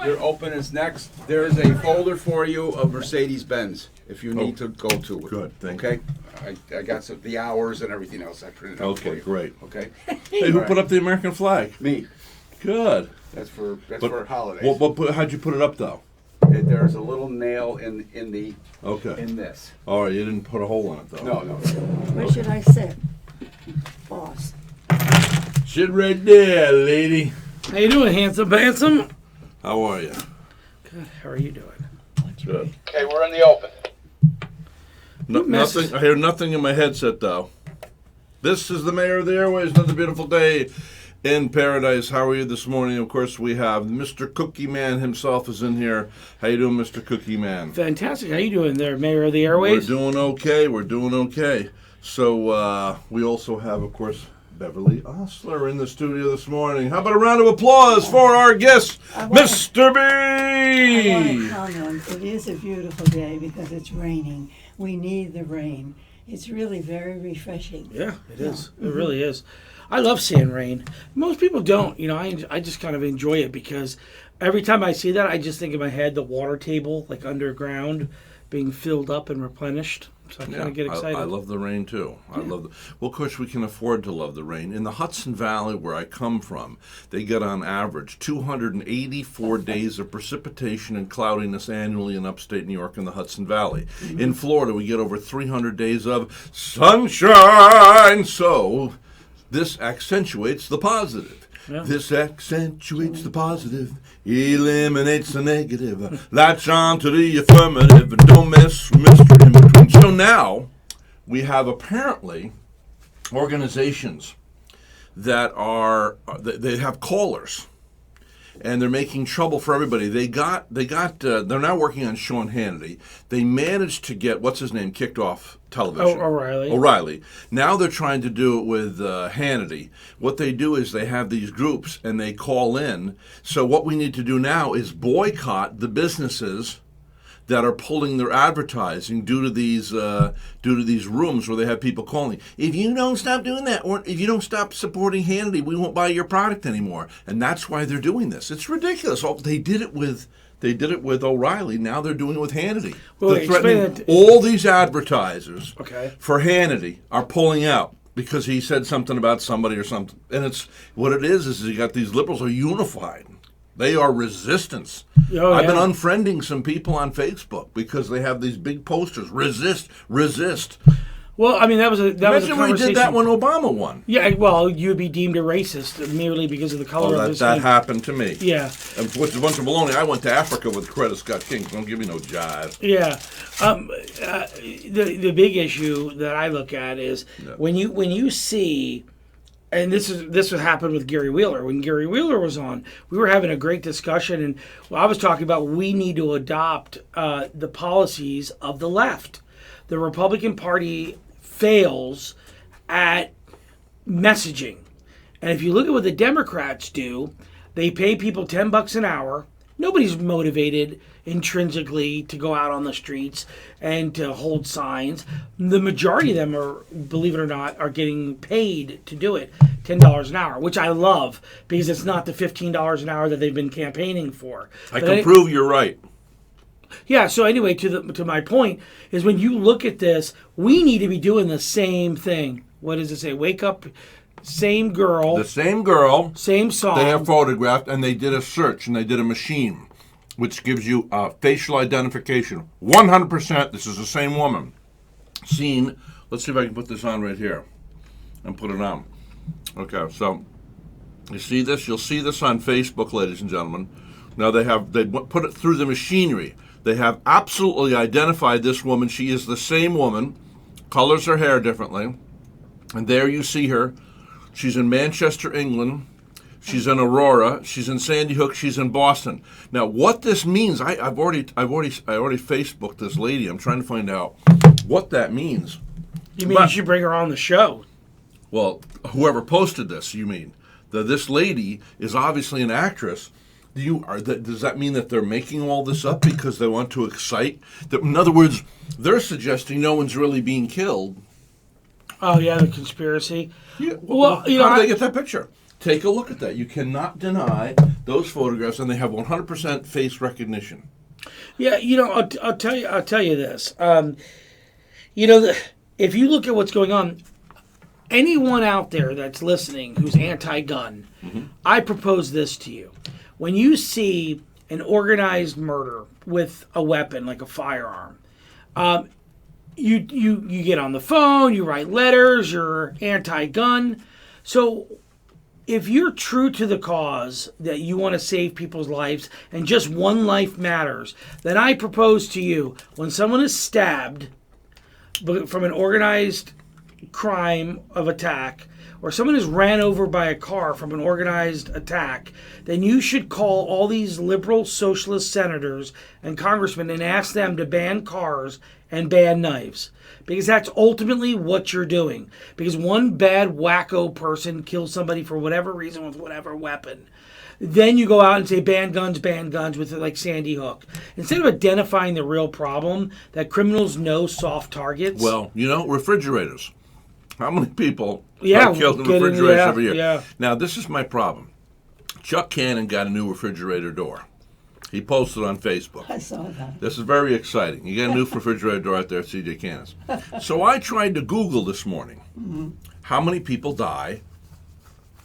Your open is next. There's a folder for you of Mercedes-Benz if you need to go to it. Good, thank you. I got the hours and everything else. I printed out for you. Great. Okay. Hey, who put up the American flag? Me. Good. That's for holidays. How'd you put it up though? There's a little nail in this. All right, you didn't put a hole in it though. No. Where should I sit? Boss. Sit right there, lady. How you doing, handsome? How are you? Good. How are you doing? Good. Okay, we're in the open. Nothing. I hear nothing in my headset though. This is the Mayor of the Airways. Another beautiful day in paradise. How are you this morning? Of course, we have Mr. Cookie Man himself is in here. How you doing, Mr. Cookie Man? Fantastic. How you doing there, Mayor of the Airways? We're doing okay. So we also have, of course, Beverly Osler in the studio this morning. How about a round of applause for our guest, Mr. B? I want to comment. It is a beautiful day because it's raining. We need the rain. It's really very refreshing. Yeah, it is. It really is. I love seeing rain. Most people don't. You know, I just kind of enjoy it because every time I see that, I just think in my head the water table, like underground, being filled up and replenished. So I kind of get excited. I love the rain too. Yeah. Well, of course, we can afford to love the rain. In the Hudson Valley, where I come from, they get on average 284 days of precipitation and cloudiness annually in upstate New York and the Hudson Valley. Mm-hmm. In Florida, we get over 300 days of sunshine. So this accentuates the positive. Yeah. This accentuates the positive, eliminates the negative, latch on to the affirmative, and don't miss mystery in between. So now we have apparently organizations that they have callers, and they're making trouble for everybody. They're now working on Sean Hannity. They managed to get, what's his name, kicked off television. O'Reilly. Now they're trying to do it with Hannity. What they do is they have these groups and they call in. So what we need to do now is boycott the businesses that are pulling their advertising due to these rooms where they have people calling. If you don't stop doing that, or if you don't stop supporting Hannity, we won't buy your product anymore. And that's why they're doing this. It's ridiculous. They did it with O'Reilly. Now they're doing it with Hannity. Well, they're threatening all these advertisers for Hannity are pulling out because he said something about somebody or something. And it's what it is you got these liberals are unified. They are resistance. I've been unfriending some people on Facebook because they have these big posters. Resist. Well, I mean, that was a conversation. Imagine we did that when Obama won. Yeah, well, you'd be deemed a racist merely because of the color of his skin. That happened to me. Yeah. And which is a bunch of baloney. I went to Africa with Coretta Scott King. So don't give me no jive. Yeah. The big issue that I look at is when you see. And this would happen with Gary Wheeler. When Gary Wheeler was on, we were having a great discussion, and I was talking about we need to adopt the policies of the left. The Republican Party fails at messaging. And if you look at what the Democrats do, they pay people $10 an hour. Nobody's motivated intrinsically to go out on the streets and to hold signs. The majority of them are, believe it or not, are getting paid to do it, $10 an hour, which I love because it's not the $15 an hour that they've been campaigning for. I can prove you're right. Yeah, so anyway, to my point is when you look at this, we need to be doing the same thing. What does it say? Wake up, same girl. The same girl. Same song. They have photographed, and they did a search, and they did a machine, which gives you facial identification. 100%, this is the same woman. Seen, let's see if I can put this on right here and put it on. Okay, so you see this? You'll see this on Facebook, ladies and gentlemen. Now they put it through the machinery. They have absolutely identified this woman. She is the same woman, colors her hair differently, and there you see her. She's in Manchester, England. She's in Aurora. She's in Sandy Hook. She's in Boston. Now, what this means, I've already Facebooked this lady. I'm trying to find out what that means. You mean you should bring her on the show? Well, whoever posted this, you mean this lady is obviously an actress. Does that mean that they're making all this up because they want to excite? In other words, they're suggesting no one's really being killed. Oh yeah, the conspiracy. Yeah, well, how did they get that picture? Take a look at that. You cannot deny those photographs, and they have 100% face recognition. Yeah, I'll tell you this. If you look at what's going on, anyone out there that's listening who's anti-gun, I propose this to you. When you see an organized murder with a weapon like a firearm, you get on the phone, you write letters, you're anti-gun. So if you're true to the cause that you want to save people's lives and just one life matters, then I propose to you, when someone is stabbed from an organized crime of attack, or someone is ran over by a car from an organized attack, then you should call all these liberal socialist senators and congressmen and ask them to ban cars and ban knives. Because that's ultimately what you're doing. Because one bad wacko person kills somebody for whatever reason with whatever weapon. Then you go out and say ban guns with like Sandy Hook. Instead of identifying the real problem, that criminals know soft targets. Well, refrigerators. How many people are killed in refrigerators every year? Yeah. Now, this is my problem. Chuck Cannon got a new refrigerator door. He posted on Facebook. I saw that. This is very exciting. You got a new refrigerator door out there at CJ Cannon's. So I tried to Google this morning how many people die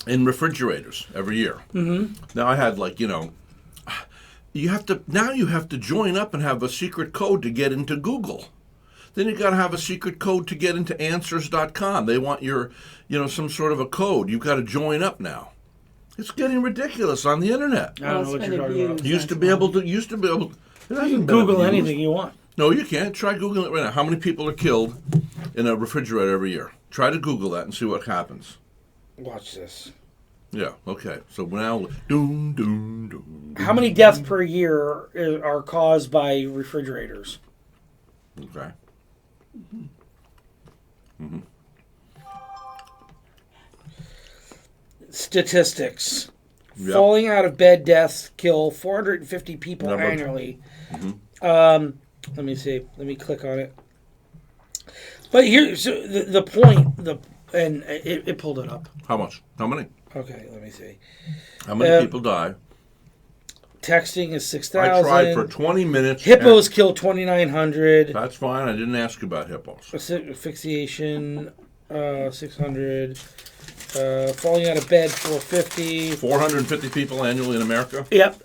in refrigerators every year. Now I had you have to join up and have a secret code to get into Google. Then you got to have a secret code to get into answers.com. They want your, some sort of a code. You've got to join up now. It's getting ridiculous on the internet. I don't know what you're talking about. Used to be able to. You can Google anything you want. No, you can't. Try Googling it right now. How many people are killed in a refrigerator every year? Try to Google that and see what happens. Watch this. Yeah, okay. So now, doom, doom, doom. How many deaths per year are caused by refrigerators? Okay. Statistics. Yep. Falling out of bed deaths kill 450 people annually. Let me see. Let me click on it. But here's the point. And it pulled it up. How much? How many? Okay, let me see. How many people die? Texting is 6,000. I tried for 20 minutes. Hippos kill 2,900. That's fine. I didn't ask you about hippos. Asphyxiation, 600. Falling out of bed, 450. 450 people annually in America? Yep.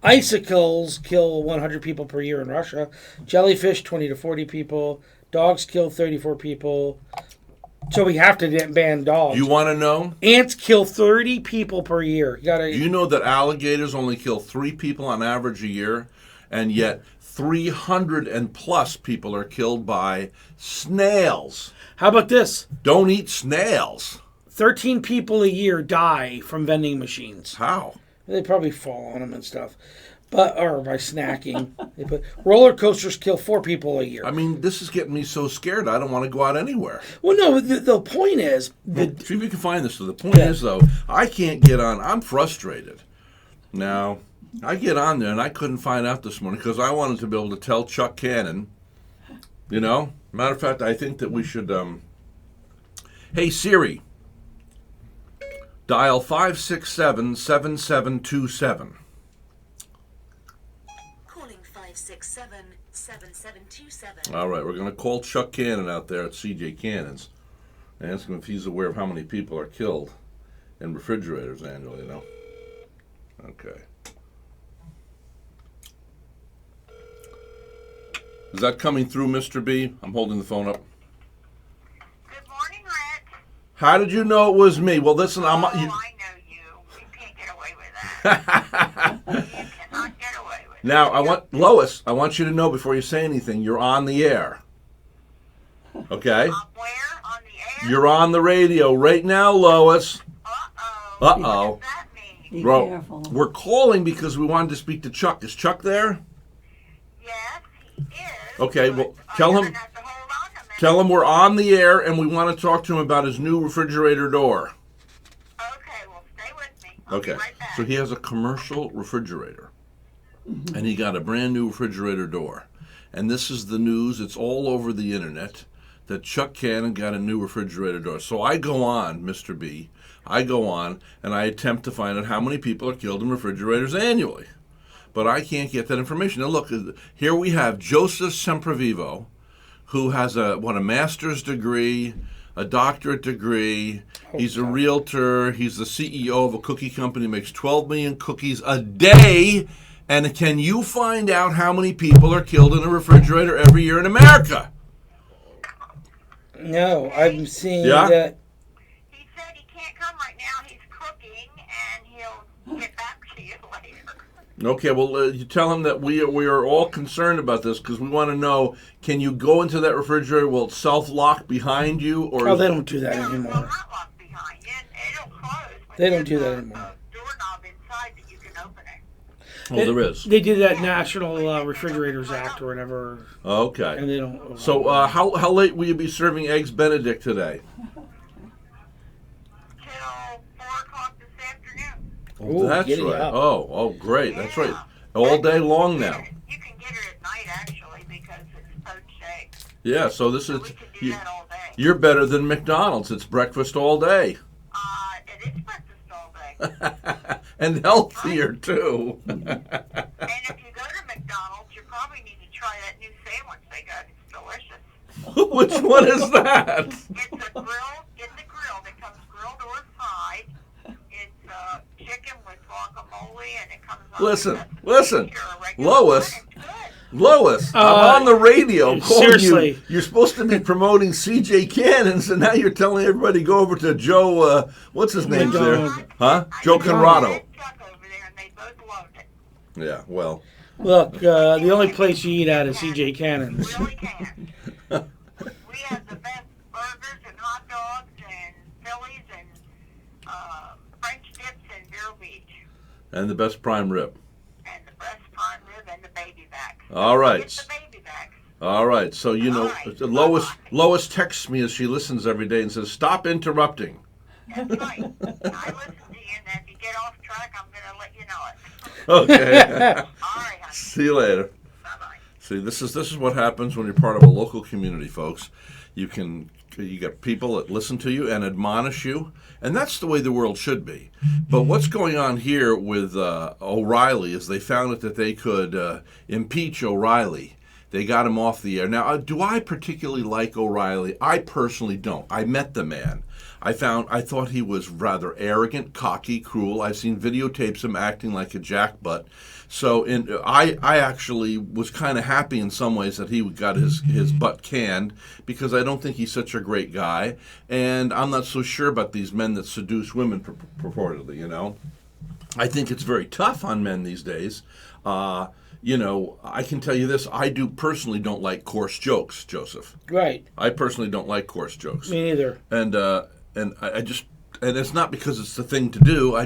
Icicles kill 100 people per year in Russia. Jellyfish, 20 to 40 people. Dogs kill 34 people. So we have to ban dogs. You want to know? Ants kill 30 people per year. Do you know that alligators only kill 3 people on average a year? And yet 300 and plus people are killed by snails. How about this? Don't eat snails. 13 people a year die from vending machines. How? They probably fall on them and stuff. Or by snacking. Roller coasters kill 4 people a year. I mean, this is getting me so scared I don't want to go out anywhere. Well, no, the point is... See if you can find this. So the point is, though, I can't get on. I'm frustrated. Now, I get on there, and I couldn't find out this morning because I wanted to be able to tell Chuck Cannon, Matter of fact, I think that we should... Hey, Siri, dial 567-7727. 567-7727. All right, we're going to call Chuck Cannon out there at CJ Cannon's and ask him if he's aware of how many people are killed in refrigerators annually, Okay. Is that coming through, Mr. B? I'm holding the phone up. Good morning, Rhett. How did you know it was me? Well, listen, I know you. You can't get away with that. You cannot get away with Now, Lois, I want you to know before you say anything, you're on the air. Okay? Where? On the air? You're on the radio right now, Lois. Uh-oh. Uh-oh. What does that mean? Be Bro, careful. we're calling because we wanted to speak to Chuck. Is Chuck there? Yes, he is. Okay, but well, I'm tell gonna him- have to hold on a minute. Tell him we're on the air and we want to talk to him about his new refrigerator door. Okay, well, stay with me. I'll be Okay, right back. so he has a commercial refrigerator, and he got a brand new refrigerator door. And this is the news, it's all over the internet, that Chuck Cannon got a new refrigerator door. So I go on, Mr. B, I go on and I attempt to find out how many people are killed in refrigerators annually. But I can't get that information. Now look, here we have Joseph Semprevivo, who has a master's degree, a doctorate degree. He's a realtor. He's the CEO of a cookie company, makes 12 million cookies a day. And can you find out how many people are killed in a refrigerator every year in America? No, I'm seeing Yeah? that. He said he can't come right now. He's cooking, and he'll get back to you later. Okay, well, you tell him that we are all concerned about this because we want to know, can you go into that refrigerator? Will it self-lock behind you? Or Oh, they don't do that No, it will anymore. not lock behind you. It'll close. But They don't do there's that a anymore. doorknob inside that you can open it. Oh, there is. They did that National Refrigerators Act or whatever, Okay. and they don't. So how late will you be serving Eggs Benedict today? Till 4 o'clock this afternoon. Ooh, That's giddy right. up. Oh, great. That's right. Yeah. All day long now. You can get it at night, actually, because it's poached eggs. Yeah, so this So is we can do that all day. you're better than McDonald's. It's breakfast all day. It is breakfast all day. And healthier too. And if you go to McDonald's, you probably need to try that new sandwich they got. It's delicious. Which one is that? It's a grill. It's a grill that comes grilled or fried. It's chicken with guacamole, and it comes on. Listen, a regular Lois. bun. It's good. Lois, I'm on the radio calling seriously. you. You're supposed to be promoting C.J. Cannon, so now you're telling everybody go over to Joe, what's his name there? McDonald. Huh? I Joe had Conrado. Red Chuck over there, and they both loved it. Yeah, well, Look, the only place you eat at is C.J. Cannon's. Really can. We have the best burgers and hot dogs and Phillies and French dips and Vero Beach. and the best prime rib. And the breast prime rib and the baby back. All right. Get the baby back. All right, so you know, All right. Lois texts me as she listens every day and says, "Stop interrupting." That's right. I listen to you, and if you get off track, I'm going to let you know it. Okay. All right, honey. See you later. Bye-bye. See, this is what happens when you're part of a local community, folks. You get people that listen to you and admonish you, and that's the way the world should be. But what's going on here with O'Reilly is they found out that they could impeach O'Reilly. They got him off the air. Now, do I particularly like O'Reilly? I personally don't. I met the man. I thought he was rather arrogant, cocky, cruel. I've seen videotapes of him acting like a jackbutt. So I actually was kind of happy in some ways that he got his butt canned, because I don't think he's such a great guy. And I'm not so sure about these men that seduce women purportedly, you know. I think it's very tough on men these days. You know, I can tell you this, I personally don't like coarse jokes, Joseph. Right. I personally don't like coarse jokes. Me neither. And I just, and it's not because it's the thing to do.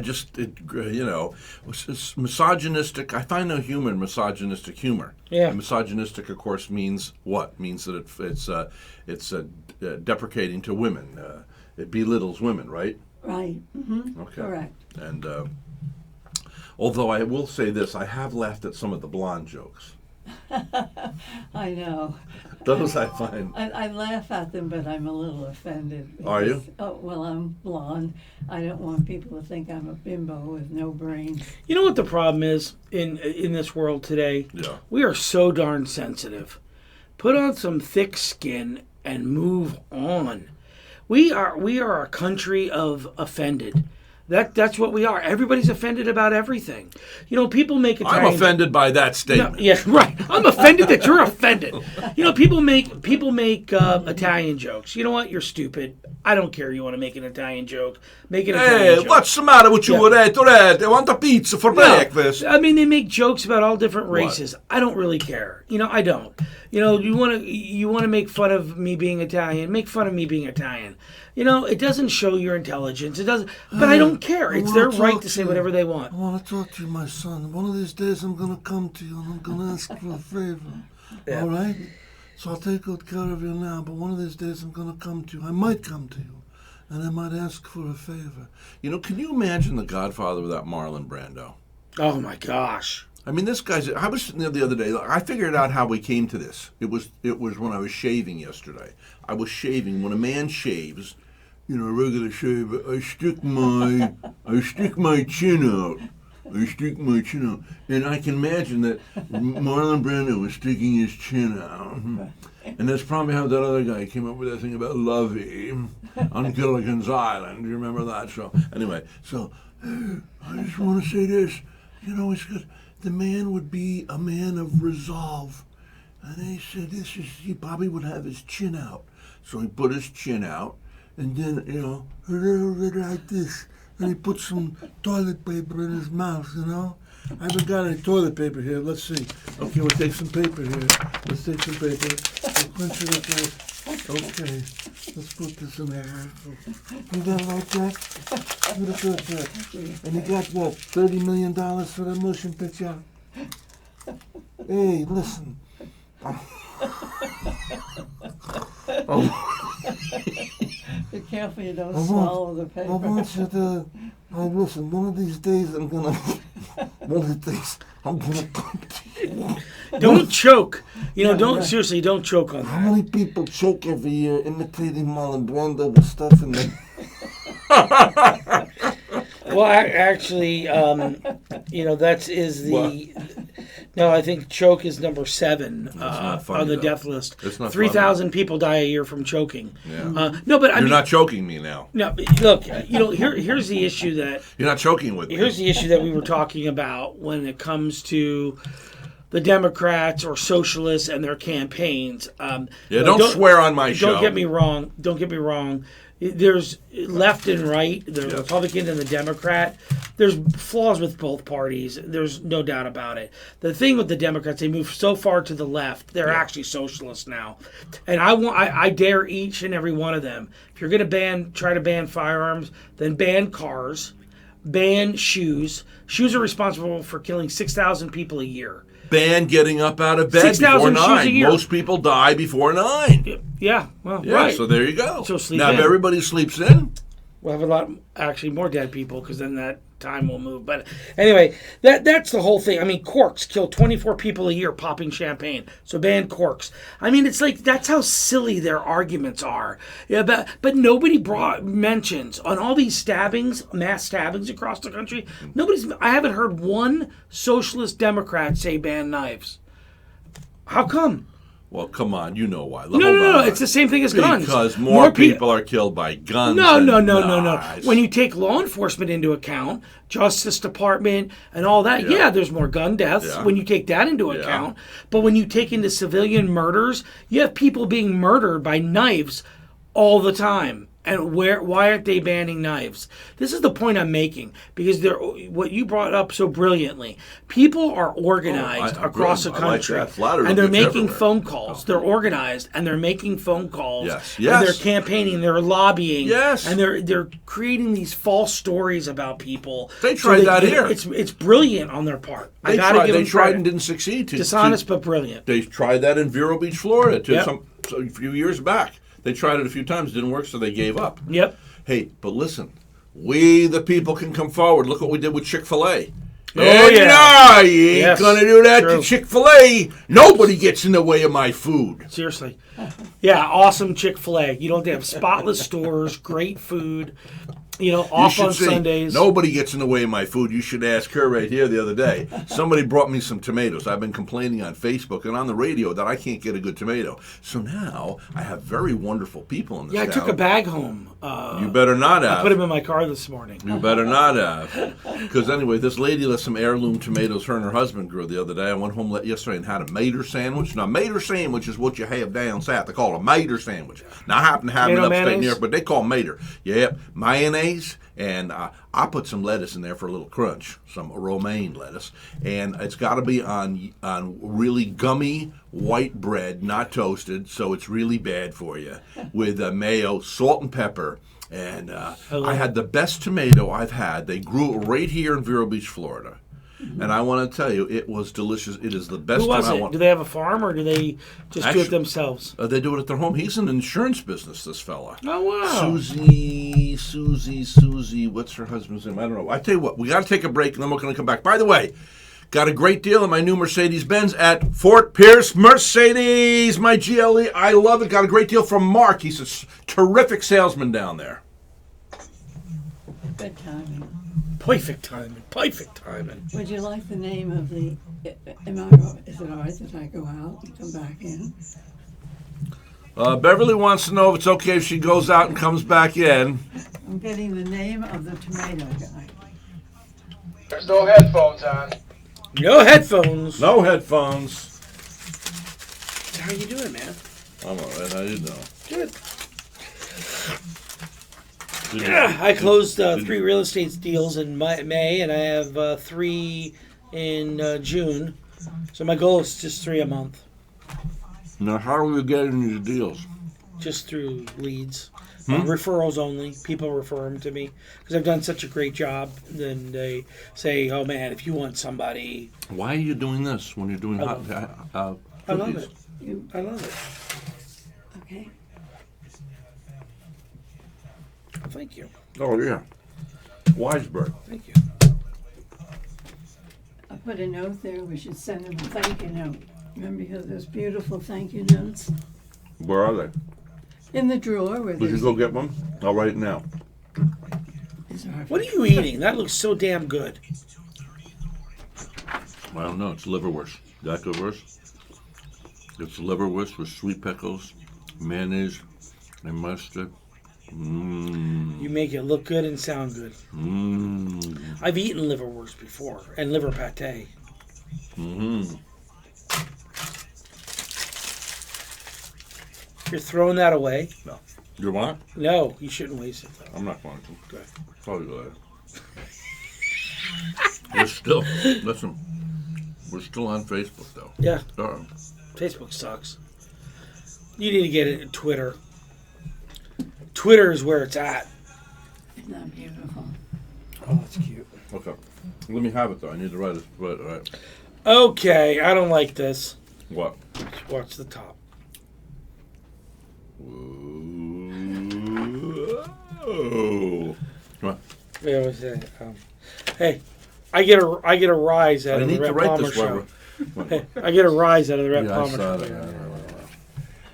You know, it's misogynistic. I find no humor in misogynistic humor. Yeah. And misogynistic, of course, means what? Means that it's deprecating to women. It belittles women, right? Right. Mm-hmm. Okay. Correct. And although I will say this, I have laughed at some of the blonde jokes. I know. Those I find. I laugh at them, but I'm a little offended. Are you? because, oh, well, I'm blonde. I don't want people to think I'm a bimbo with no brains. You know what the problem is in this world today? Yeah. We are so darn sensitive. Put on some thick skin and move on. We are a country of offended. That's what we are. Everybody's offended about everything. You know, people make Italian. I'm offended by that statement. No, yeah, right. I'm offended that you're offended. You know, people make Italian jokes. You know what? You're stupid. I don't care. You want to make an Italian joke? Make an Italian Hey, joke. what's the matter with you, Yeah. Rhett? I want a pizza for breakfast. I mean, they make jokes about all different races. I don't really care. You know, I don't. You know, you want to make fun of me being Italian. Make fun of me being Italian. You know, it doesn't show your intelligence. It doesn't. But I don't care. It's their right to say whatever they want. I want to talk to you, my son. One of these days I'm going to come to you and I'm going to ask for a favor. Yeah. All right? So I'll take good care of you now, but one of these days I'm going to come to you. I might come to you, and I might ask for a favor. You know, can you imagine the Godfather without Marlon Brando? Oh my gosh. I mean, this guy's. I was sitting there the other day. I figured out how we came to this. It was when I was shaving yesterday. I was shaving. When a man shaves, regular shave. I stick my chin out. And I can imagine that Marlon Brando was sticking his chin out. And that's probably how that other guy came up with that thing about Lovey on Gilligan's Island. Do you remember that show? Anyway, so I just want to say this. It's good. The man would be a man of resolve. And they said he probably would have his chin out. So he put his chin out, and then, like this. And he put some toilet paper in his mouth, I haven't got any toilet paper here. Let's see. Okay, we'll take some paper here. Let's take some paper. We'll punch it up there. Okay. Let's put this in there. You got it like that? Beautiful like that. And you got, what, $30 million for the motion picture? Hey, listen. Be careful you don't swallow the paper. I want you to. Listen, one of these days I'm gonna come to you. Don't choke. Seriously, don't choke on How that. many people choke every year imitating Marlon Brando with stuff in them? Well, actually, that is the. No, I think choke is number 7 not funny, on the though. death list. It's not 3,000 people die a year from choking. Yeah. No, but You're not choking me now. No, look. Here's the issue that. You're not choking with me. Here's the issue that we were talking about when it comes to the Democrats or socialists and their campaigns. Don't swear on my show. Don't get me wrong. There's left and right, the Republican and the Democrat. There's flaws with both parties. There's no doubt about it. The thing with the Democrats, they move so far to the left. They're actually socialists now, and I dare each and every one of them. If you're going to try to ban firearms, then ban cars, ban shoes. Shoes are responsible for killing 6,000 people a year. Ban getting up out of bed 6,000 before shoes a 9. year. Most people die before 9. Yeah, well, Yeah, right. so there you go. So sleep now, in. if everybody sleeps in, We'll have a lot, actually, more dead people because then that time will move. But anyway, that's the whole thing. I mean, corks kill 24 people a year popping champagne. So ban corks. I mean, it's like that's how silly their arguments are. Yeah, but nobody mentions on all these stabbings, mass stabbings across the country. I haven't heard one socialist Democrat say ban knives. How come? well, come on, you know why. No. It's the same thing as guns. Because more people are killed by guns. No. Knives. When you take law enforcement into account, Justice Department and all that, yeah there's more gun deaths when you take that into account. But when you take into civilian murders, you have people being murdered by knives all the time. And why aren't they banning knives? This is the point I'm making, because what you brought up so brilliantly. People are organized across the country, and they're making phone calls. They're organized, and they're making phone calls. Yes. And they're campaigning, they're lobbying. Yes. And they're creating these false stories about people. They tried that here. It's brilliant on their part. They tried and didn't succeed. Dishonest but brilliant. They tried that in Vero Beach, Florida, a few years back. They tried it a few times, didn't work, so they gave up. Yep. Hey, but listen, we the people can come forward. Look what we did with Chick-fil-A. Oh, yeah. You ain't gonna do that to Chick-fil-A. Nobody gets in the way of my food. Seriously. Yeah, awesome Chick-fil-A. They have spotless stores, great food. Off on Sundays. Nobody gets in the way of my food. You should ask her right here the other day. Somebody brought me some tomatoes. I've been complaining on Facebook and on the radio that I can't get a good tomato. So now I have very wonderful people in this town. I took a bag home. You better not have. I put them in my car this morning. You better not have. Because anyway, this lady left some heirloom tomatoes her and her husband grew the other day. I went home yesterday and had a mater sandwich. Now, mater sandwich is what you have down south. They call it a mater sandwich. Now, I happen to have it upstate New York, but they call it mater. Yep, mayonnaise. And I put some lettuce in there for a little crunch, some romaine lettuce, and it's got to be on really gummy white bread, not toasted, so it's really bad for you, with mayo, salt and pepper. And I had the best tomato I've had. They grew it right here in Vero Beach, Florida. And I want to tell you, it was delicious. It is the best. Who was it? Do they have a farm, or do they just do it themselves? They do it at their home. He's in the insurance business, this fella. Oh, wow. Susie, what's her husband's name? I don't know. I tell you what, we got to take a break, and then we're going to come back. By the way, got a great deal on my new Mercedes-Benz at Fort Pierce Mercedes, my GLE. I love it. Got a great deal from Mark. He's a terrific salesman down there. Good timing. Perfect timing. Perfect timing. Would you like the name of the? Is it alright that I go out and come back in? Beverly wants to know if it's okay if she goes out and comes back in. I'm getting the name of the tomato guy. There's no headphones on. No headphones. No headphones. How you doing, man? I'm alright. How you doing? Good. Yeah, I closed 3 real estate deals in May, and I have 3 in June. So my goal is just 3 a month, Now, how are you getting these deals? just through leads, referrals only. People refer them to me because I've done such a great job. Then they say, "Oh man, if you want somebody," Why are you doing this when you're doing I hot I love cookies? it. I love it. Okay. Thank you. Oh, yeah. Weisberg. Thank you. I put a note there. We should send them a thank you note. Remember those beautiful thank you notes Where are they? in the drawer where Would you there's. go get one? I'll write it now. Is our- What are you eating? That looks so damn good. I don't know. It's liverwurst. That liverwurst? It's liverwurst with sweet pickles, mayonnaise, and mustard. Mmm. You make it look good and sound good. Mmm. I've eaten liverwurst before and liver pate. Mmm. You're throwing that away? You want? No, you shouldn't waste it though. I'm not going to. Okay. Probably go ahead. We're still, listen, we're still on Facebook though. Yeah, Uh, Facebook sucks. You need to get it Twitter. Twitter is where it's at. Isn't that beautiful? Oh, that's cute. okay. Let me have it though. I need to write it. Right. Okay, I don't like this. What? Watch the top. Whoa. Come on. Yeah, what's that? Hey, I get a rise out I of the need to Rhett write Palmer this show. one. Hey, I get a rise out of the Rhett Yeah, I Palmer saw show.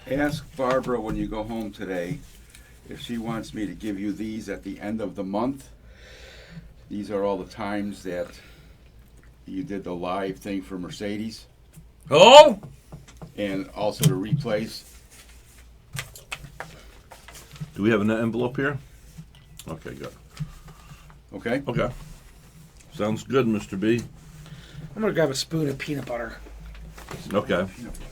that. Ask Barbara when you go home today if she wants me to give you these at the end of the month. These are all the times that you did the live thing for Mercedes Oh! and also the replays. Do we have an envelope here? Okay, good. Okay? Okay. Sounds good, Mr. B. I'm gonna grab a spoon of peanut butter. Okay.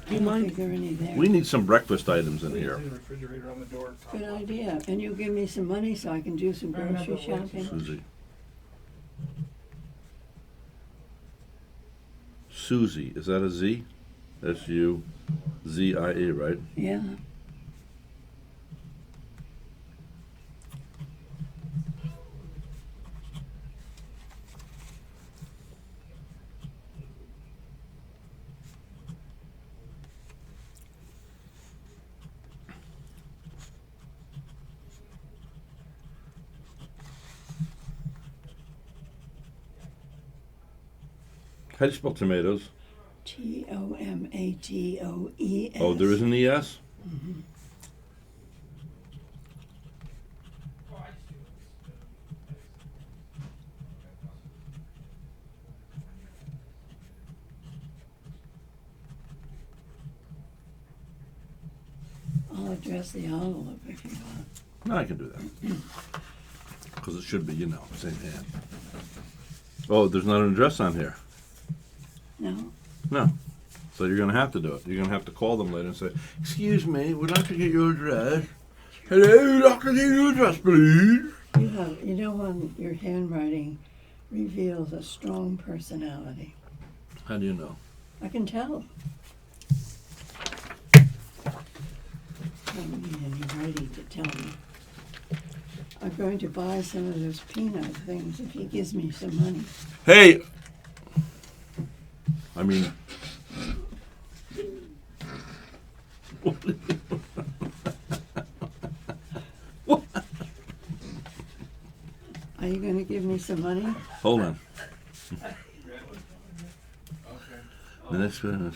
Do you mind? Is there any there? We need some breakfast items in here. Refrigerator on the door. Good idea. And you give me some money so I can do some grocery shopping. Susie. Susie, is that a Z? S-U-Z-I-E, right? Yeah. How do you spell tomatoes? Tomatoes. Oh, there is an E-S? I'll address the envelope if you want. No, I can do that. Because it should be, same hand. Oh, there's not an address on here. No? No. So you're going to have to do it. You're going to have to call them later and say, "Excuse me, we'd like to get your address. Hello, we'd like to get your address, please." You know when your handwriting reveals a strong personality. How do you know? I can tell. I don't need any writing to tell me. I'm going to buy some of those peanut things if he gives me some money. Hey! I mean... Are you going to give me some money? Hold on. The next one.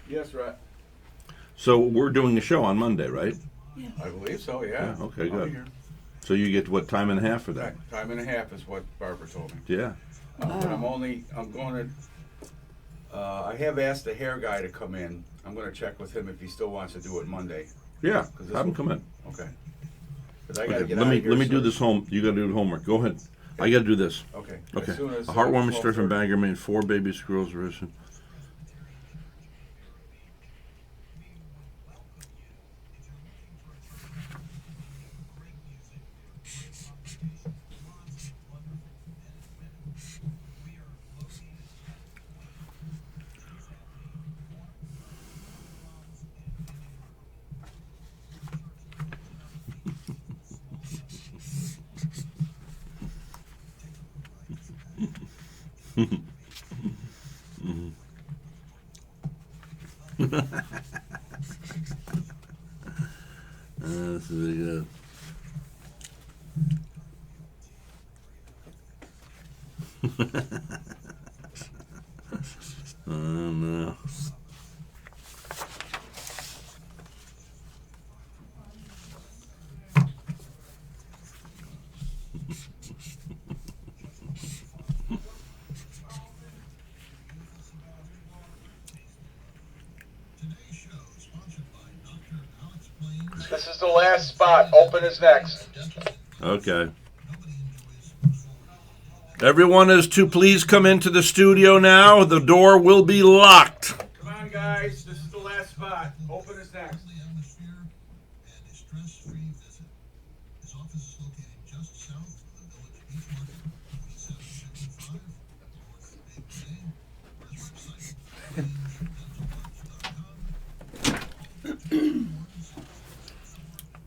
Yes, right. So we're doing a show on Monday, right? I believe so, yeah. Yeah, okay, good. So you get what, time and a half for that? Time and a half is what Barbara told me. Yeah. But I'm going to, I have asked the hair guy to come in. I'm going to check with him if he still wants to do it Monday. Yeah. 'Cause this Have him will- come in. Okay. 'Cause I got to Okay, get let out me of here let me do soon. this home. You got to do the homework. Go ahead. I got to do this. Okay. Okay. As soon as, A heartwarming story from 12:30. Bangor, Maine. 4 baby squirrels were issued. This is really good. Oh no. This is the last spot. Open is next. Okay. Everyone is to please come into the studio now. The door will be locked. Come on, guys. This is the last spot. Open is next.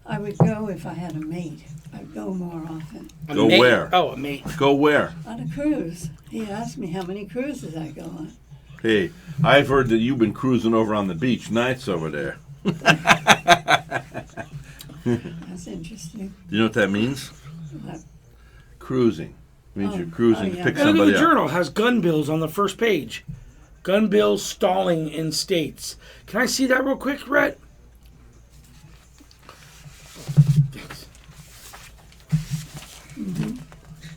I would go if I had a mate. I'd go more often. Go where? Oh, a mate. Go where? On a cruise. He asked me how many cruises I go on. Hey, I've heard that you've been cruising over on the beach nights over there. That's interesting. You know what that means? What? Cruising. It means Oh, you're cruising oh, to yeah. pick Look at somebody the up. journal. Has gun bills on the first page. Gun bills stalling in states. Can I see that real quick, Rhett? Thanks.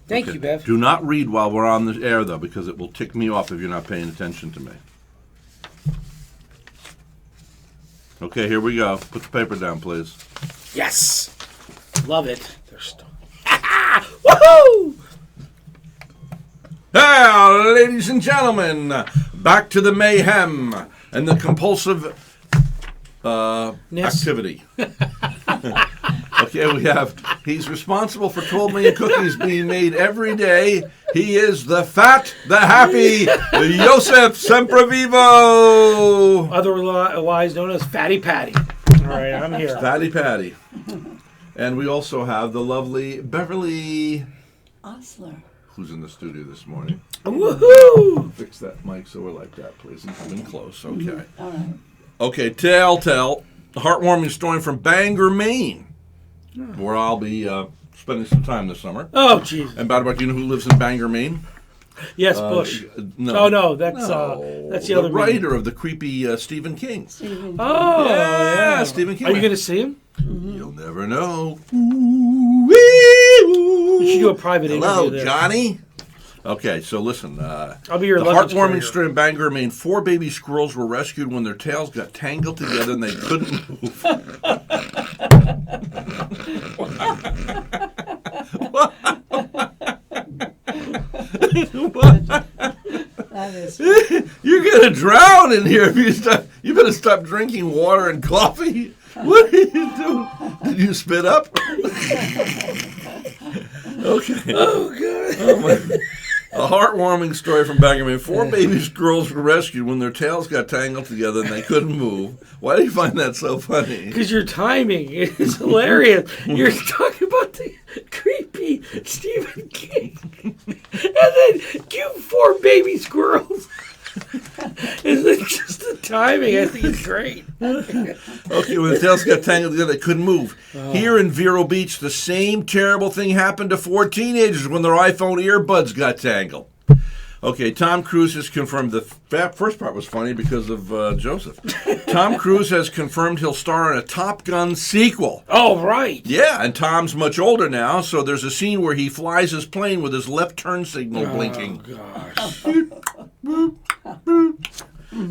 Thank Okay. you, Bev. Do not read while we're on the air, though, because it will tick me off if you're not paying attention to me. Okay, here we go. Put the paper down, please. Yes. Love it. They're still. Woohoo! Now, ladies and gentlemen, back to the mayhem and the compulsive Yes. activity. Okay, we have, he's responsible for 12 million cookies being made every day. He is the fat, the happy, Joseph Semprevivo. Otherwise known as Fatty Patty. All right, I'm here. Fatty Patty. And we also have the lovely Beverly, Osler. who's in the studio this morning. Woohoo! Fix that mic so we're like that, please, and come in close. Okay. All right. Okay, tell. A heartwarming story from Bangor, Maine, where I'll be spending some time this summer. Oh, Jesus. And by the way, do you know who lives in Bangor, Maine? Yes, Bush. No. Oh, no, that's the other writer of the creepy Stephen King. Stephen. Oh, Yeah, Stephen King. Are you going to see him? You'll never know. You should do a private Hello, interview there. Johnny. Okay, so listen. I'll be your The luggage heartwarming carrier. story in Bangor, Maine. 4 baby squirrels were rescued when their tails got tangled together and they couldn't move. That is. You're gonna drown in here if you stop. You better stop drinking water and coffee. What are you doing? Did you spit up? Okay. Oh, God. Oh, my. A heartwarming story from Bangor, Maine. 4 baby squirrels were rescued when their tails got tangled together and they couldn't move. Why do you find that so funny? Because your timing is hilarious. You're talking about the creepy Stephen King. And then cute 4 baby squirrels. Is it just the timing? I think it's great. Okay, when the tails got tangled together, they couldn't move. Here in Vero Beach, the same terrible thing happened to 4 teenagers when their iPhone earbuds got tangled. Okay, Tom Cruise has confirmed. That first part was funny because of Joseph. Tom Cruise has confirmed he'll star in a Top Gun sequel. Oh, right. Yeah, and Tom's much older now, so there's a scene where he flies his plane with his left turn signal blinking. Gosh.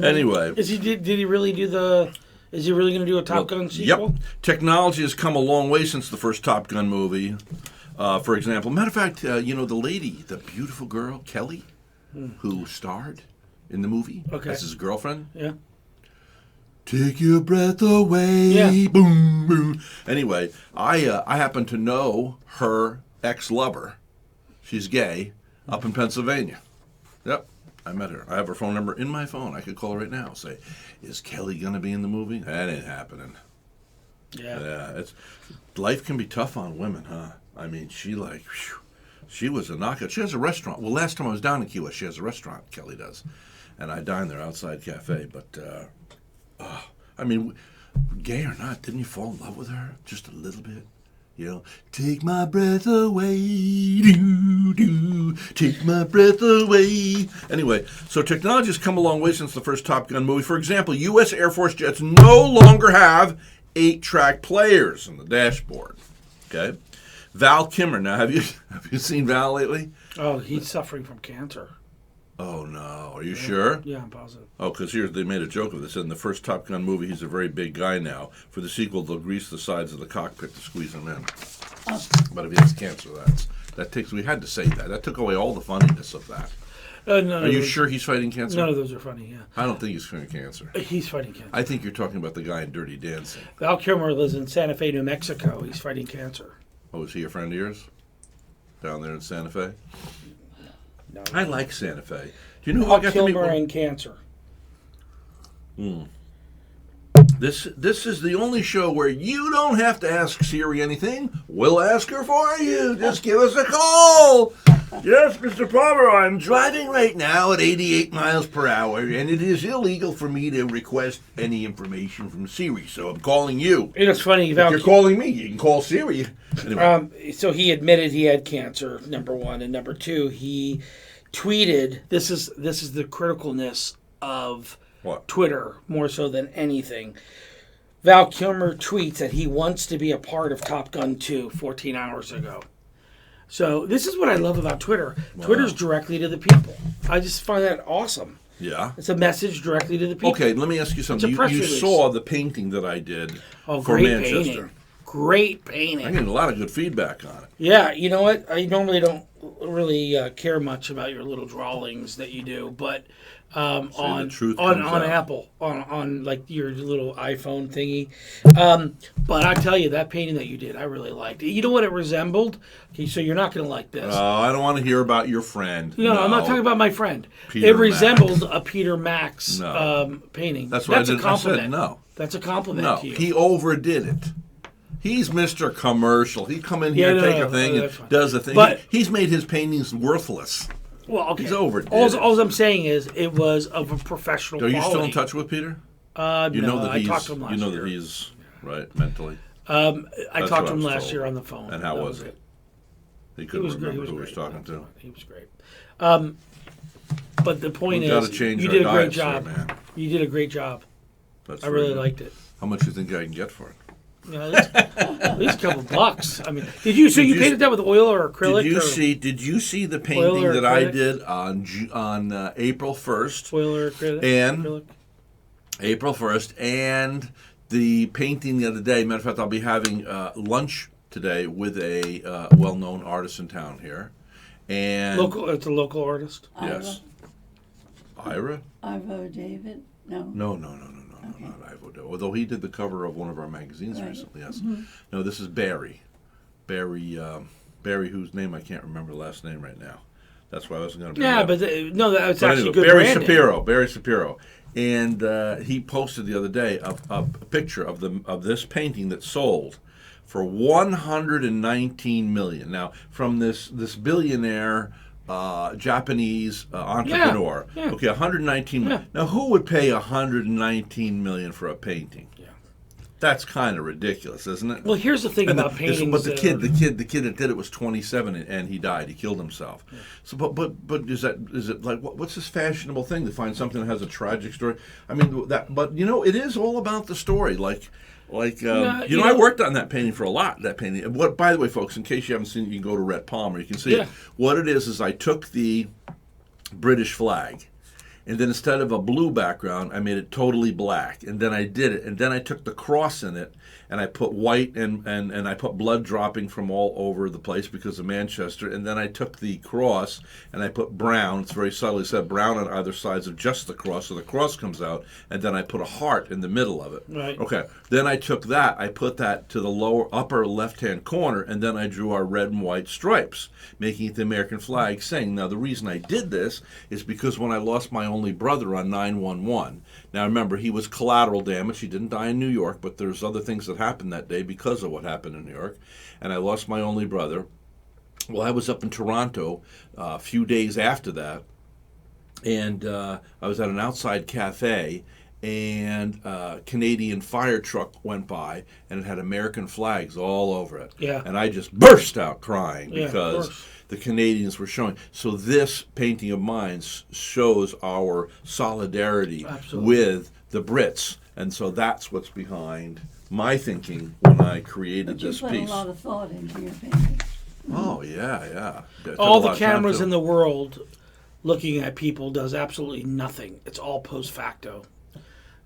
Anyway. Did he really do the... Is he really going to do a Top Gun sequel? Yep. Technology has come a long way since the first Top Gun movie. For example, matter of fact, the lady, the beautiful girl, Kelly, who starred in the movie as his girlfriend. Yeah. Take your breath away. Yeah. Boom, boom. Anyway, I happen to know her ex-lover. She's gay, up in Pennsylvania. Yep, I met her. I have her phone number in my phone. I could call her right now. Say, is Kelly gonna be in the movie? That ain't happening. Yeah. Life can be tough on women, huh? I mean, she was a knockout. She has a restaurant. Well, last time I was down in Key West, she has a restaurant. Kelly does, and I dined there outside cafe. But I mean, gay or not, didn't you fall in love with her just a little bit? Take my breath away, do, take my breath away. Anyway, so technology has come a long way since the first Top Gun movie. For example, U.S. Air Force jets no longer have 8-track players in the dashboard. Okay, Val Kilmer. Now, have you seen Val lately? Oh, he's suffering from cancer. Oh no, are you sure? Yeah, I'm positive. Oh, because they made a joke of this. In the first Top Gun movie, he's a very big guy now. For the sequel, they'll grease the sides of the cockpit to squeeze him in. But if he has cancer, we had to say that. That took away all the funniness of that. Are you sure he's fighting cancer? None of those are funny, yeah. I don't think he's fighting cancer. He's fighting cancer. I think you're talking about the guy in Dirty Dancing. Val Kilmer lives in Santa Fe, New Mexico. He's fighting cancer. Oh, is he a friend of yours? Down there in Santa Fe? No. I like Santa Fe. Do you know who I Val got to meet? Kilmer and cancer. This is the only show where you don't have to ask Siri anything. We'll ask her for you. Just give us a call. Yes, Mr. Palmer, I'm driving right now at 88 miles per hour, and it is illegal for me to request any information from Siri, so I'm calling you. It's funny. If you're calling me, you can call Siri. Anyway. So he admitted he had cancer, number one. And number two, he tweeted, this is the criticalness of What? Twitter more so than anything. Val Kilmer tweets that he wants to be a part of Top Gun 2 14 hours ago. So this is what I love about Twitter. Wow. Twitter's directly to the people. I just find that awesome. Yeah. It's a message directly to the people. Okay, let me ask you something. You saw the painting that I did for Manchester. Painting. Great painting. I get a lot of good feedback on it. Yeah, you know what? I normally don't really care much about your little drawings that you do, but on Apple, on like your little iPhone thingy. But I tell you, that painting that you did, I really liked it. You know what it resembled? Okay, so you're not going to like this. I don't want to hear about your friend. No, I'm not talking about my friend. Peter it resembled a Peter Max painting. That's what a compliment. I said no. That's a compliment to you. He overdid it. He's Mr. Commercial. He come in here, take a thing, and does a thing. But he's made his paintings worthless. Well, okay. He's overdid all I'm saying is it was of a professional quality. Are you still in touch with Peter? I talked to him last year. You know that he's right mentally. I talked to him last year on the phone. And how was it? He couldn't remember who he was talking to. He was great. But the point is, you did a great job. Man. You did a great job. I really liked it. How much do you think I can get for it? At least a couple bucks. I mean, you painted that with oil or acrylic? Did you see the painting that I did on April 1st? Oil or acrylic? And acrylic? April 1st, and the painting the other day. Matter of fact, I'll be having lunch today with a well-known artist in town here. And it's a local artist. Yes. Ira? Ivo David? No. No, not Ivo. Although he did the cover of one of our magazines recently, yes. Mm-hmm. No, this is Barry. Barry, whose name I can't remember the last name right now. That's why I wasn't going to bring it up. That's actually anyway, good Barry Shapiro. And he posted the other day a picture of this painting that sold for $119 million. Now, from this billionaire Japanese entrepreneur. Yeah. Okay, $119 million. Yeah. Now, who would pay $119 million for a painting? Yeah. That's kind of ridiculous, isn't it? Well, here's the thing And about paintings. but the kid that did it was 27 and he died. He killed himself. Yeah. So, but is it like what's this fashionable thing to find something that has a tragic story? I mean but it is all about the story. I worked on that painting for a lot. That painting. What, by the way, folks, in case you haven't seen it, you can go to Rhett Palmer. You can see it. What it is I took the British flag. And then instead of a blue background, I made it totally black. And then I did it. And then I took the cross in it, and I put white and I put blood dropping from all over the place because of Manchester. And then I took the cross and I put brown. It's very subtly said brown on either sides of just the cross, so the cross comes out. And then I put a heart in the middle of it. Right. Okay. Then I took that. I put that to the upper left-hand corner, and then I drew our red and white stripes, making it the American flag saying. Now, the reason I did this is because when I lost my only brother on 9/11. Now remember, he was collateral damage. He didn't die in New York, but there's other things that happened that day because of what happened in New York. And I lost my only brother. Well, I was up in Toronto a few days after that, and I was at an outside cafe, and a Canadian fire truck went by, and it had American flags all over it. Yeah. And I just burst out crying Yeah, of because course. the Canadians were showing. So this painting of mine shows our solidarity Absolutely. with the Brits. And so that's what's behind my thinking when I created But you this put piece. a lot of thought into your painting. Oh, yeah. All the cameras in the world looking at people does absolutely nothing. It's all post facto.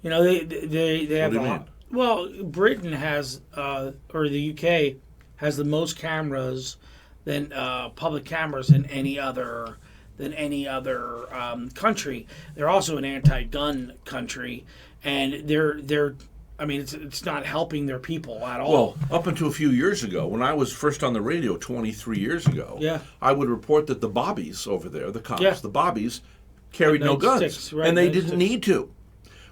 You know, they have What do you mean? Well, Britain has or the UK has the most cameras than public cameras than any other country. They're also an anti-gun country, and they're I mean, it's not helping their people at all. Well, up until a few years ago, when I was first on the radio 23 years ago, Yeah. I would report that the bobbies over there, the cops, Yeah. the bobbies, carried no guns. Nightsticks, right, And they nightsticks. didn't need to.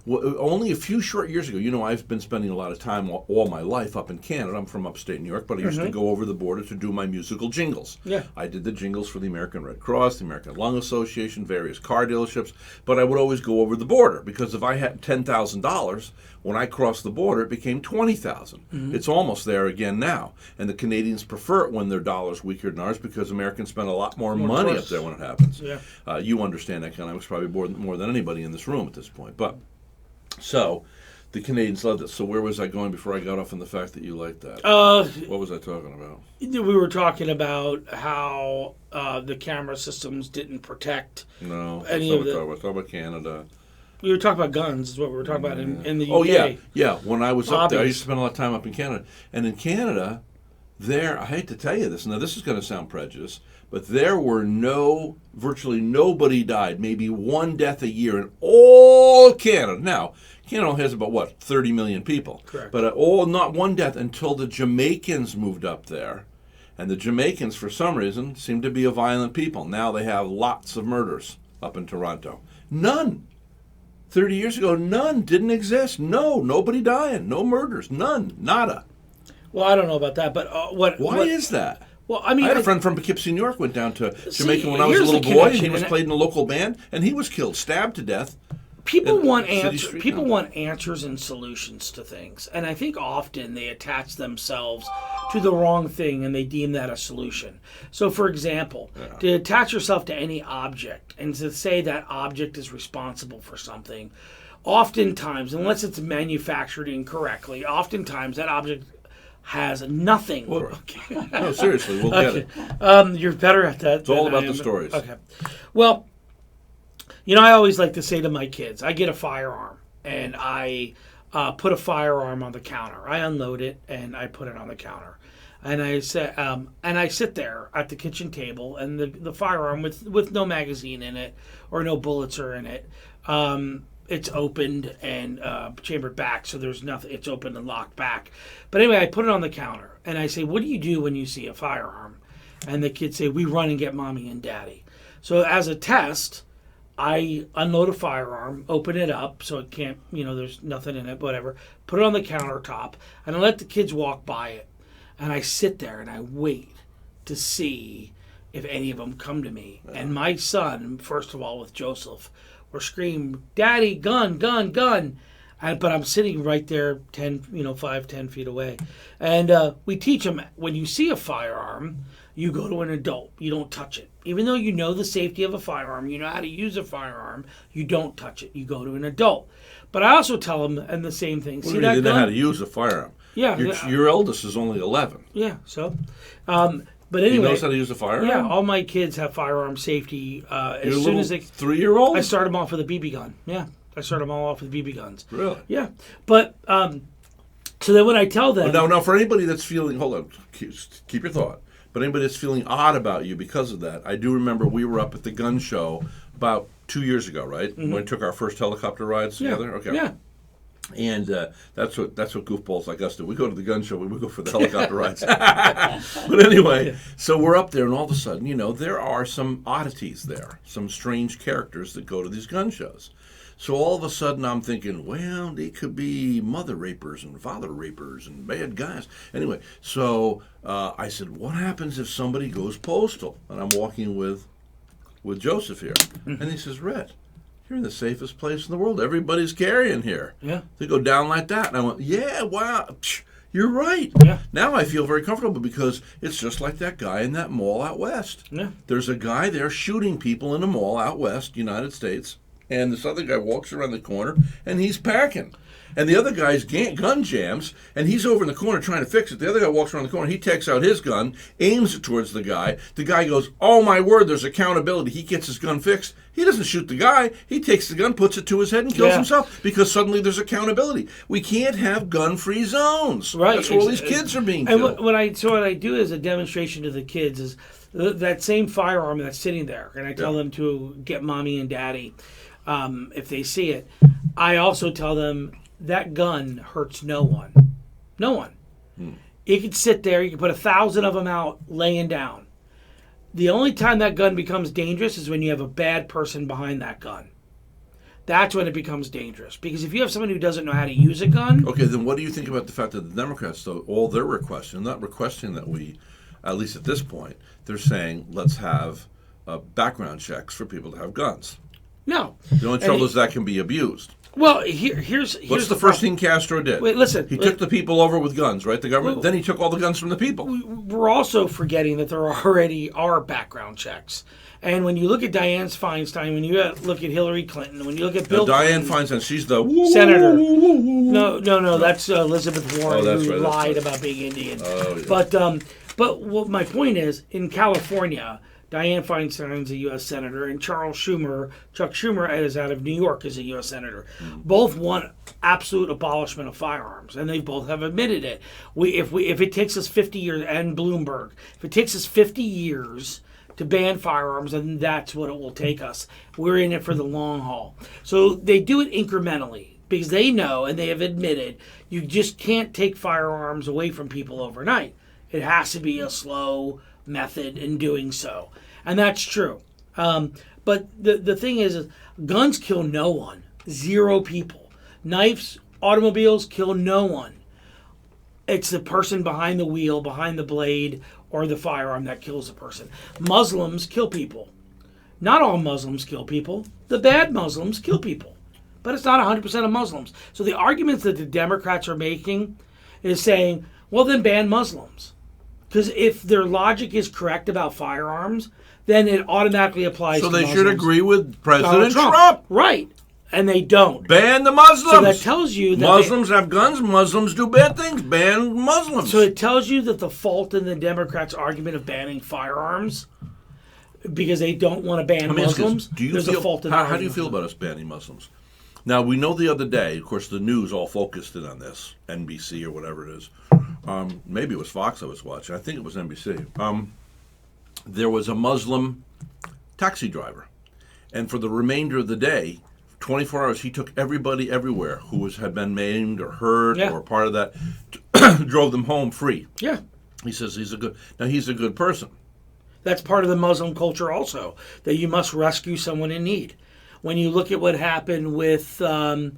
Well, only a few short years ago, I've been spending a lot of time all my life up in Canada. I'm from upstate New York, but I used to go over the border to do my musical jingles. Yeah. I did the jingles for the American Red Cross, the American Lung Association, various car dealerships, but I would always go over the border because if I had $10,000, when I crossed the border, it became $20,000. It's almost there again now. And the Canadians prefer it when their dollar's weaker than ours because Americans spend a lot more money up tourists. there when it happens. Yeah. You understand economics probably more than anybody in this room at this point. But so the Canadians loved it. So where was I going before I got off on the fact that you liked that? What was I talking about? We were talking about how the camera systems didn't protect No, any that's of not the. what we're talking about Canada. We were talking about guns, is what we were talking about in the UK. Oh, yeah. When I was up there, I Hobbies. used to spend a lot of time up in Canada. And in Canada, I hate to tell you this, now this is going to sound prejudiced, but there were virtually nobody died, maybe one death a year in all Canada. Now, Canada has about, 30 million people. Correct. But not one death until the Jamaicans moved up there. And the Jamaicans, for some reason, seem to be a violent people. Now they have lots of murders up in Toronto. None. 30 years ago, none didn't exist. Nobody dying. No murders. None. Nada. Well, I don't know about that, but Why is that? Well, I mean, I had a friend from Poughkeepsie, New York, went down to See, Jamaica when I was a here's the little boy, and he connection, was and played in a local band, and he was killed, stabbed to death. people in want City answers. Street People now. want answers and solutions to things, and I think often they attach themselves to the wrong thing, and they deem that a solution. So, for example, to attach yourself to any object and to say that object is responsible for something, oftentimes, unless it's manufactured incorrectly, oftentimes that object has nothing. No, seriously, we'll get it. You're better at that. It's all than I about the am. stories. Okay. Well, I always like to say to my kids, I get a firearm and I put a firearm on the counter. I unload it and I put it on the counter. And I sit there at the kitchen table, and the firearm with no magazine in it or no bullets are in it. It's opened and chambered back, so there's nothing. It's open and locked back. But anyway, I put it on the counter, and I say, "What do you do when you see a firearm?" And the kids say, "We run and get mommy and daddy." So as a test, I unload a firearm, open it up so it can't, there's nothing in it, whatever. Put it on the countertop, and I let the kids walk by it. And I sit there and I wait to see if any of them come to me. And my son, first of all, with Joseph, were screaming, "Daddy, gun, gun, gun." but I'm sitting right there 5-10 feet away. And we teach them, when you see a firearm, you go to an adult. You don't touch it. Even though you know the safety of a firearm, you know how to use a firearm, you don't touch it. You go to an adult. But I also tell them, and the same thing. Well, See you that didn't know gun? how to use a firearm. Yeah. Your eldest is only 11. Yeah, so. But anyway. He knows how to use a firearm? Yeah, all my kids have firearm safety. As soon as they 3-year-old? I start them off with a BB gun. Yeah, I start them all off with BB guns. Really? Yeah, but so then when I tell them, Now, for anybody that's feeling, hold on, keep your thought. But anybody that's feeling odd about you because of that, I do remember we were up at the gun show about 2 years ago, right? When we took our first helicopter rides together. Okay. Yeah. And that's what goofballs like us do. We go to the gun show. We go for the helicopter rides. But anyway, so we're up there, and all of a sudden, there are some oddities there, some strange characters that go to these gun shows. So all of a sudden, I'm thinking, well, they could be mother rapers and father rapers and bad guys. Anyway, so I said, what happens if somebody goes postal? And I'm walking with Joseph here, and he says, Rhett, you're in the safest place in the world. Everybody's carrying here. Yeah. They go down like that. And I went, yeah, wow, you're right. Yeah. Now I feel very comfortable because it's just like that guy in that mall out west. Yeah. There's a guy there shooting people in a mall out west, United States, and this other guy walks around the corner, and he's packing. And the other guy's gun jams, and he's over in the corner trying to fix it. The other guy walks around the corner. He takes out his gun, aims it towards the guy. The guy goes, oh, my word, there's accountability. He gets his gun fixed. He doesn't shoot the guy. He takes the gun, puts it to his head, and kills himself because suddenly there's accountability. We can't have gun-free zones. Right. That's where all these kids are being and killed. what I do as a demonstration to the kids is that same firearm that's sitting there, and I tell them to get mommy and daddy if they see it. I also tell them that gun hurts no one. No one. It could sit there. You can put 1,000 of them out laying down. The only time that gun becomes dangerous is when you have a bad person behind that gun. That's when it becomes dangerous. Because if you have someone who doesn't know how to use a gun... Okay, then what do you think about the fact that the Democrats, though, all they're requesting, not requesting that we, at least at this point, they're saying let's have background checks for people to have guns. No. The only trouble is that can be abused. Well, here's What's the first thing Castro did? Wait, listen. He took the people over with guns, right? The government. Then he took all the guns from the people. We're also forgetting that there already are background checks. And when you look at Dianne Feinstein, when you look at Hillary Clinton, when you look at Bill Dianne Clinton, Feinstein, she's the senator. No, that's Elizabeth Warren who right, lied about being Indian. Oh, yeah. But what my point is, in California, Dianne Feinstein's a U.S. Senator, and Chuck Schumer is out of New York as a U.S. Senator. Both want absolute abolishment of firearms, and they both have admitted it. If it takes us 50 years, and Bloomberg, if it takes us 50 years to ban firearms, then that's what it will take us. We're in it for the long haul. So they do it incrementally because they know, and they have admitted, you just can't take firearms away from people overnight. It has to be a slow method in doing so. And that's true. But the thing is, guns kill no one. 0 people. Knives, automobiles kill no one. It's the person behind the wheel, behind the blade, or the firearm that kills the person. Muslims kill people. Not all Muslims kill people. The bad Muslims kill people. But it's not 100% of Muslims. So the arguments that the Democrats are making is saying, well, then ban Muslims. Because if their logic is correct about firearms, then it automatically applies to Muslims. So Muslims. they should agree with President Trump. Trump. Right. And they don't. Ban the Muslims. So that tells you that Muslims have guns, Muslims do bad things. Ban Muslims. So it tells you that the fault in the Democrats' argument of banning firearms, because they don't want to ban Muslims, there's a fault in how do you feel about us banning Muslims? Now, we know the other day, of course, the news all focused in on this, NBC or whatever it is. Maybe it was Fox I was watching. I think it was NBC. There was a Muslim taxi driver. And for the remainder of the day, 24 hours, he took everybody everywhere who had been maimed or hurt or part of that, drove them home free. Yeah. He says he's a good person. That's part of the Muslim culture also, that you must rescue someone in need. When you look at what happened with the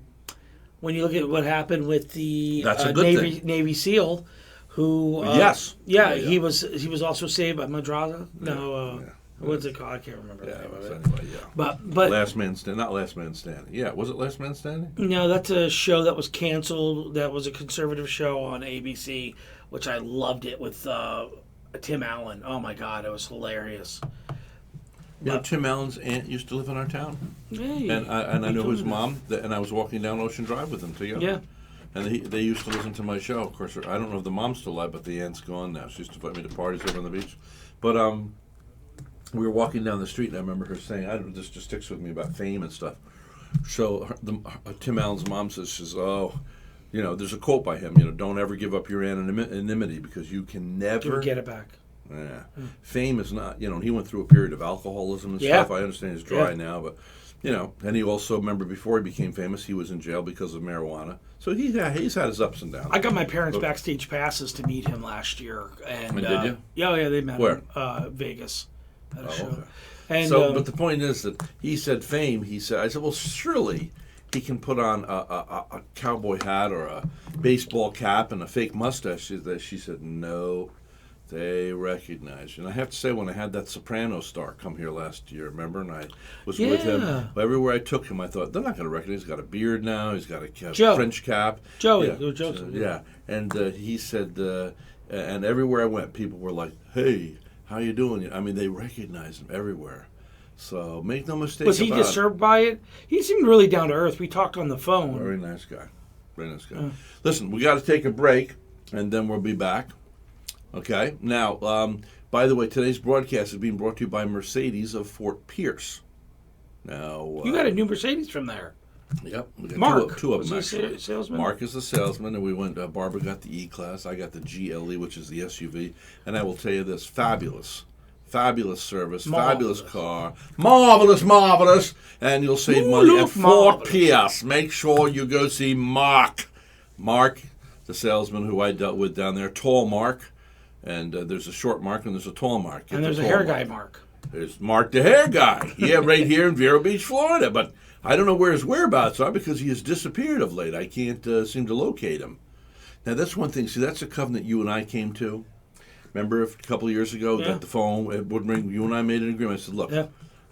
That's a good Navy SEAL, who yes, he was also saved by Madrasa. No, What's it called? I can't remember Yeah, the name of so it. anyway, yeah. But Last Man Standing, not Last Man Standing. Yeah, was it Last Man Standing? no, that's a show that was canceled. That was a conservative show on ABC, which I loved it with Tim Allen. Oh my God, it was hilarious. You know, Tim Allen's aunt used to live in our town, Hey, and I you know told his me mom, and I was walking down Ocean Drive with them together. Yeah. And they used to listen to my show. Of course, I don't know if the mom's still alive, but the aunt's gone now. She used to invite me to parties over on the beach. But we were walking down the street, and I remember her saying, this just sticks with me about fame and stuff. So Tim Allen's mom says, oh, you know, there's a quote by him, you know, don't ever give up your anonymity because you can never get it back. Yeah. Fame is not, you know, he went through a period of alcoholism and stuff. I understand he's dry now, but, you know, and he also, remember, before he became famous, he was in jail because of marijuana. So he's had his ups and downs. I got my parents backstage passes to meet him last year. And did you? Yeah, they met Where? him. Vegas. At a show. Okay. And, So, but the point is that he said fame, I said, well, surely he can put on a cowboy hat or a baseball cap and a fake mustache. She said, no. They recognize you. And I have to say, when I had that Soprano star come here last year, remember, and I was with him, everywhere I took him, I thought, they're not going to recognize. He's got a beard now. He's got a French cap. Joey. Yeah. It was Joseph. Yeah. And he said, and everywhere I went, people were like, hey, how you doing? I mean, they recognized him everywhere. So make no mistake Was he about it. disturbed by it? He seemed really down to earth. We talked on the phone. Very nice guy. Very nice guy. Listen, we got to take a break, and then we'll be back. Okay. Now, by the way, today's broadcast is being brought to you by Mercedes of Fort Pierce. Now, You got a new Mercedes from there. Yep. We got Mark. two of Was them, he a actually. salesman? Mark is the salesman, and we went, Barbara got the E-Class, I got the GLE, which is the SUV, and I will tell you this, fabulous service, fabulous car, marvelous, and you'll save money at Fort Pierce. Make sure you go see Mark, the salesman who I dealt with down there, tall Mark. And there's a short Mark and there's a tall Mark. And there's a hair guy, Mark. There's Mark the hair guy. Yeah, right here in Vero Beach, Florida. But I don't know where his whereabouts are because he has disappeared of late. I can't seem to locate him. Now, that's one thing. See, that's a covenant you and I came to. Remember a couple of years ago that the phone would ring? You and I made an agreement. I said, look,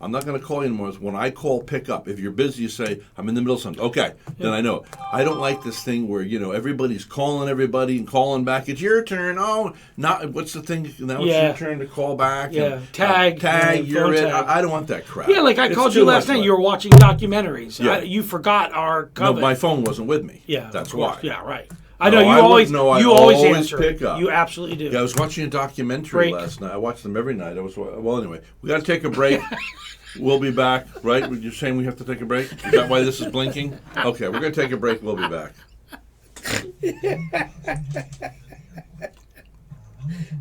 I'm not going to call you anymore. When I call, pick up. If you're busy, you say, I'm in the middle of something. Okay, then I know. I don't like this thing where, you know, everybody's calling everybody and calling back. It's your turn. Oh, not what's the thing? Now it's your turn to call back. Yeah, and, tag. You're it. Tag. I don't want that crap. Yeah, like I It's called too you last much night. work. You were watching documentaries. Yeah. You forgot our No, covenant. my phone wasn't with me. Yeah, That's of course. why. Yeah, right. I know you always answer. Pick up. You absolutely do. Yeah, I was watching a documentary last night. I watch them every night. Anyway, we got to take a break. We'll be back, right? You're saying we have to take a break? Is that why this is blinking? Okay, we're going to take a break. We'll be back.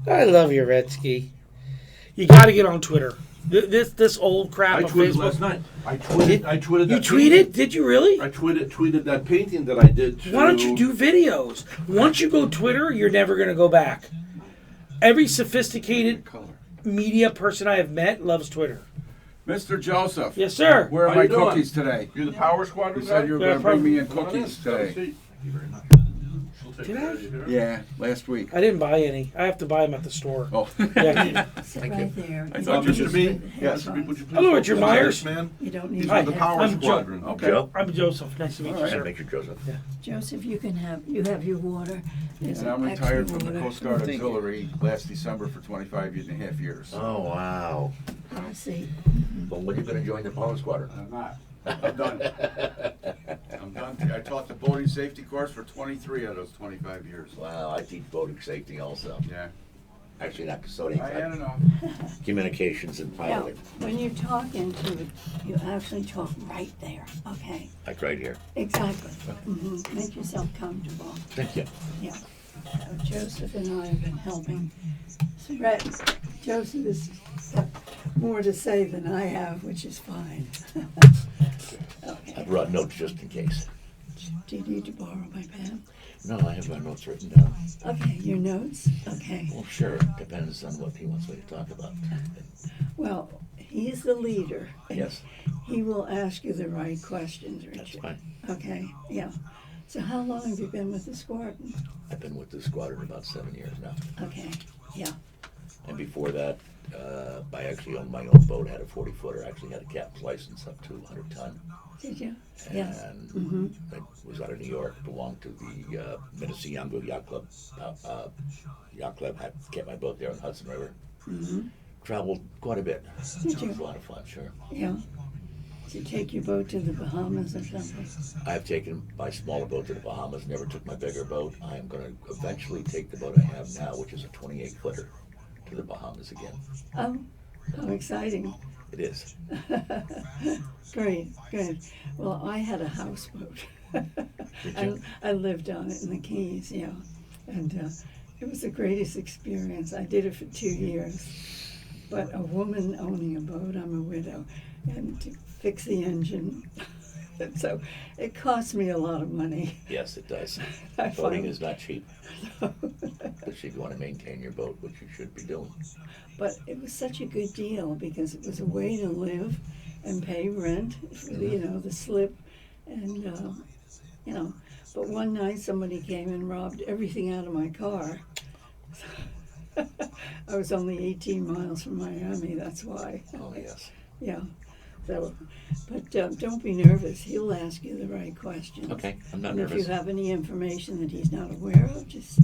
I love you, Retsky. You got to get on Twitter. This old crap I on tweeted Facebook. last night. I tweeted. You that tweeted? painting. Did you really? I tweeted that painting that I did. Why don't you do videos? Once you go Twitter, you're never going to go back. Every sophisticated media person I have met loves Twitter. Mr. Joseph. Yes, sir. Where are How my you doing? cookies today? You're the Power Squadron You said you were going to bring me in cookies today. Did I? Yeah, last week. I didn't buy any. I have to buy them at the store. Oh. Yeah. Sit right there. I thought you Mr. just B? Yes. Hello, Richard Myers. Man. You don't need These to are the have- Power I'm Squadron. Okay. I'm Joseph. Nice to meet you, sir. Make you Joseph. Joseph, you have your water. There's And I'm an extra retired from the water. Coast Guard Auxiliary last December for 25 and a half years. Oh, wow. I see. Well, when are you going to join the Power Squadron? I'm not. I'm done. I'm done. I taught the boating safety course for 23 of those 25 years. Wow, I teach boating safety also. Yeah. Actually, not custodian. I don't know. Communications and Now, piloting. when you talk into it, you actually talk right there, okay? Like right here. Exactly. Make yourself comfortable. Thank you. Yeah. Joseph and I have been helping. So, Rhett, Joseph has got more to say than I have, which is fine. I Okay. brought notes just in case. Do you need to borrow my pen? No, I have my notes written down. Okay, your notes? Okay. Well, sure. Depends on what he wants me to talk about. Well, he's the leader. and Yes. He will ask you the right questions, That's Richard. fine. Okay, yeah. So how long have you been with the squadron? I've been with the squadron about 7 years now. Okay, yeah. And before that, I actually owned my own boat. Had a 40-footer. Actually had a captain's license up to 100 ton. Did you? Yeah. And I was out of New York. Belonged to the Minnesota Yacht Club. Yacht Club had kept my boat there on the Hudson River. Traveled quite a bit. Did It you? was a lot of fun, sure. Yeah. Did you take your boat to the Bahamas or something? I've taken my smaller boat to the Bahamas, never took my bigger boat. I am going to eventually take the boat I have now, which is a 28-footer, to the Bahamas again. Oh, how exciting. It is. Great, good. Well, I had a houseboat. I lived on it in the Keys, yeah. And it was the greatest experience. I did it for 2 years. But a woman owning a boat, I'm a widow, and to fix the engine. And so it cost me a lot of money. Yes, it does. I Boating found- is not cheap, especially if you want to maintain your boat, which you should be doing. But it was such a good deal because it was a way to live and pay rent for the, the slip. And, but one night somebody came and robbed everything out of my car. I was only 18 miles from Miami, that's why. Oh, yes. Yeah. So, but don't be nervous. He'll ask you the right questions. Okay, I'm not And if nervous. you have any information that he's not aware of, just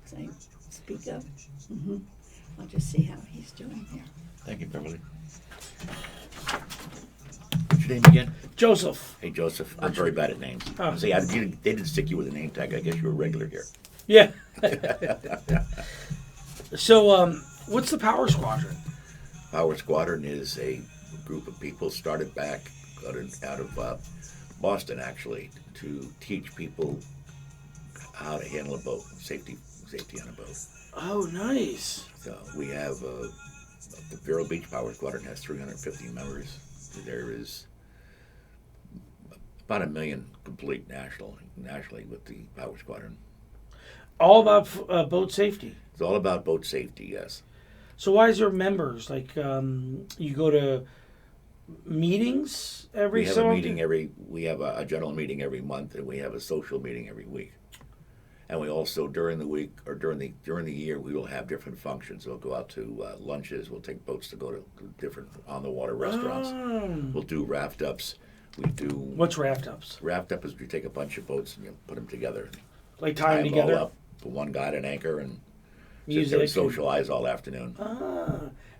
say, speak up. I'll just see how he's doing here. Thank you, Beverly. What's your name again? Joseph. Hey, Joseph. I'm very bad at names. Oh. See, they didn't stick you with a name tag. I guess you're a regular here. Yeah. So, what's the Power Squadron? Power Squadron is a group of people started back out of Boston, actually, to teach people how to handle a boat, safety on a boat. Oh, nice. So we have the Vero Beach Power Squadron has 350 members. There is about 1 million complete nationally with the Power Squadron. All about boat safety. It's all about boat safety, yes. So why is there members? Like, you go to meetings every We have so a often? meeting we have a general meeting every month, and we have a social meeting every week. And we also during the week or during the year we will have different functions. We'll go out to lunches. We'll take boats to go to different on the water restaurants. Oh. We'll do raft ups. We do What's raft ups? raft up is we take a bunch of boats and you put them together, Like tie them all together? up, put one guy at an anchor, and sit Music there and and- socialize all afternoon.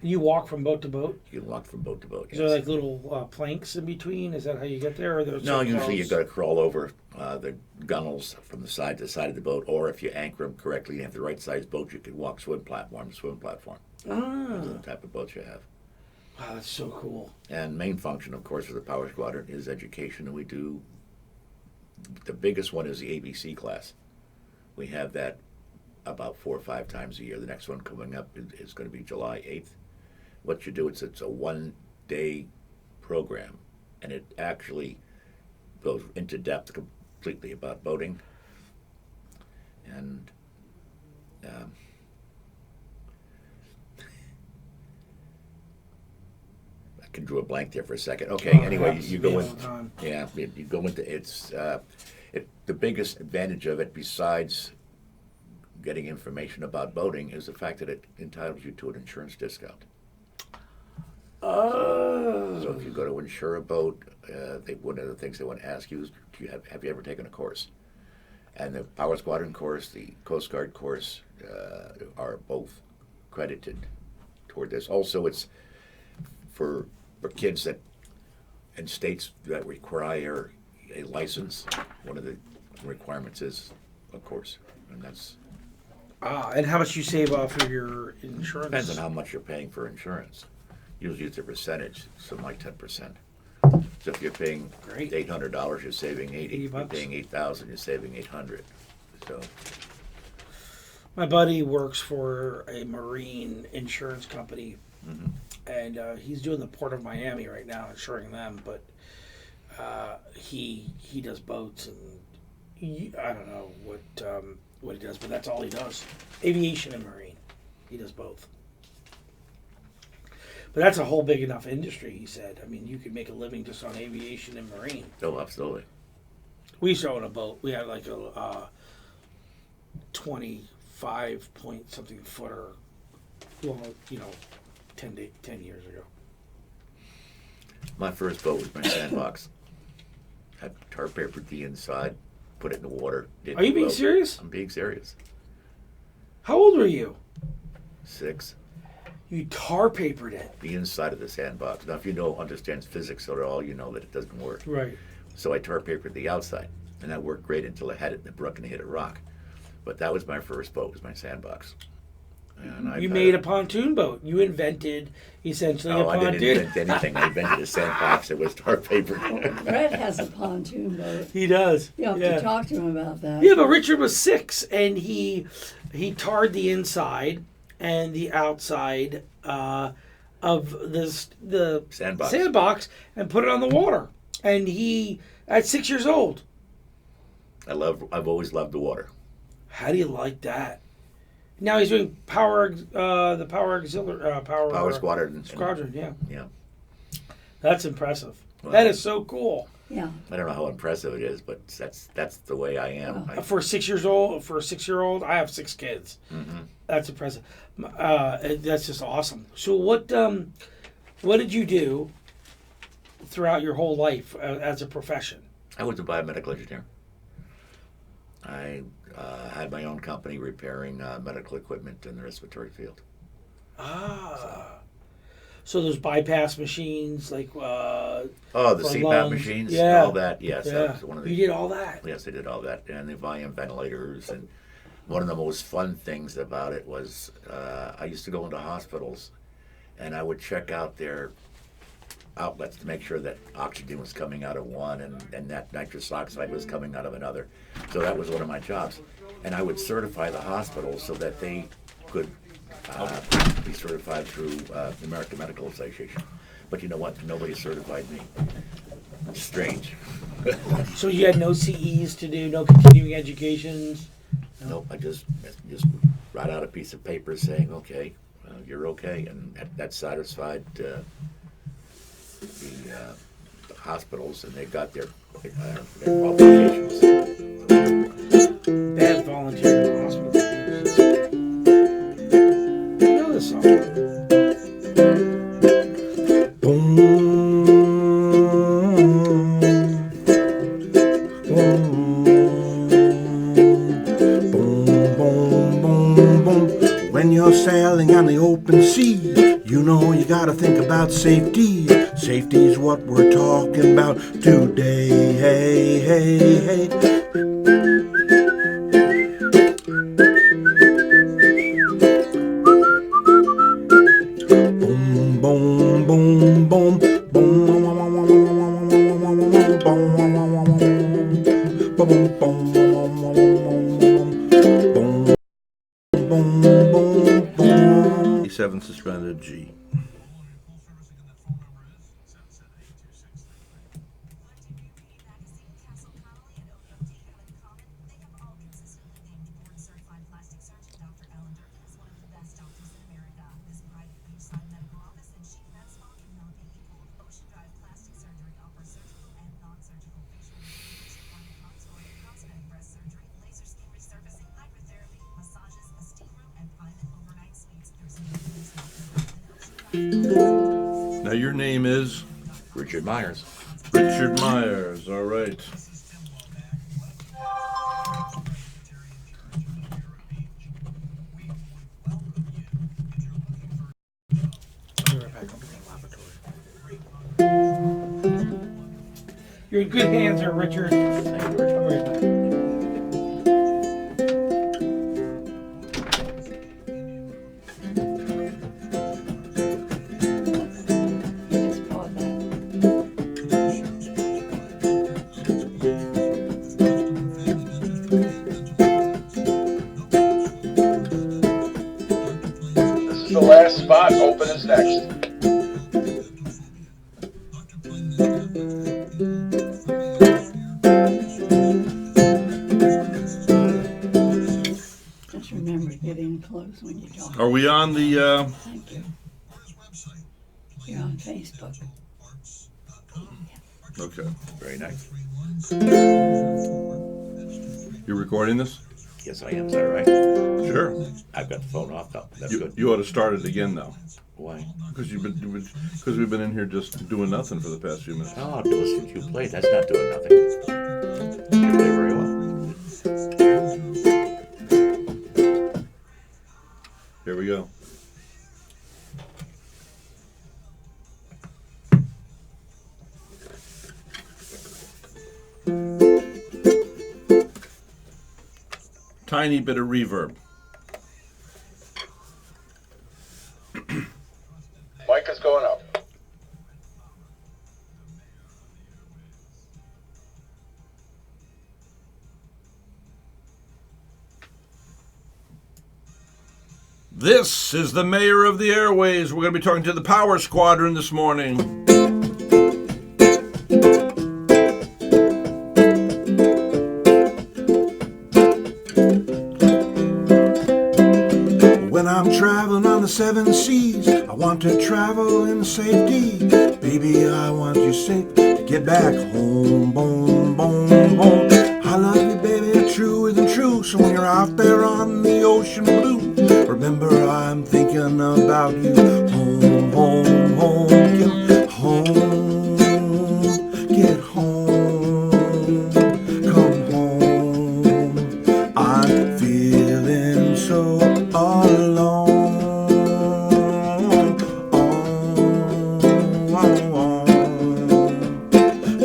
And you walk from boat to boat? You can walk from boat to boat. Is Yes. there like little planks in between? Is that how you get there? Or there's No, some usually you clothes? got to crawl over the gunnels from the side to side of the boat, or if you anchor them correctly, you have the right size boat, you can walk swim platform to swim platform. That's the type of boats you have. Wow, that's so cool. And main function, of course, for the Power Squadron is education, and we do the biggest one is the ABC class. We have that about 4 or 5 times a year. The next one coming up is going to be July 8th. What you do, it's a 1-day program, and it actually goes into depth completely about boating. And I can draw a blank there for a second. Okay, Oh, anyway, yes, you go yeah, in. time. Yeah, you go into the biggest advantage of it, besides getting information about boating, is the fact that it entitles you to an insurance discount. Oh. So if you go to insure a boat, one of the things they want to ask you is, have you ever taken a course? And the Power Squadron course, the Coast Guard course, are both credited toward this. Also, it's for kids that in states that require a license. One of the requirements is a course, and that's And how much you save off of your insurance? depends on how much you're paying for insurance. Usually it's a percentage, something like 10%. So if you're paying Great. $800, you're saving 80. If you're $80. paying $8,000, you're saving $800. So My buddy works for a marine insurance company, and he's doing the Port of Miami right now, insuring them. But he does boats, and I don't know what he does, but that's all he does: aviation and marine. He does both. But that's a whole big enough industry, he said. I mean, you could make a living just on aviation and marine. oh, absolutely. We used to own a boat. We had like a 25 point something footer, long, 10 years ago. My first boat was my sandbox. I tar papered the inside, put it in the water. Are you being serious? I'm being serious. How old were you? 6. You tar papered it. The inside of the sandbox. Now, if you understand physics at all, you know that it doesn't work. Right. So I tar papered the outside, and that worked great until I had it in the brook and hit a rock. But that was my first boat, was my sandbox. And You made a pontoon boat. You invented essentially a I pontoon. didn't invent anything. I invented a sandbox that was tar papered. Rhett has a pontoon boat. He does. You have to talk to him about that. Yeah, but Richard was 6, and he tarred the inside and the outside of the sandbox and put it on the water. And he, at 6 years old. I've always loved the water. How do you like that? Now he's doing power squadron. Yeah, Yeah. that's impressive. Well, that is so cool. Yeah. I don't know how impressive it is, but that's the way I am. For a 6-year-old, I have 6 kids. Mm-hmm. That's impressive. That's just awesome. So what did you do throughout your whole life as a profession? I was a biomedical engineer. I had my own company repairing medical equipment in the respiratory field. So those bypass machines, like the for CPAP lungs. machines, Yeah. all that. Yes, that was one of the. You did all that. Yes, I did all that, and the volume ventilators. And one of the most fun things about it was I used to go into hospitals, and I would check out their outlets to make sure that oxygen was coming out of one and that nitrous oxide was coming out of another. So that was one of my jobs. And I would certify the hospitals so that they could be certified through the American Medical Association. But you know what? Nobody certified me. It's strange. So you had no CEs to do, no continuing educations? Nope, I just write out a piece of paper saying, okay, you're okay. And that satisfied the hospitals, and they got their qualifications. Dad volunteered in the hospital. I know this song. Boom, boom, boom, boom, boom. When you're sailing on the open sea, you know you gotta think about safety. Safety's what we're talking about today. Hey, hey, hey. Boom, boom, boom, boom, boom, boom, boom. 7 suspended G. Now your name is Richard Myers. Richard Myers. All right. I'll be right back. I'll be in the laboratory. You're in good hands there, Richard. Thank you, Richard. I'll be right back. Just pause that. This is the last spot. Open is next. Just remember, get in close when you talk. Are we on the? Thank you. You're on Facebook. Okay. Very nice. You're recording this? Yes, I am. Is that all right? Sure. I've got the phone off though. That's You, good. you ought to start it again though. Why? Because we've been in here just doing nothing for the past few minutes. Oh, to listen to you play. That's not doing nothing. You play very well. Here we go. Tiny bit of reverb. Mic is going up. This is the mayor of the airways. We're going to be talking to the Power Squadron this morning. When I'm traveling on the seven seas, I want to travel in safety. Baby, I want you safe to get back home, boom, boom, boom. I love you, baby, truer than true. So when you're out there on the ocean blue, remember I'm thinking about you. Home, home, home, get home, get home, come home. I'm feeling so alone.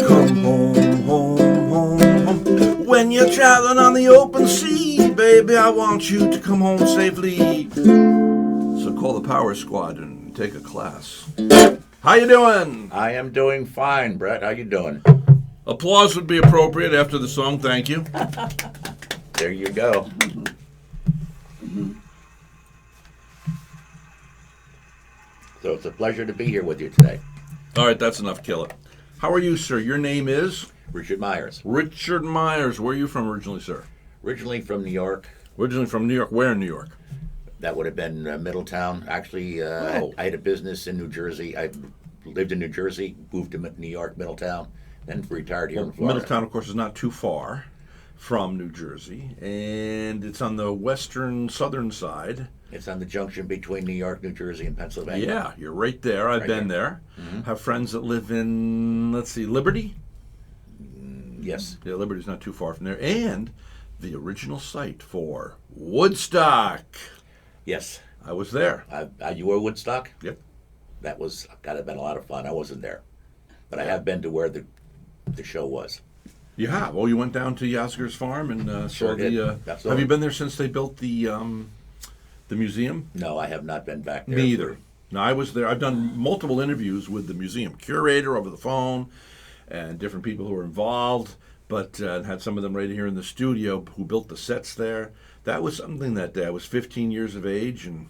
Come home, home, home, home. When you're traveling on the open sea, baby, I want you to come home safely. So call the Power Squadron and take a class. How you doing? I am doing fine, Brett. How you doing? Applause would be appropriate after the song. Thank you. There you go. So it's a pleasure to be here with you today. All right, that's enough. Kill it. How are you, sir? Your name is Richard Myers. Richard Myers. Where are you from originally, sir? Originally from New York. Originally from New York. Where in New York? That would have been Middletown. Actually, Oh. I had a business in New Jersey. I lived in New Jersey, moved to New York, Middletown, then retired here in Florida. Middletown, of course, is not too far from New Jersey, and it's on the southern side. It's on the junction between New York, New Jersey, and Pennsylvania. Yeah, you're right there. I've Right been there. Have friends that live in, let's see, Liberty? Yes. Yeah, Liberty's not too far from there. And the original site for Woodstock. Yes. I was there. You were Woodstock? Yep. That was, gotta have been a lot of fun. I wasn't there. But I have been to where the show was. You have? Well, you went down to Yasgur's farm and Sure saw did. the... That's have all. you been there since they built the museum? No, I have not been back there. Me either. No, I was there. I've done multiple interviews with the museum curator over the phone and different people who were involved, but had some of them right here in the studio who built the sets there. That was something that day. I was 15 years of age and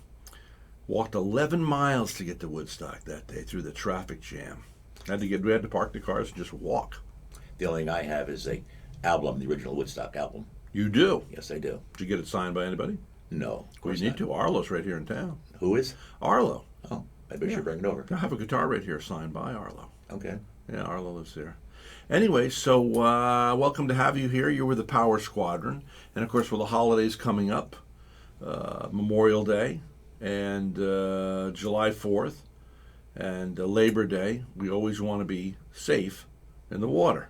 walked 11 miles to get to Woodstock that day through the traffic jam. We had to park the cars and just walk. The only thing I have is a album, the original Woodstock album. You do? Yes, I do. Did you get it signed by anybody? No, of Well, course you need not. to. Arlo's right here in town. Who is? Arlo. Oh, maybe I Yeah. should bring it over. I have a guitar right here signed by Arlo. Okay. Yeah, Arlo lives there. Anyway, so welcome to have you here. You're with the Power Squadron. And, of course, with the holidays coming up, Memorial Day and July 4th and Labor Day, we always want to be safe in the water.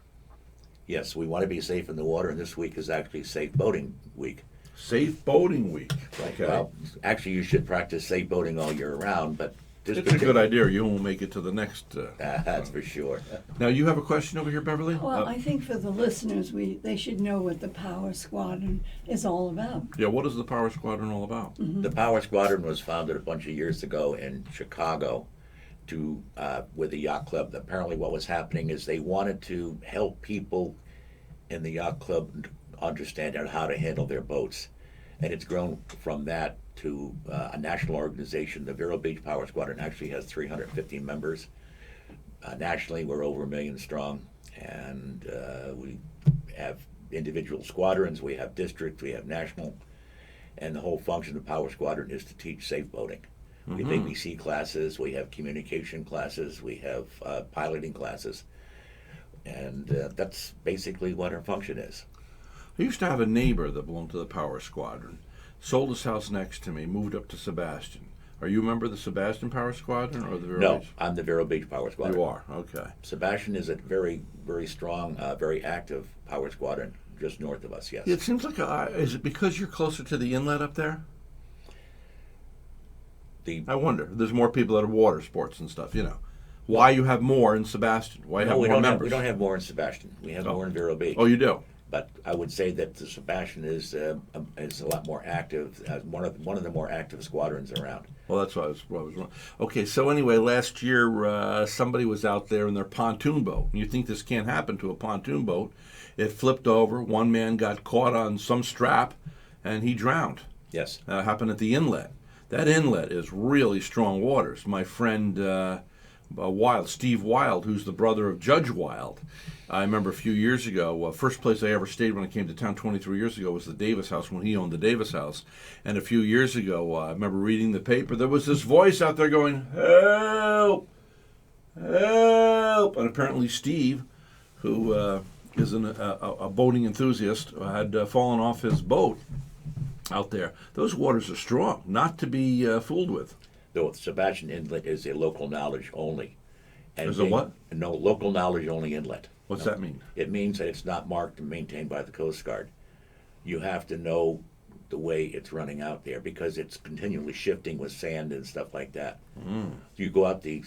Yes, we want to be safe in the water, and this week is actually Safe Boating Week. Safe Boating Week. Okay. Well, actually, you should practice safe boating all year round, but this It's a good idea. You won't make it to the next. That's for sure. Now, you have a question over here, Beverly? Well, I think for the listeners, they should know what the Power Squadron is all about. Yeah, what is the Power Squadron all about? The Power Squadron was founded a bunch of years ago in Chicago with a yacht club. Apparently what was happening is they wanted to help people in the yacht club understand how to handle their boats. And it's grown from that to a national organization. The Vero Beach Power Squadron actually has 350 members. Nationally, we're over 1 million strong. And we have individual squadrons, we have districts, we have national. And the whole function of the Power Squadron is to teach safe boating. We have ABC classes, we have communication classes, we have piloting classes. And that's basically what our function is. I used to have a neighbor that belonged to the Power Squadron. Sold his house next to me, moved up to Sebastian. Are you a member of the Sebastian Power Squadron or the Vero No, Beach? I'm the Vero Beach Power Squadron. You are, okay. Sebastian is a very, very strong, very active power squadron just north of us, yes. It seems like, is it because you're closer to the inlet up there? I wonder. There's more people that are water sports and stuff, you know. Why you have more in Sebastian? Why you have more members? We don't have more in Sebastian. We have more in Vero Beach. Oh, you do? But I would say that the Sebastian is a lot more active, one of the more active squadrons around. Well, that's what I was wrong. Okay, so anyway, last year somebody was out there in their pontoon boat. And you think this can't happen to a pontoon boat. It flipped over. One man got caught on some strap, and he drowned. Yes. Happened at the inlet. That inlet is really strong waters. My friend Steve Wild, who's the brother of Judge Wild, I remember a few years ago, first place I ever stayed when I came to town 23 years ago was the Davis House, when he owned the Davis House. And a few years ago, I remember reading the paper, there was this voice out there going, "Help! Help!" And apparently Steve, who is a boating enthusiast, had fallen off his boat out there. Those waters are strong, not to be fooled with. The Sebastian Inlet is a local knowledge only. And Is it what? No, local knowledge only inlet. What's that mean? It means that it's not marked and maintained by the Coast Guard. You have to know the way it's running out there because it's continually shifting with sand and stuff like that. You go out the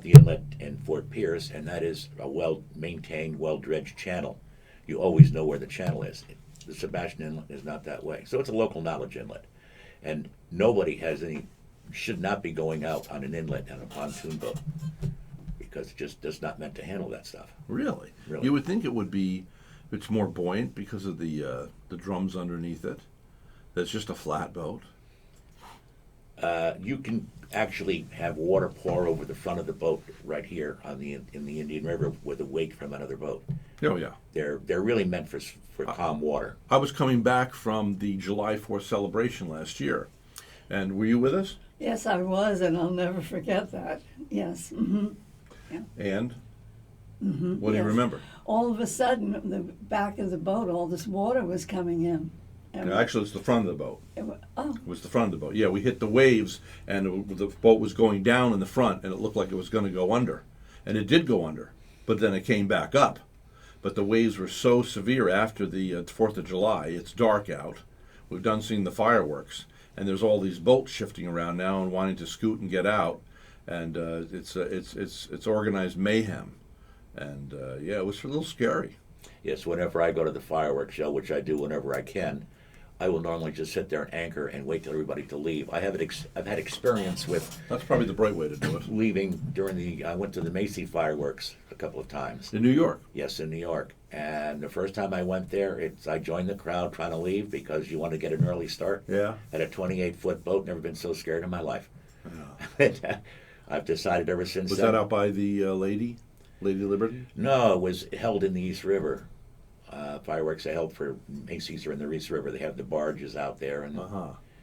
inlet in Fort Pierce, and that is a well-maintained, well-dredged channel. You always know where the channel is. The Sebastian Inlet is not that way. So it's a local knowledge inlet. And nobody should not be going out on an inlet on a pontoon boat because it's not meant to handle that stuff. Really? Really. You would think it's more buoyant because of the drums underneath it. That's just a flat boat. You can actually have water pour over the front of the boat right here in the Indian River with a weight from another boat. Oh yeah. They're really meant for calm water. I was coming back from the July 4th celebration last year, and were you with us? Yes, I was, and I'll never forget that. Yes. Mm-hmm. And what do you Yes. remember? All of a sudden, the back of the boat, all this water was coming in. And No, actually, it's the front of the boat. it wa- It was the front of the boat. Yeah, we hit the waves, and the boat was going down in the front, and it looked like it was going to go under. And it did go under, but then it came back up. But the waves were so severe after the 4th of July. It's dark out. We've done seeing the fireworks, and there's all these boats shifting around now and wanting to scoot and get out. And it's organized mayhem. And yeah, it was a little scary. Yes, whenever I go to the fireworks show, which I do whenever I can, I will normally just sit there and anchor and wait till everybody to leave. I've had experience with That's probably the right way to do it. leaving I went to the Macy fireworks a couple of times. In New York. Yes, in New York. And the first time I went there, I joined the crowd trying to leave because you want to get an early start. Yeah. At a 28-foot boat, never been so scared in my life. I've decided ever since. Was that out by the Lady Liberty? No, it was held in the East River. Fireworks are held for Macy's are in the East River. They have the barges out there, and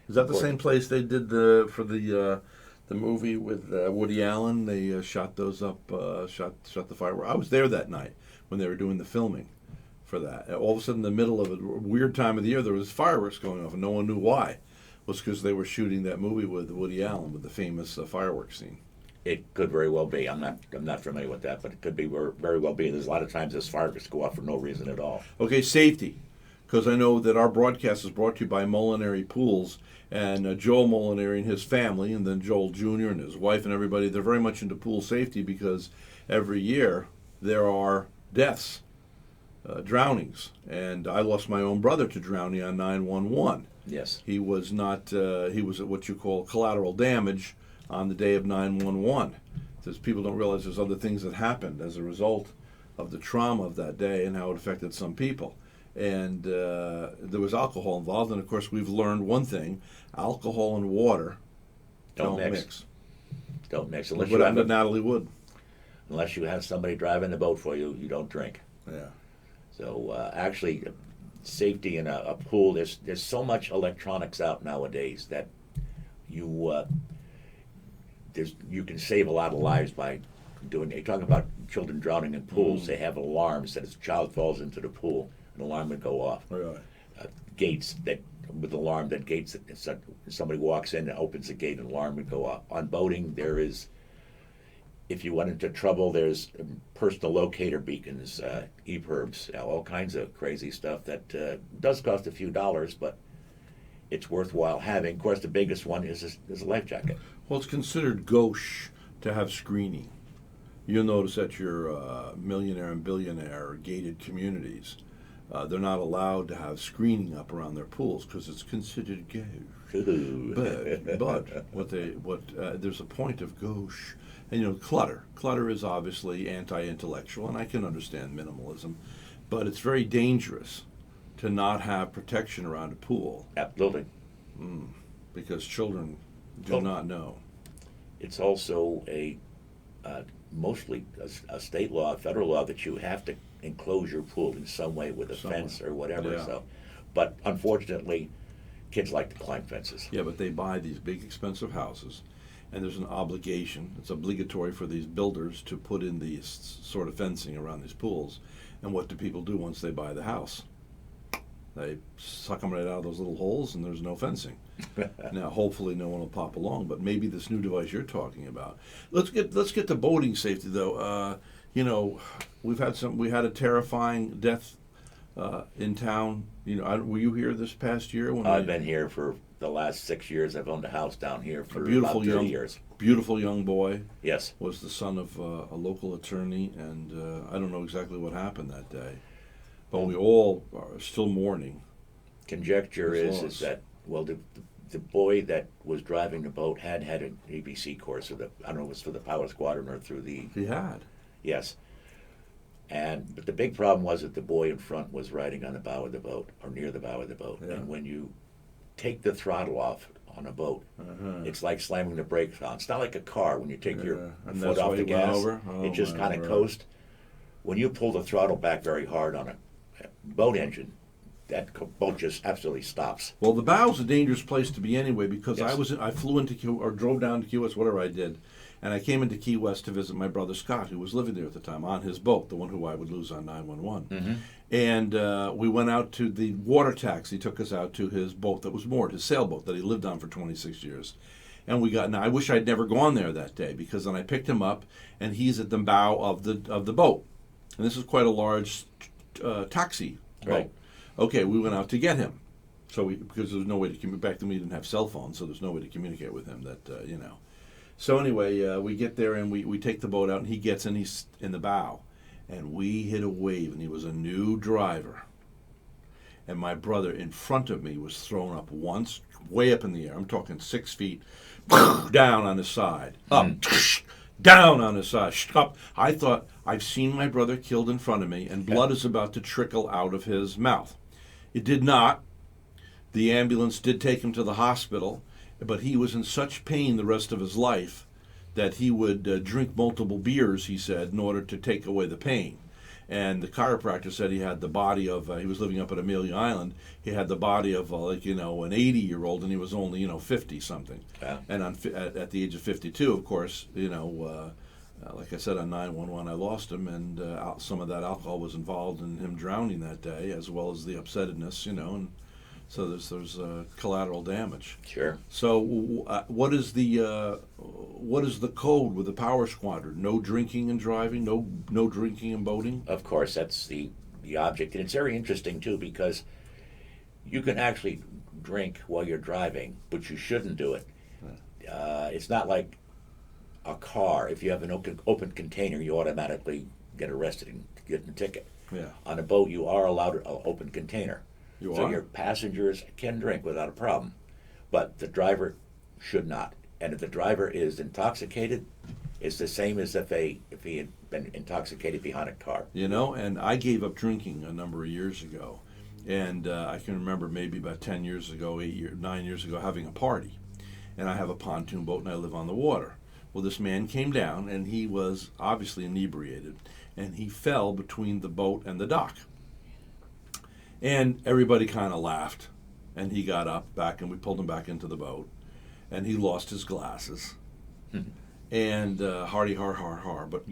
Is that the same place they did for the movie with Woody Allen? They shot those up, shot the fireworks. I was there that night when they were doing the filming for that. All of a sudden, in the middle of a weird time of the year, there was fireworks going off, and no one knew why. It was because they were shooting that movie with Woody Allen with the famous fireworks scene. it could very well be. I'm not familiar with that, but it could be very well be. There's a lot of times this fireworks go off for no reason at all. Okay, safety, because I know that our broadcast is brought to you by Molinary Pools, and Joel Molinary and his family, and then Joel Jr. and his wife and everybody, they're very much into pool safety because every year there are deaths, drownings, and I lost my own brother to drowning on 911. Yes. He was not, he was at what you call collateral damage on the day of 911. Because people don't realize there's other things that happened as a result of the trauma of that day and how it affected some people. And there was alcohol involved, and of course we've learned one thing: alcohol and water don't mix. Don't mix Look what happened to Natalie Wood. unless you have somebody driving the boat for you. You don't drink. Yeah. So actually, safety in a pool. There's so much electronics out nowadays that you can save a lot of lives by doing. You're talking about children drowning in pools. They have alarms that if a child falls into the pool, an alarm would go off. Right. Gates that with alarm that gates. Somebody walks in and opens the gate, and alarm would go off. On boating, there is. If you went into trouble, there's personal locator beacons, EPIRBs, all kinds of crazy stuff that does cost a few dollars, but it's worthwhile having. Of course, the biggest one is a life jacket. Well, it's considered gauche to have screening. You'll notice that your millionaire and billionaire gated communities, they're not allowed to have screening up around their pools because it's considered gauche. But there's a point of gauche. And, you know, clutter. Clutter is obviously anti-intellectual, and I can understand minimalism, but it's very dangerous to not have protection around a pool. Absolutely. Because children do not know. It's also mostly a state law, federal law, that you have to enclose your pool in some way with a fence or whatever. Yeah. So, but unfortunately, kids like to climb fences. Yeah, but they buy these big expensive houses, and there's an obligation. It's obligatory for these builders to put in these sort of fencing around these pools. And what do people do once they buy the house? They suck them right out of those little holes, and there's no fencing. Now, hopefully, no one will pop along. But maybe this new device you're talking about. Let's get to boating safety, though. You know, we had a terrifying death in town. You know, were you here this past year? I've been here for the last 6 years. I've owned a house down here for beautiful about 30 years. Beautiful young boy. Yes. Was the son of a local attorney, and I don't know exactly what happened that day, but we all are still mourning. Conjecture is that, well, the boy that was driving the boat had an ABC course, I don't know if it was for the Power Squadron or through the... He had. Yes. But the big problem was that the boy in front was riding on the bow of the boat, or near the bow of the boat. Yeah. And when you take the throttle off on a boat, it's like slamming the brakes on. It's not like a car when you take your foot off the gas. It just kind of coasts. When you pull the throttle back very hard on a boat engine, that boat just absolutely stops. Well, the bow's a dangerous place to be anyway, because Yes. I flew into or drove down to Key West, whatever I did, and I came into Key West to visit my brother Scott, who was living there at the time, on his boat, the one who I would lose on 911. And we went out to the water taxi. He took us out to his boat that was moored, his sailboat that he lived on for 26 years. And now I wish I'd never gone there that day, because then I picked him up, and he's at the bow of the boat. And this is quite a large taxi boat. Right. Okay, we went out to get him. So because there was no way to communicate. Back then we didn't have cell phones, so there's no way to communicate with him. So anyway, we get there and we take the boat out, and he gets in. He's in the bow, and we hit a wave, and he was a new driver. And my brother in front of me was thrown up once, way up in the air. I'm talking 6 feet, down on his side, up, down on his side, up. I thought, I've seen my brother killed in front of me, and blood is about to trickle out of his mouth. It did not. The ambulance did take him to the hospital, but he was in such pain the rest of his life that he would drink multiple beers, he said, in order to take away the pain. And the chiropractor said he had the body of, he was living up at Amelia Island, he had the body of an 80-year-old, and he was only, 50-something. Yeah. And at the age of 52, of course, like I said, on 911, I lost him, and some of that alcohol was involved in him drowning that day, as well as the upsettedness, and so there's collateral damage. Sure. So what is the code with the Power Squadron? No drinking and driving, no drinking and boating? Of course, that's the object. And it's very interesting, too, because you can actually drink while you're driving, but you shouldn't do it. It's not like a car. If you have an open container, you automatically get arrested and get a ticket. Yeah. On a boat, you are allowed an open container. So are? your passengers can drink without a problem, but the driver should not. And if the driver is intoxicated, it's the same as if he had been intoxicated behind a car. And I gave up drinking a number of years ago, and I can remember maybe about 10 years ago, 9 years ago, having a party, and I have a pontoon boat and I live on the water. Well, this man came down, and he was obviously inebriated, and he fell between the boat and the dock. And everybody kind of laughed, and he got up back, and we pulled him back into the boat, and he lost his glasses. And hardy har har har. But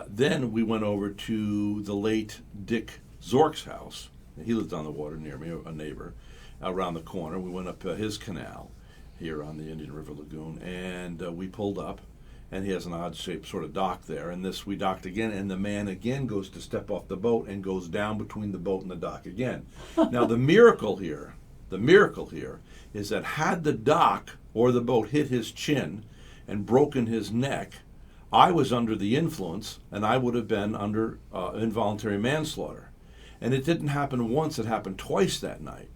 then we went over to the late Dick Zork's house. He lived on the water near me, a neighbor, around the corner. We went up his canal here on the Indian River Lagoon, and we pulled up, and he has an odd-shaped sort of dock there. And we docked again, and the man again goes to step off the boat and goes down between the boat and the dock again. Now, the miracle here is that had the dock or the boat hit his chin and broken his neck, I was under the influence, and I would have been under involuntary manslaughter. And it didn't happen once, it happened twice that night.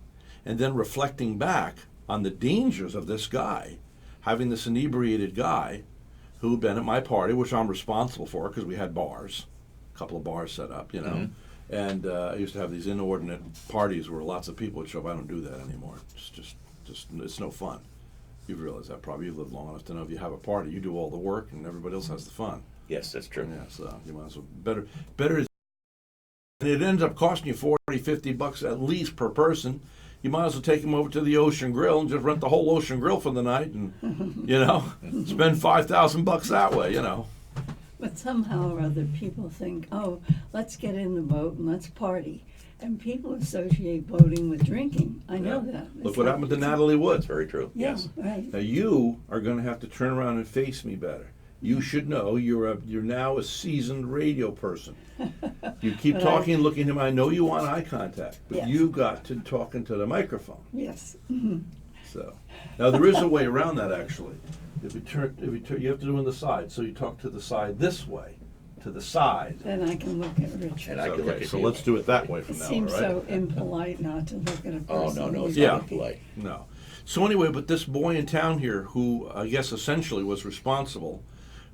And then reflecting back on the dangers of this guy, having this inebriated guy who had been at my party, which I'm responsible for because we had bars, a couple of bars set up, you know. Mm-hmm. And I used to have these inordinate parties where lots of people would show up. I don't do that anymore. It's just it's no fun. You've realized that probably. You've lived long enough to know if you have a party, you do all the work and everybody else has the fun. Yes, that's true. Yeah, so you might as well better. And it ends up costing you $40-$50 at least per person. You might as well take them over to the Ocean Grill and just rent the whole Ocean Grill for the night, and spend $5,000 that way. But somehow or other, people think, oh, let's get in the boat and let's party. And people associate boating with drinking. I know that. Look what happened to Natalie Wood. That's very true. Yeah, Yes. right. Now you are going to have to turn around and face me better. You should know you're now a seasoned radio person. You keep But talking and looking at him. I know you want eye contact, but Yes. you've got to talk into the microphone. Yes. So now there is a way around that actually. If you turn, you have to do it on the side. So you talk to the side this way, to the side. Then I can look at Richard. And I can look Okay, at so you. let's do it that way It from now on, seems right? so impolite not to look at a person. Oh, no, it's who's Yeah. not polite. No. So anyway, but this boy in town here, who I guess essentially was responsible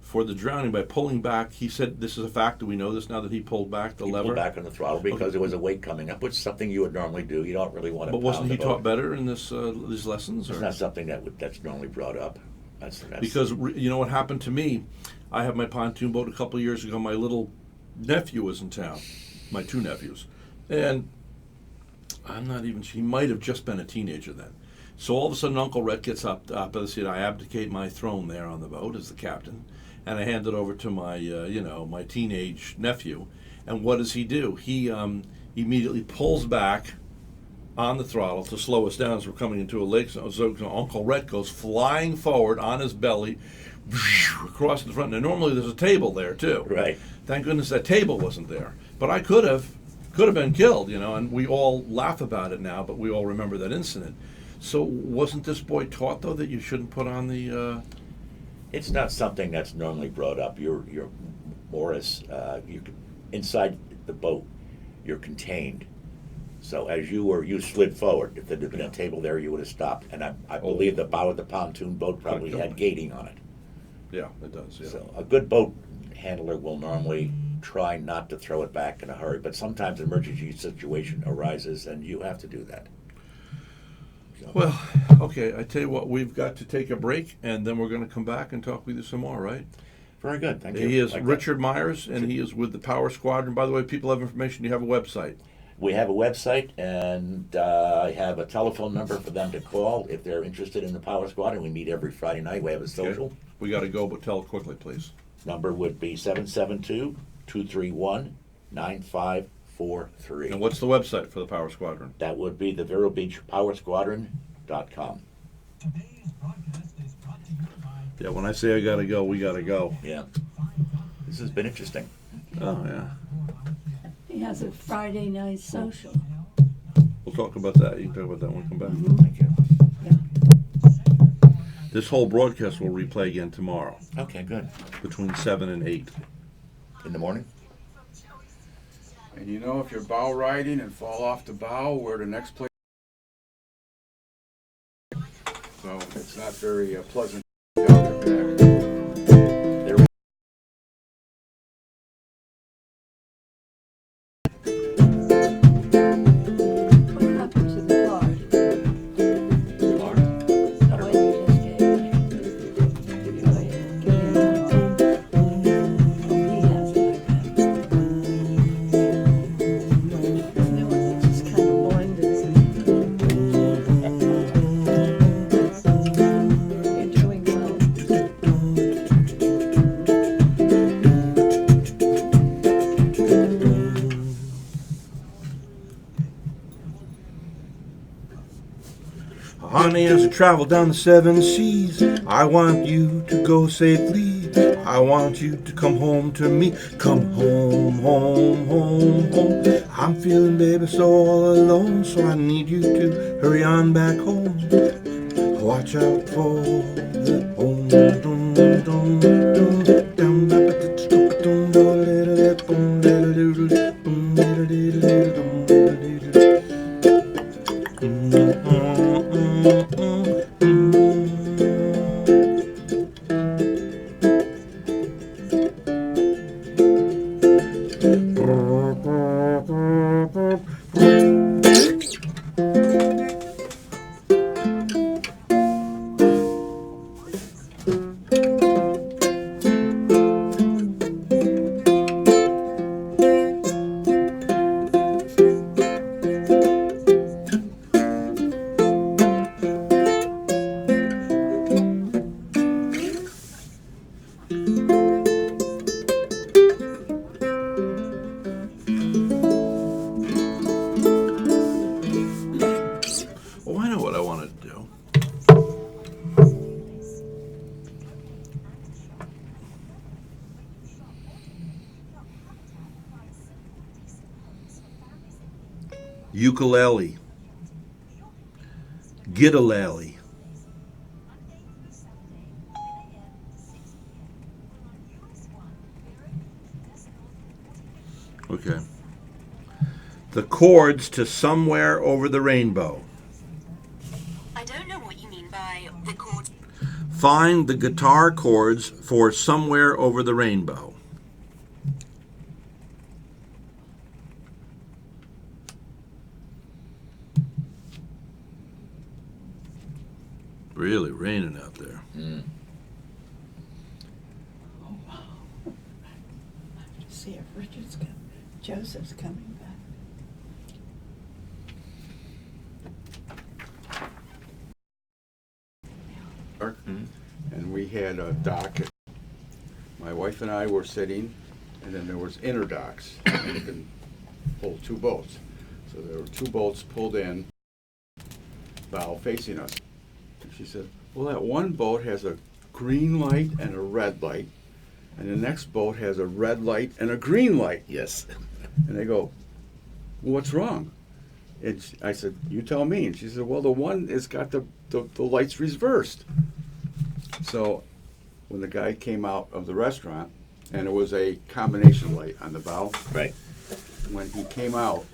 for the drowning by pulling back, he said this is a fact. Do we know this now that he pulled back the He lever? pulled back on the throttle because there was a weight coming up, which is something you would normally do. You don't really want to. But wasn't he pound the taught boat. better in these lessons? It's Or? not something that's normally brought up. That's Because you know what happened to me? I had my pontoon boat a couple of years ago. My little nephew was in town, my two nephews, and I'm not even. He might have just been a teenager then. So all of a sudden, Uncle Rhett gets up at the seat. I abdicate my throne there on the boat as the captain, and I hand it over to my my teenage nephew. And what does he do? He immediately pulls back on the throttle to slow us down as we're coming into a lake. So Uncle Rhett goes flying forward on his belly, across the front. Now normally there's a table there too. Right. Thank goodness that table wasn't there. But I could have been killed, and we all laugh about it now, but we all remember that incident. So wasn't this boy taught though that you shouldn't put on the? It's not something that's normally brought up. You're Morris. Inside the boat, you're contained. So as you slid forward. If there had been a table there, you would have stopped. And I believe the bow of the pontoon boat probably had gating on it. Yeah, it does. Yeah. So a good boat handler will normally try not to throw it back in a hurry. But sometimes an emergency situation arises, and you have to do that. So, Well, okay. I tell you what, we've got to take a break, and then we're going to come back and talk with you some more, right? very good. Thank you. He is Like that. Richard Myers, and he is with the Power Squadron. By the way, people have information. You have a website. We have a website, and I have a telephone number for them to call if they're interested in the Power Squad, and we meet every Friday night. We have a social. Okay. We got to go, but tell it quickly, please. Number would be 772-231-9543. And what's the website for the Power Squadron? That would be the Vero Beach Power Squadron.com. Yeah, when I say I got to go, we got to go. Yeah. This has been interesting. Oh, yeah. He has a Friday night social. We'll talk about that. You can talk about that when we come back. Thank you. This whole broadcast will replay again tomorrow Okay, good. between 7 and 8. In the morning? And if you're bow riding and fall off the bow, we're the next place. So it's not very pleasant down there back. What happened to the card? The one you just gave me. Oh, yeah. Give me another one. Oh, he has it like that. This new one, it just kind of blended in. You're doing Honey, as I travel down the 7 seas, I want you to go safely. I want you to come home to me. Come home, home, home, home. I'm feeling, baby, so all alone, so I need you to hurry on back home. Watch out for the home. Dum, dum, dum, dum, dum, dum, dum, Oh, I know what I wanted to do. Ukulele. Gitalele. Okay. The chords to Somewhere Over the Rainbow. I don't know what you mean by the chord. Find the guitar chords for Somewhere Over the Rainbow. Really raining out there. Oh, wow. I have to see if Richard's coming. Joseph's coming back. And we had a dock. My wife and I were sitting, and then there was inner docks. And you can pull 2 boats. So there were 2 boats pulled in, bow facing us. And she said, well, that one boat has a green light and a red light, and the next boat has a red light and a green light. Yes. And they go, well, what's wrong? And I said, you tell me. And she said, well, the one has got the lights reversed. So when the guy came out of the restaurant, and it was a combination light on the bow, Right. when he came out,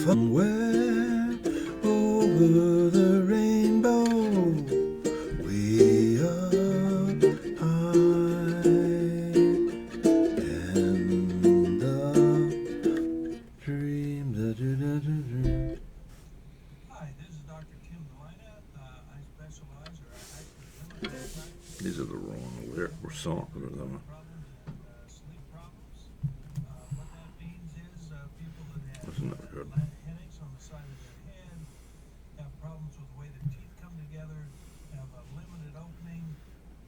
somewhere over the rainbow, way up high, and the dream, the dream. Hi, this is Dr. Tim Delina. I specialize, or I actually eliminate These are the wrong lyrics. We're song. problems and sleep problems. What that means is people that That's not good. have headaches on the side of their head, have problems with the way their teeth come together, have a limited opening.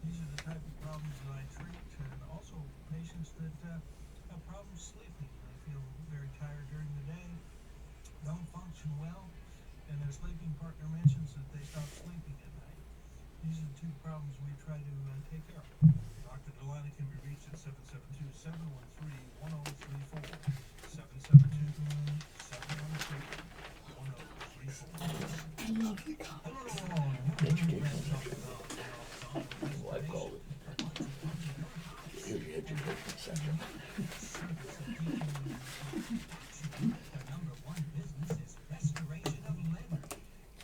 These are the type of problems that I treat, and also patients that have problems sleeping. They feel very tired during the day, don't function well, and their sleeping partner mentions that they stop sleeping at night. These are the 2 problems we try to take care of. Dr. Delana can be reached at 772-713-1034. 772-713-1034. I love the color. Well, I call it. Here's your education section. The number 1 business is restoration of leather.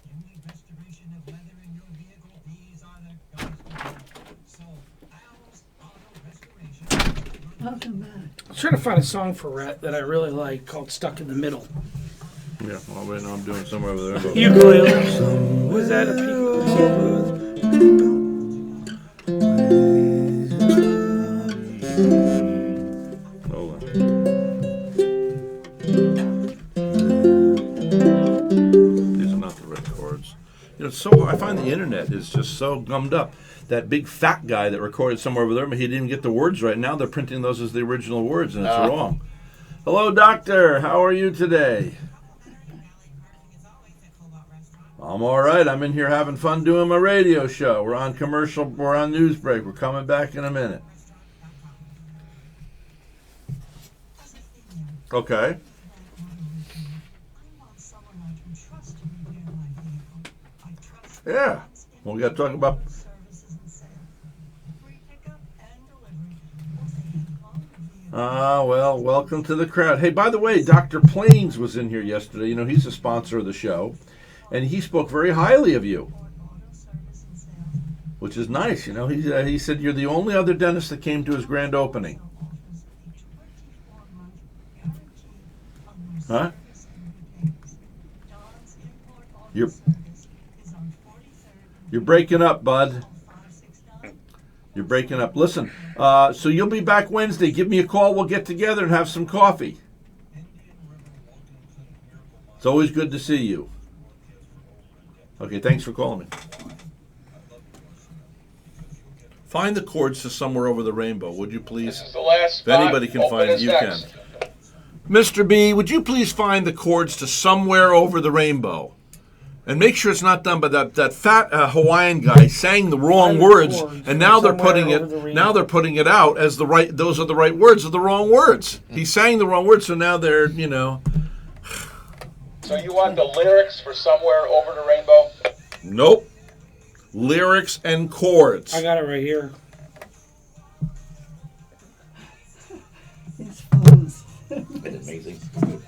You need restoration of leather in your vehicle. These are the guys to do. So, Al's Auto Restoration. Welcome back. I was trying to find a song for Rhett that I really like called "Stuck in the Middle." Yeah, well, right now I'm doing somewhere over there. Ukulele. Was that a peak? Hold on. These are not the right chords. You know, so I find the internet is just so gummed up. That big fat guy that recorded somewhere over there, but he didn't get the words right. Now they're printing those as the original words, and it's wrong. Hello, doctor. How are you today? I'm all right. I'm in here having fun doing my radio show. We're on commercial. We're on news break. We're coming back in a minute. Okay. Yeah. Well, we got to talk about. Well, welcome to the crowd. Hey, by the way, Dr. Plains was in here yesterday. You know, he's a sponsor of the show, and he spoke very highly of you, which is nice. You know, he said you're the only other dentist that came to his grand opening. Huh? You're breaking up, bud. You're breaking up. Listen, so you'll be back Wednesday. Give me a call. We'll get together and have some coffee. It's always good to see you. Okay, thanks for calling me. Find the chords to Somewhere Over the Rainbow, would you please? This is the last If spot. anybody can Open find it, is you next. can. Mr. B, would you please find the chords to Somewhere Over the Rainbow? And make sure it's not done by that fat Hawaiian guy sang the wrong Find the words, chords and now they're Somewhere putting Over the it Rainbow. now they're putting it out as the right. Those are the right words of the wrong words. He sang the wrong words, so now they're So you want the lyrics for Somewhere Over the Rainbow? Nope. Lyrics and chords. I got it right here. These phones. It's amazing.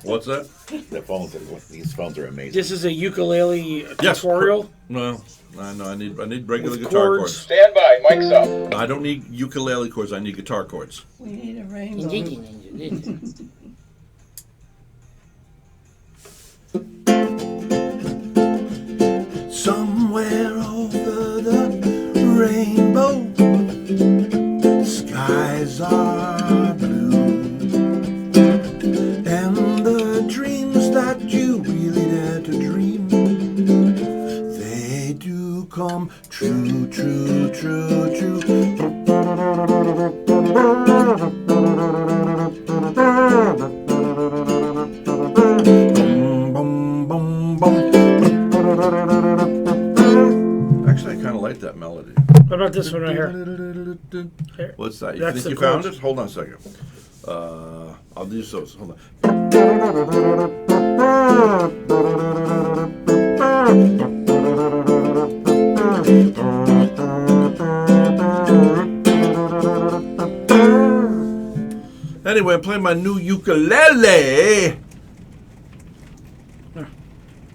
What's that? These phones are amazing. This is a ukulele Yes. tutorial. No, I need regular With guitar chords. chords. Stand by. Mic's up. I don't need ukulele chords. I need guitar chords. We need a rainbow. Somewhere over the rainbow, skies are blue, and the dreams that you really dare to dream, they do come true, true, true, true. Bum, bum, bum, bum. Actually, I kind of like that melody. What about this one right here? Here. What's that? You That's think the you found chords. it? Hold on a second. I'll use those. Hold on. Anyway, I'm playing my new ukulele.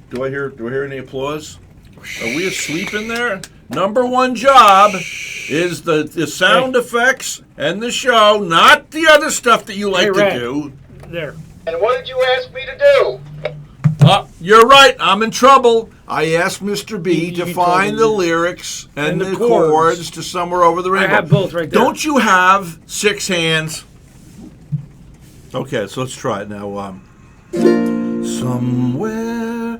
Do I hear any applause? Are we asleep in there? Number one job is the sound effects and the show, not the other stuff that you like Hey, to Rhett. do. There. And what did you ask me to do? You're right. I'm in trouble. I asked Mr. B to You find told the me. lyrics and And the the chords. chords to Somewhere Over the Rainbow. I have both right there. Don't you have 6 hands? Okay, so let's try it now. Somewhere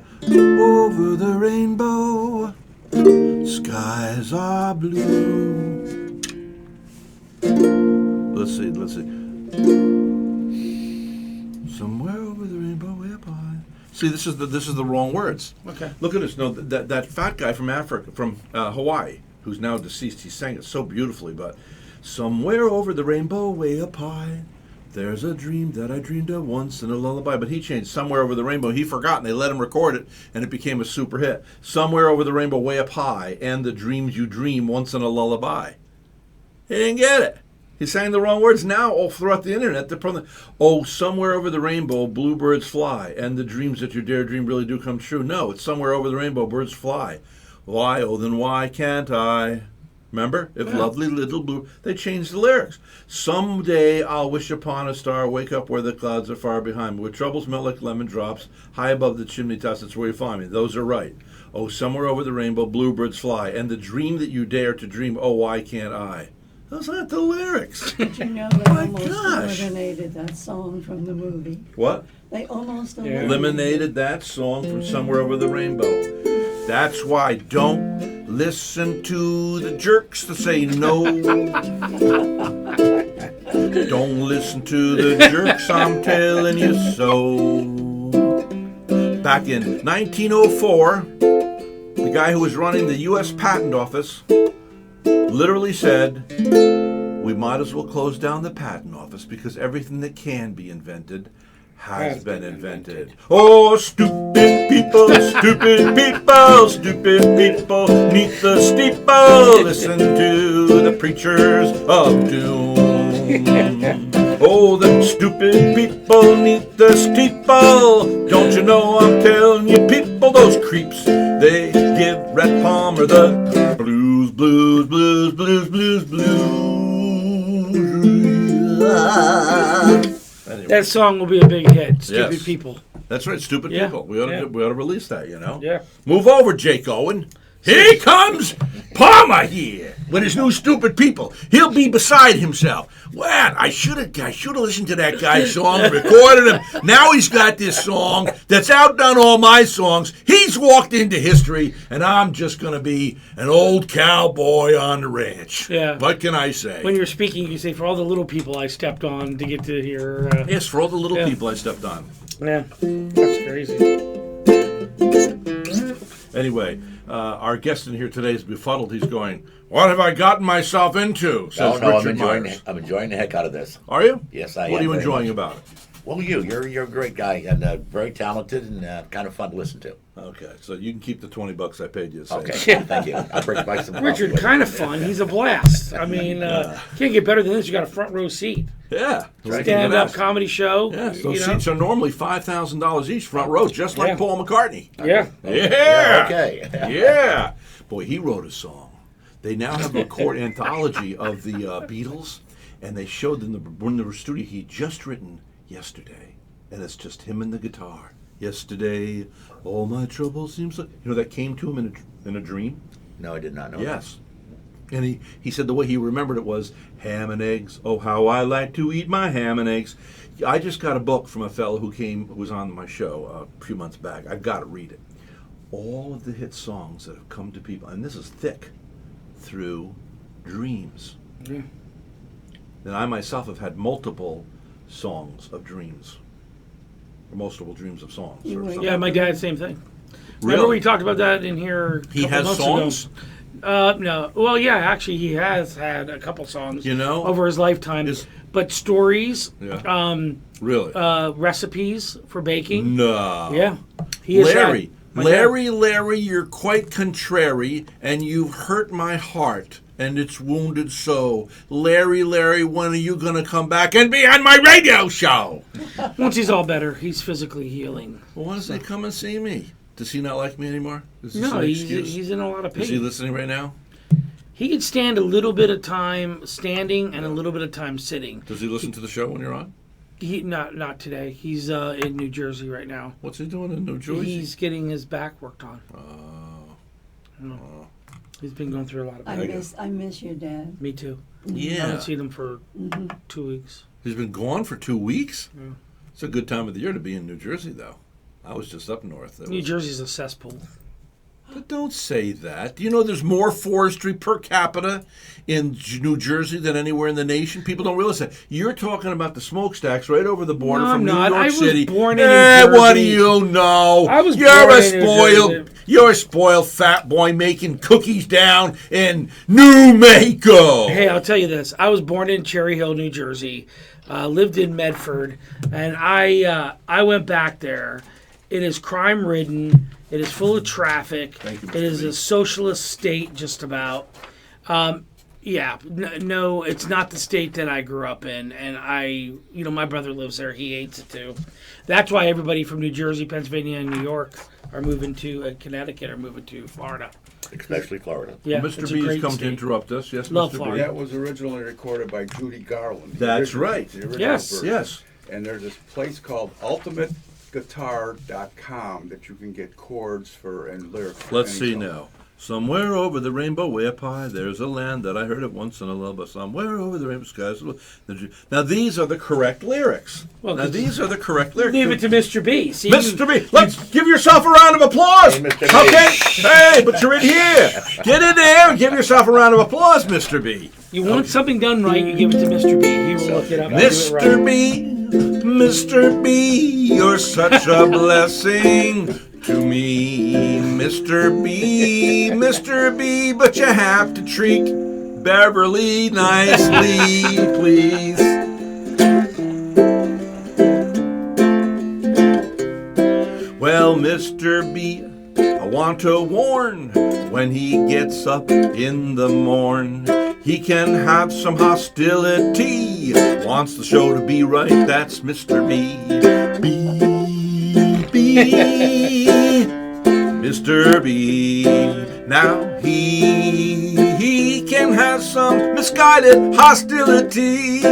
over the rainbow, skies are blue. Let's see. Somewhere over the rainbow, way up high. See, this is the wrong words. Okay. Look at this. No, that fat guy from Africa, from Hawaii, who's now deceased. He sang it so beautifully. But somewhere over the rainbow, way up high, there's a dream that I dreamed of once in a lullaby. But he changed Somewhere Over the Rainbow. He forgot, and they let him record it, and it became a super hit. Somewhere over the rainbow, way up high, and the dreams you dream once in a lullaby. He didn't get it. He sang the wrong words. Now, all throughout the internet, they're probably, somewhere over the rainbow, bluebirds fly, and the dreams that you dare dream really do come true. No, it's somewhere over the rainbow, birds fly. Why, oh, then why can't I? Remember? If lovely little blue. They changed the lyrics. Someday I'll wish upon a star, wake up where the clouds are far behind me. Where troubles melt like lemon drops, high above the chimney tops, that's where you find me. Those are right. Oh, somewhere over the rainbow, bluebirds fly, and the dream that you dare to dream, oh, why can't I? Those aren't the lyrics. Did you know they My almost gosh. eliminated that song from the movie? What? They almost Eliminated that song from Somewhere Over the Rainbow. That's why don't Listen to the jerks that say no. Don't listen to the jerks, I'm telling you so. Back in 1904, the guy who was running the U.S. Patent Office literally said, we might as well close down the patent office because everything that can be invented has been invented. Oh, stupid people, stupid people, stupid people, neath the steeple, listen to the preachers of doom. Oh, the stupid people neath the steeple, don't you know I'm telling you people, those creeps, they give Rhett Palmer the blues, blues, blues, blues, blues, blues. Anyway. That song will be a big hit. Stupid Yes. People. That's right, stupid Yeah. people. We ought to release that, you know? Yeah. Move over, Jake Owen. Here comes Palmer here with his new stupid people. He'll be beside himself. What? I should have listened to that guy's song and recorded him. Now he's got this song that's outdone all my songs. He's walked into history, and I'm just going to be an old cowboy on the ranch. Yeah. What can I say? When you're speaking, you say, for all the little people I stepped on to get to here. Yes, for all the little Yeah. people I stepped on. Yeah, that's crazy. Anyway, our guest in here today is befuddled. He's going, what have I gotten myself into? Says No, Richard Myers. I'm enjoying the heck out of this. Are you? Yes, I am. What are you very enjoying much. about it? Well, you're a great guy and very talented and kind of fun to listen to. Okay, so you can keep the $20 I paid you to say Okay, that. thank you. I'll bring back some. Richard, coffee kind of later. fun. He's a blast. I mean, can't get better than this. You got a front row seat. Yeah. Stand-up comedy show. Yes, those you know? seats are normally $5,000 each, front row, just like Yeah. Paul McCartney. Yeah. Yeah. Okay. Yeah. Boy, he wrote a song. They now have a record anthology of the Beatles, and they showed them when they were studio he'd just written Yesterday, and it's just him and the guitar. Yesterday, all my troubles seem so. You know that came to him in a dream. No, I did not know. Yes. And he said the way he remembered it was ham and eggs. Oh, how I like to eat my ham and eggs. I just got a book from a fellow who was on my show a few months back. I've got to read it. All of the hit songs that have come to people, and this is thick, through dreams. Yeah. And I myself have had multiple songs of dreams. Or multiple dreams of songs. You Or were- something. Yeah, my dad, same thing. Remember Really? we talked about that in here a He couple has months songs? ago? No. Well, yeah, actually, he has had a couple songs You know? over his lifetime. But stories, Yeah. Really? recipes for baking. No. Yeah. He has Larry, had- Larry, you're quite contrary, and you've hurt my heart, and it's wounded so. Larry, when are you going to come back and be on my radio show? Once he's all better, he's physically healing. Well, why does he come and see me? Does he not like me anymore? Is this No, an he's excuse? in a lot of pain. Is he listening right now? He can stand a little bit of time standing and a little bit of time sitting. Does he listen to the show when you're on? He not today. He's in New Jersey right now. What's he doing in New Jersey? He's getting his back worked on. Oh. He's been going through a lot of pain. I miss your dad. Me too. I Yeah. haven't seen him for 2 weeks. He's been gone for 2 weeks? Yeah. It's a good time of the year to be in New Jersey, though. I was just up north. New Jersey's a cesspool. But don't say that. Do you know there's more forestry per capita in New Jersey than anywhere in the nation? People don't realize that. You're talking about the smokestacks right over the border No, from I'm New not. York I was City. born in New What do Jersey. you know? I was you're born a in New spoiled. Jersey. You're a spoiled fat boy making cookies down in New Mexico. Hey, I'll tell you this. I was born in Cherry Hill, New Jersey. Lived in Medford, and I went back there. It is crime-ridden. It is full of traffic. Thank you, Mr. It is Lee. a socialist state, just about. No, it's not the state that I grew up in, and my brother lives there. He hates it too. That's why everybody from New Jersey, Pennsylvania, and New York are moving to Connecticut or moving to Florida. Especially Florida. Yeah, Mr. it's a B has great come state. to interrupt us. Yes, Love Mr. B. Florida. That was originally recorded by Judy Garland. the That's original- right. the original Yes. version. Yes. And there's this place called ultimateguitar.com that you can get chords for and lyrics. for Let's any see song. now. Somewhere over the rainbow way up high, there's a land that I heard it once in a lullaby. Somewhere over the rainbow skies. Now these are the correct lyrics. Well, now these are the correct lyrics. Leave it to Mr. B. See, Mr. B, let's give yourself a round of applause. Hey, Mr. B. Okay, hey, but you're in here. Get in there and give yourself a round of applause, Mr. B. You want something done right, you give it to Mr. B. He will look it up. and do it Mr. right. B, Mr. B, you're such a blessing to me, Mr. B, Mr. B, but you have to treat Beverly nicely, please. Well, Mr. B, I want to warn, when he gets up in the morn, he can have some hostility. Wants the show to be right, that's Mr. B. Mr. B. Now he can have some misguided hostility.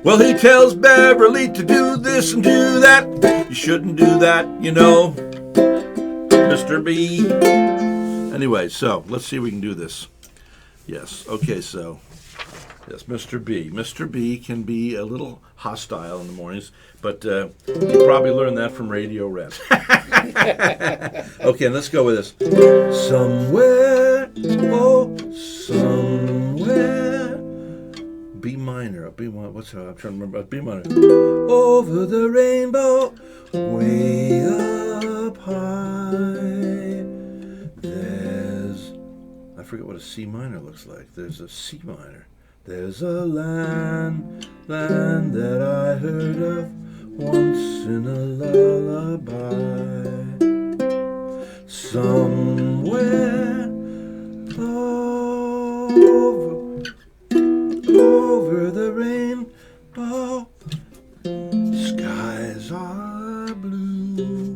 Well, he tells Beverly to do this and do that. You shouldn't do that, you know, Mr. B. Anyway, so let's see if we can do this. Yes, okay, so yes, Mr. B. Mr. B can be a little hostile in the mornings, but you probably learned that from Radio Rhett. Okay, let's go with this. Somewhere, oh, somewhere. B minor, B minor. What's that? I'm trying to remember. B minor. Over the rainbow, way up high. I forget what a C minor looks like. There's a C minor. There's a land that I heard of once in a lullaby. Somewhere over the rainbow, skies are blue,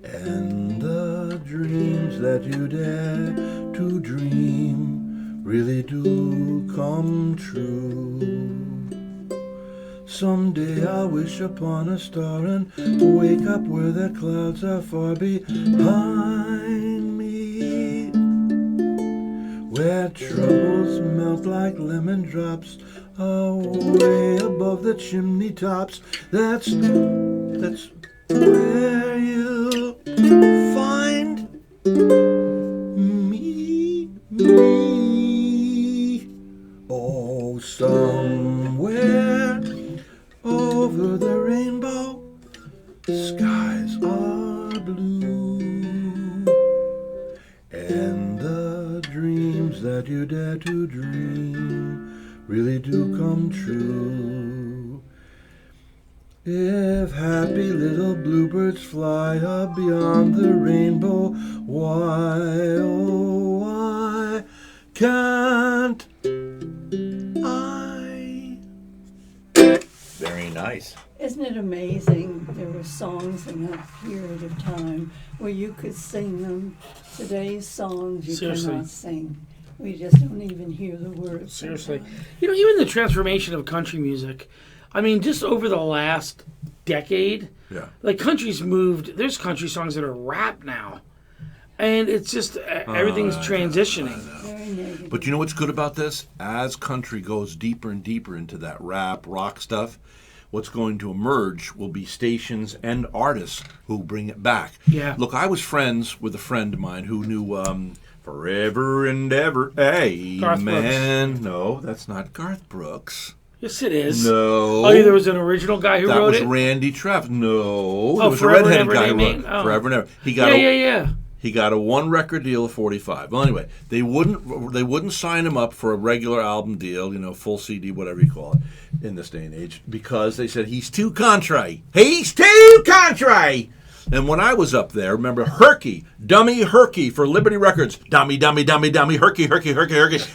and the dreams that you dare to dream really do come true. Someday I'll wish upon a star and wake up where the clouds are far behind me, where troubles melt like lemon drops away above the chimney tops. That's where you'll find me. Oh, somewhere over the rainbow, skies are blue, and the dreams that you dare to dream really do come true. If happy little bluebirds fly up beyond the rainbow, why, oh, why can't I? Very nice. Isn't it amazing? There were songs in that period of time where you could sing them. Today's songs you Seriously. cannot sing. We just don't even hear the words. Seriously. sometimes. You know, even the transformation of country music, I mean, just over the last decade, Yeah. like country's moved, there's country songs that are rap now. And it's just, everything's transitioning. Very negative. But you know what's good about this? As country goes deeper and deeper into that rap, rock stuff, what's going to emerge will be stations and artists who bring it back. Yeah. Look, I was friends with a friend of mine who knew Forever and Ever. Hey, Garth man. No, that's not Garth Brooks. Yes, it is. No. Oh, there was an original guy who that wrote was it? Randy Trev. No. Oh, There was a Forever and redheaded Ever guy who They wrote Made? it. Oh. Forever and Ever. He got Yeah. He got a one record deal of 45. Well, anyway, they wouldn't sign him up for a regular album deal, you know, full CD, whatever you call it, in this day and age, because they said he's too country. He's too country. And when I was up there, remember Herky, Dummy Herky for Liberty Records, dummy, Herky.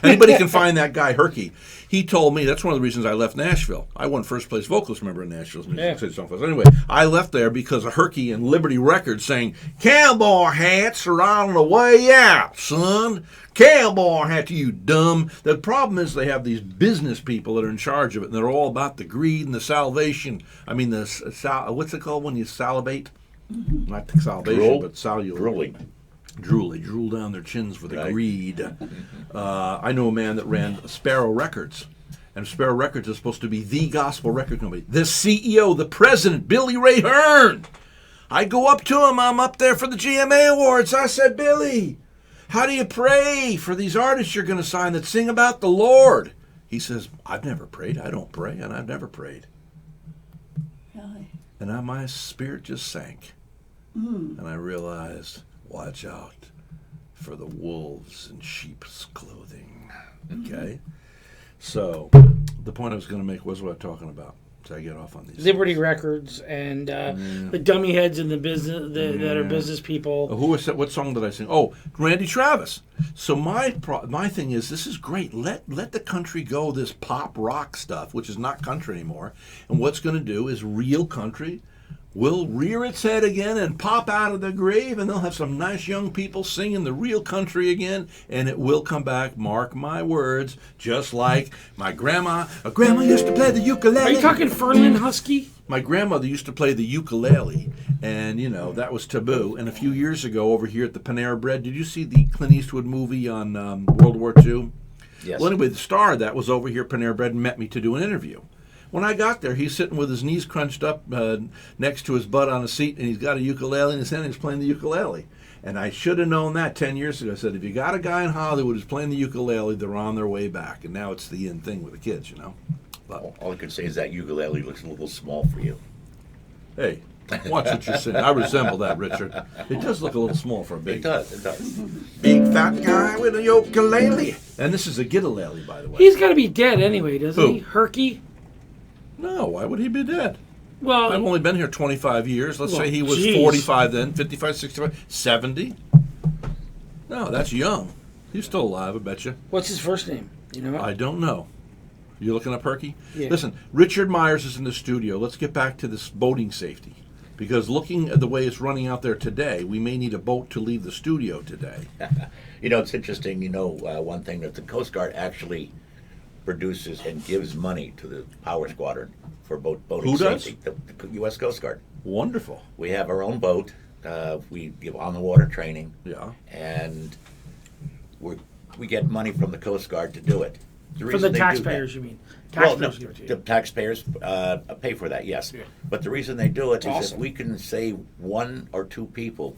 Anybody can find that guy Herky. He told me, that's one of the reasons I left Nashville. I won first place vocalist, remember, in Nashville's Music City Song Festival. Anyway, I left there because of Herky and Liberty Records saying, cowboy hats are on the way out, son. Cowboy hat, you dumb. The problem is they have these business people that are in charge of it, and they're all about the greed and the salvation. I mean, what's it called when you salivate? Not salvation, Drool? but salulate. Drooling. drool down their chins for the Right. greed. I know a man that ran Sparrow Records, and Sparrow Records is supposed to be the gospel record company. The CEO, the president, Billy Ray Hearn. I go up to him. I'm up there for the GMA Awards. I said, Billy, how do you pray for these artists you're going to sign that sing about the Lord? He says, I've never prayed. I don't pray, and I've never prayed. Really? And my spirit just sank. And I realized, watch out for the wolves in sheep's clothing. Okay? So, the point I was going to make was what I'm talking about. So I get off on these. Liberty Records and the dummy heads in the business that are business people. Who was that? What song did I sing? Oh, Randy Travis. So my thing is, this is great. Let the country go this pop rock stuff, which is not country anymore. And what's going to do is real country will rear its head again and pop out of the grave, and they'll have some nice young people singing the real country again, and it will come back, mark my words, just like my grandma. Grandma used to play the ukulele. Are you talking Fernland Husky? My grandmother used to play the ukulele, and, that was taboo. And a few years ago over here at the Panera Bread, did you see the Clint Eastwood movie on World War II? Yes. Well, anyway, the star of that was over here at Panera Bread and met me to do an interview. When I got there, he's sitting with his knees crunched up next to his butt on a seat, and he's got a ukulele in his hand, and he's playing the ukulele. And I should have known that 10 years ago. I said, if you got a guy in Hollywood who's playing the ukulele, they're on their way back. And now it's the in thing with the kids, But, All I can say is that ukulele looks a little small for you. hey, watch what you're saying. I resemble that, Richard. It does look a little small for a big It does. big fat guy with a ukulele. And this is a gitalele, by the way. He's got to be dead anyway, doesn't Who? he? Herky? No, why would he be dead? Well, I've only been here 25 years. Let's Well, say he was geez. 45 then, 55, 65, 70. No, that's young. He's still alive, I bet you. what's his first name? You know? I don't know. You looking up Herky? Yeah. Listen, Richard Myers is in the studio. Let's get back to this boating safety. Because looking at the way it's running out there today, we may need a boat to leave the studio today. It's interesting, one thing that the Coast Guard actually produces and gives money to the Power Squadron for boating Who does? safety. The U.S. Coast Guard. Wonderful. We have our own boat. We give on-the-water training. Yeah. And we get money from the Coast Guard to do it. From reason the they do taxpayers, that- you mean? Well, Taxpayers no, give it to you. the taxpayers pay for that, yes. Yeah. But the reason they do it is Awesome. if we can save one or two people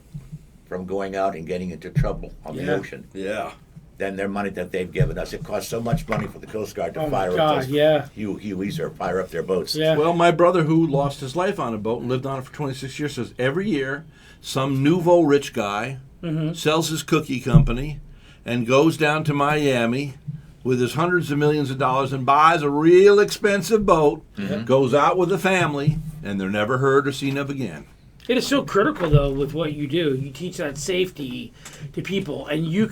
from going out and getting into trouble on the Yeah. ocean, Yeah. then their money that they've given us, it costs so much money for the Coast Guard to Oh my fire God, up those yeah. Hueys or fire up their boats. Yeah. Well, my brother, who lost his life on a boat and lived on it for 26 years, says every year some nouveau rich guy sells his cookie company and goes down to Miami with his hundreds of millions of dollars and buys a real expensive boat, goes out with the family, and they're never heard or seen of again. It is so critical, though, with what you do. You teach that safety to people, and you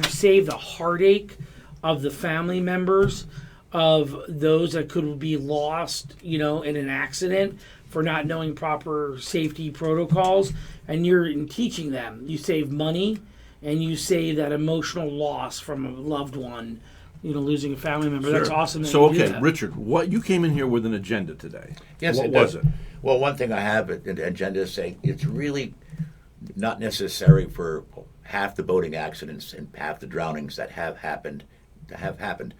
save the heartache of the family members of those that could be lost, in an accident for not knowing proper safety protocols. And you're teaching them. You save money, and you save that emotional loss from a loved one, losing a family member. That's awesome. That So, you do okay, that. Richard, you came in here with an agenda today. Yes, what it was does. it? Well, one thing I have an agenda is saying it's really not necessary for half the boating accidents and half the drownings that have happened to have happened.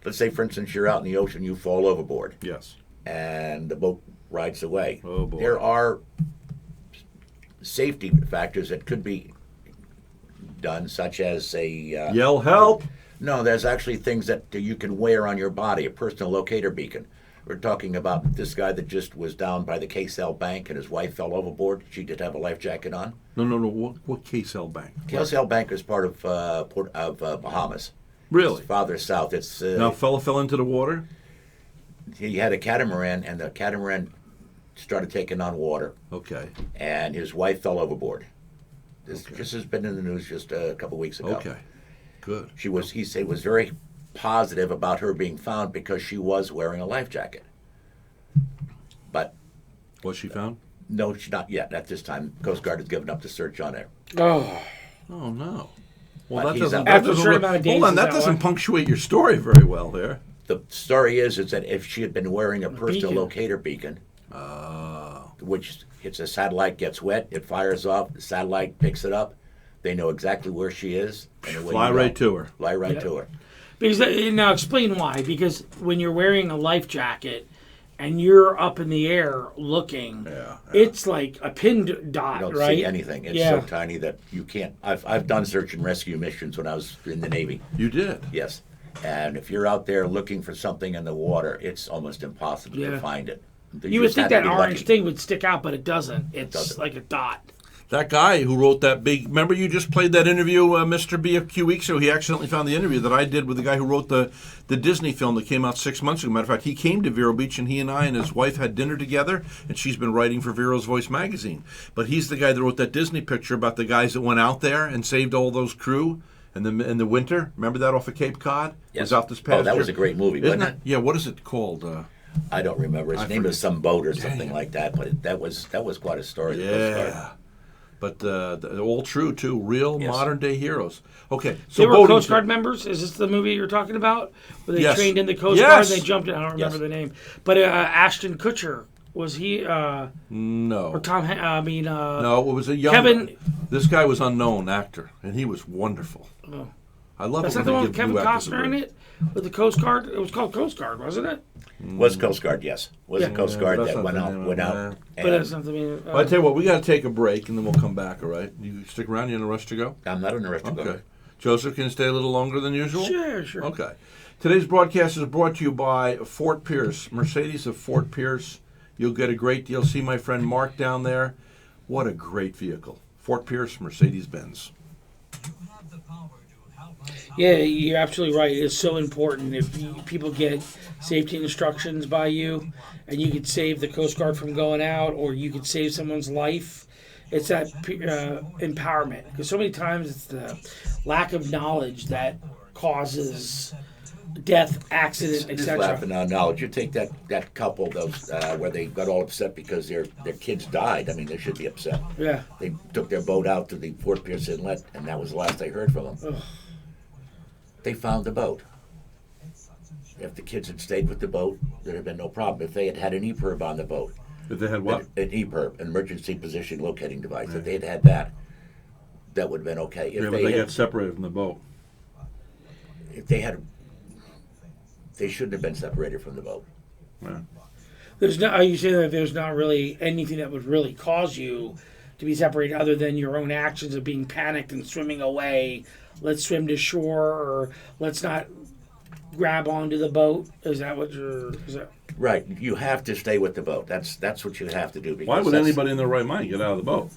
Let's say, for instance, you're out in the ocean, you fall overboard, Yes. and the boat rides away. Oh, boy. There are safety factors that could be done, such as a Yell help. no, there's actually things that you can wear on your body, a personal locator beacon. We're talking about this guy that just was down by the KSL Bank and his wife fell overboard. She did have a life jacket on. No. What KSL Bank? KSL Bank is part of Bahamas. Really? It's farther south. It's Now, a fella fell into the water? he had a catamaran, and the catamaran started taking on water, Okay. and his wife fell overboard. This just has been in the news just a couple weeks ago. Okay. Good. He said was very positive about her being found because she was wearing a life jacket. But Was she found? no, she's not yet at this time. Coast Guard has given up the search on her. Oh, Oh, no. But Well, that he's doesn't, out. that After a doesn't certain re- amount of days, hold on, is that that doesn't why? punctuate your story very well there. The story is that if she had been wearing a personal beacon. locator beacon, Oh. which it's a satellite gets wet, it fires off, the satellite picks it up, They know exactly where she is. And when Fly you right go, to her. Fly right Yeah. to her. Because now explain why. Because when you're wearing a life jacket and you're up in the air looking, it's like a pinned dot, You don't right? see anything. It's so tiny that you can't. I've done search and rescue missions when I was in the Navy. You did? Yes. And if you're out there looking for something in the water, it's almost impossible to find it. You would just think have to that be orange lucky. thing would stick out, but it doesn't. It's like a dot. That guy who wrote that big... Remember you just played that interview, Mr. B, a few weeks ago? He accidentally found the interview that I did with the guy who wrote the Disney film that came out 6 months ago. Matter of fact, he came to Vero Beach, and he and I and his wife had dinner together, and she's been writing for Vero's Voice magazine. But he's the guy that wrote that Disney picture about the guys that went out there and saved all those crew in the winter. Remember that off of Cape Cod? Yes. It was out this past Oh, that year. was a great movie, Isn't wasn't it? Yeah, what is it called? I don't remember. His name was some boat or something like that, but that was quite a story. the Coast Guard. Yeah. But all true, too. Real modern-day heroes. Okay, so They were boating Coast Guard members? Is this the movie you're talking about? Where they Yes. trained in the Coast Yes. Guard and they jumped in? I don't remember Yes. the name. But Ashton Kutcher, was he... No. Or Tom... No, it was a young... Kevin... This guy was unknown actor, and he was wonderful. Oh. I love That's it not when the they one give with Kevin new actors a Costner in break. it? With the Coast Guard? It was called Coast Guard, wasn't it? Was Coast Guard, yes. Was the Coast Guard that's that not went the out. name Went of it, out. But that's not the meaning. Well, I tell you what, we got to take a break, and then we'll come back, all right? You stick around? You in a rush to go? I'm not in a rush to Okay. go. Joseph, can you stay a little longer than usual? Sure. Okay. Today's broadcast is brought to you by Fort Pierce, Mercedes of Fort Pierce. You'll get a great deal. See my friend Mark down there. What a great vehicle. Fort Pierce, Mercedes-Benz. Yeah, you're absolutely right. It's so important if people get safety instructions by you, and you could save the Coast Guard from going out, or you could save someone's life. It's that empowerment. Because so many times it's the lack of knowledge that causes death, accident, Just laughing etc. on knowledge. You take that couple those where they got all upset because their kids died. I mean, they should be upset. Yeah. They took their boat out to the Fort Pierce Inlet, and that was the last I heard from them. Ugh. They found the boat. If the kids had stayed with the boat, there'd have been no problem. If they had had an EPIRB on the boat, If they had what? an EPIRB, an emergency position locating device, if they had had that, that would have been okay. If Yeah, but they had, got separated from the boat. if they had, they shouldn't have been separated from the boat. Yeah. There's not. Are you saying that there's not really anything that would really cause you to be separated other than your own actions of being panicked and swimming away? Let's swim to shore, or let's not grab onto the boat. Is that what you're? Is that? Right, you have to stay with the boat. That's what you have to do. Because Why would that's- anybody in their right mind get out of the boat?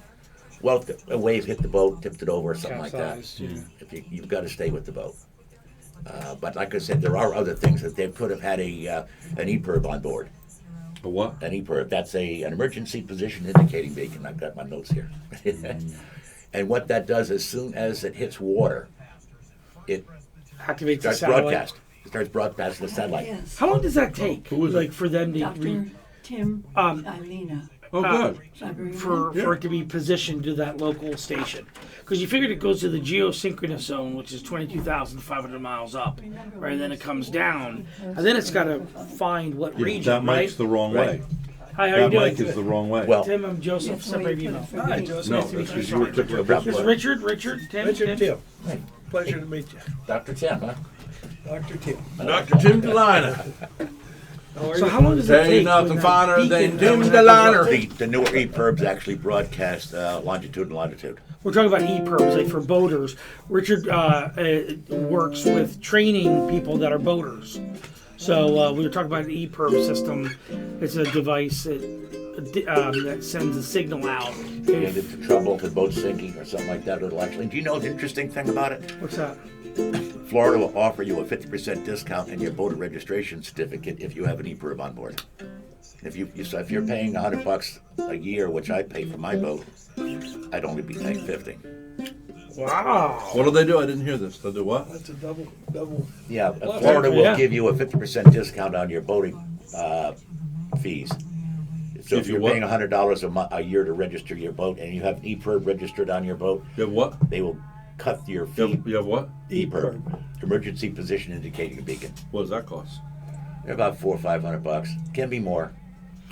Well, if a wave hit the boat, tipped it over, or something like that. Capsized, yeah. If you've got to stay with the boat. But like I said, there are other things that they could have had an EPIRB on board. A what? An EPIRB, that's an emergency position indicating beacon. I've got my notes here. And what that does, as soon as it hits water, it Activate the starts satellite. broadcast. It starts broadcasting the satellite. Yes. How long does that take? Who is like for them to Dr. Tim Ilena. Oh, good. for it to be positioned to that local station? Because you figured it goes to the geosynchronous zone, which is 22,500 miles up, right? And then it comes down, and then it's got to find what region, That mic's right? the wrong Right. way. Hi, how you That doing? mic is the wrong way. Well, Tim, I'm Joseph. That's why you Separate put it email. for Hi, me. Joseph. no, Nice to meet that's you. because you were took No This is Richard, Tim, Richard Tim. Tim. Pleasure to meet you. Dr. Tim, huh? Dr. Tim. Dr. Tim DeLina. So how long does it Ain't take? nothing when that finer than beacon Tim comes DeLiner. up? The newer EPIRBs actually broadcast longitude and latitude. We're talking about EPIRBs, like for boaters. Richard works with training people that are boaters. So we were talking about an EPIRB system. It's a device that sends a signal out. Get into trouble if the boat's sinking or something like that, it'll actually. Do you know the interesting thing about it? What's that? Florida will offer you a 50% discount in your boater registration certificate if you have an EPIRB on board. If you're paying $100 a year, which I pay for my boat, I'd only be paying $50. Wow. What do they do? I didn't hear this. They do what? That's a double. Yeah, Florida will yeah. give you a 50% discount on your boating fees. So if you you're what? paying $100 a year to register your boat and you have an EPIRB registered on your boat, You have what? they will cut your You fee. have, you have what? EPIRB, emergency position indicating beacon. What does that cost? They're about $400 or $500. Can be more.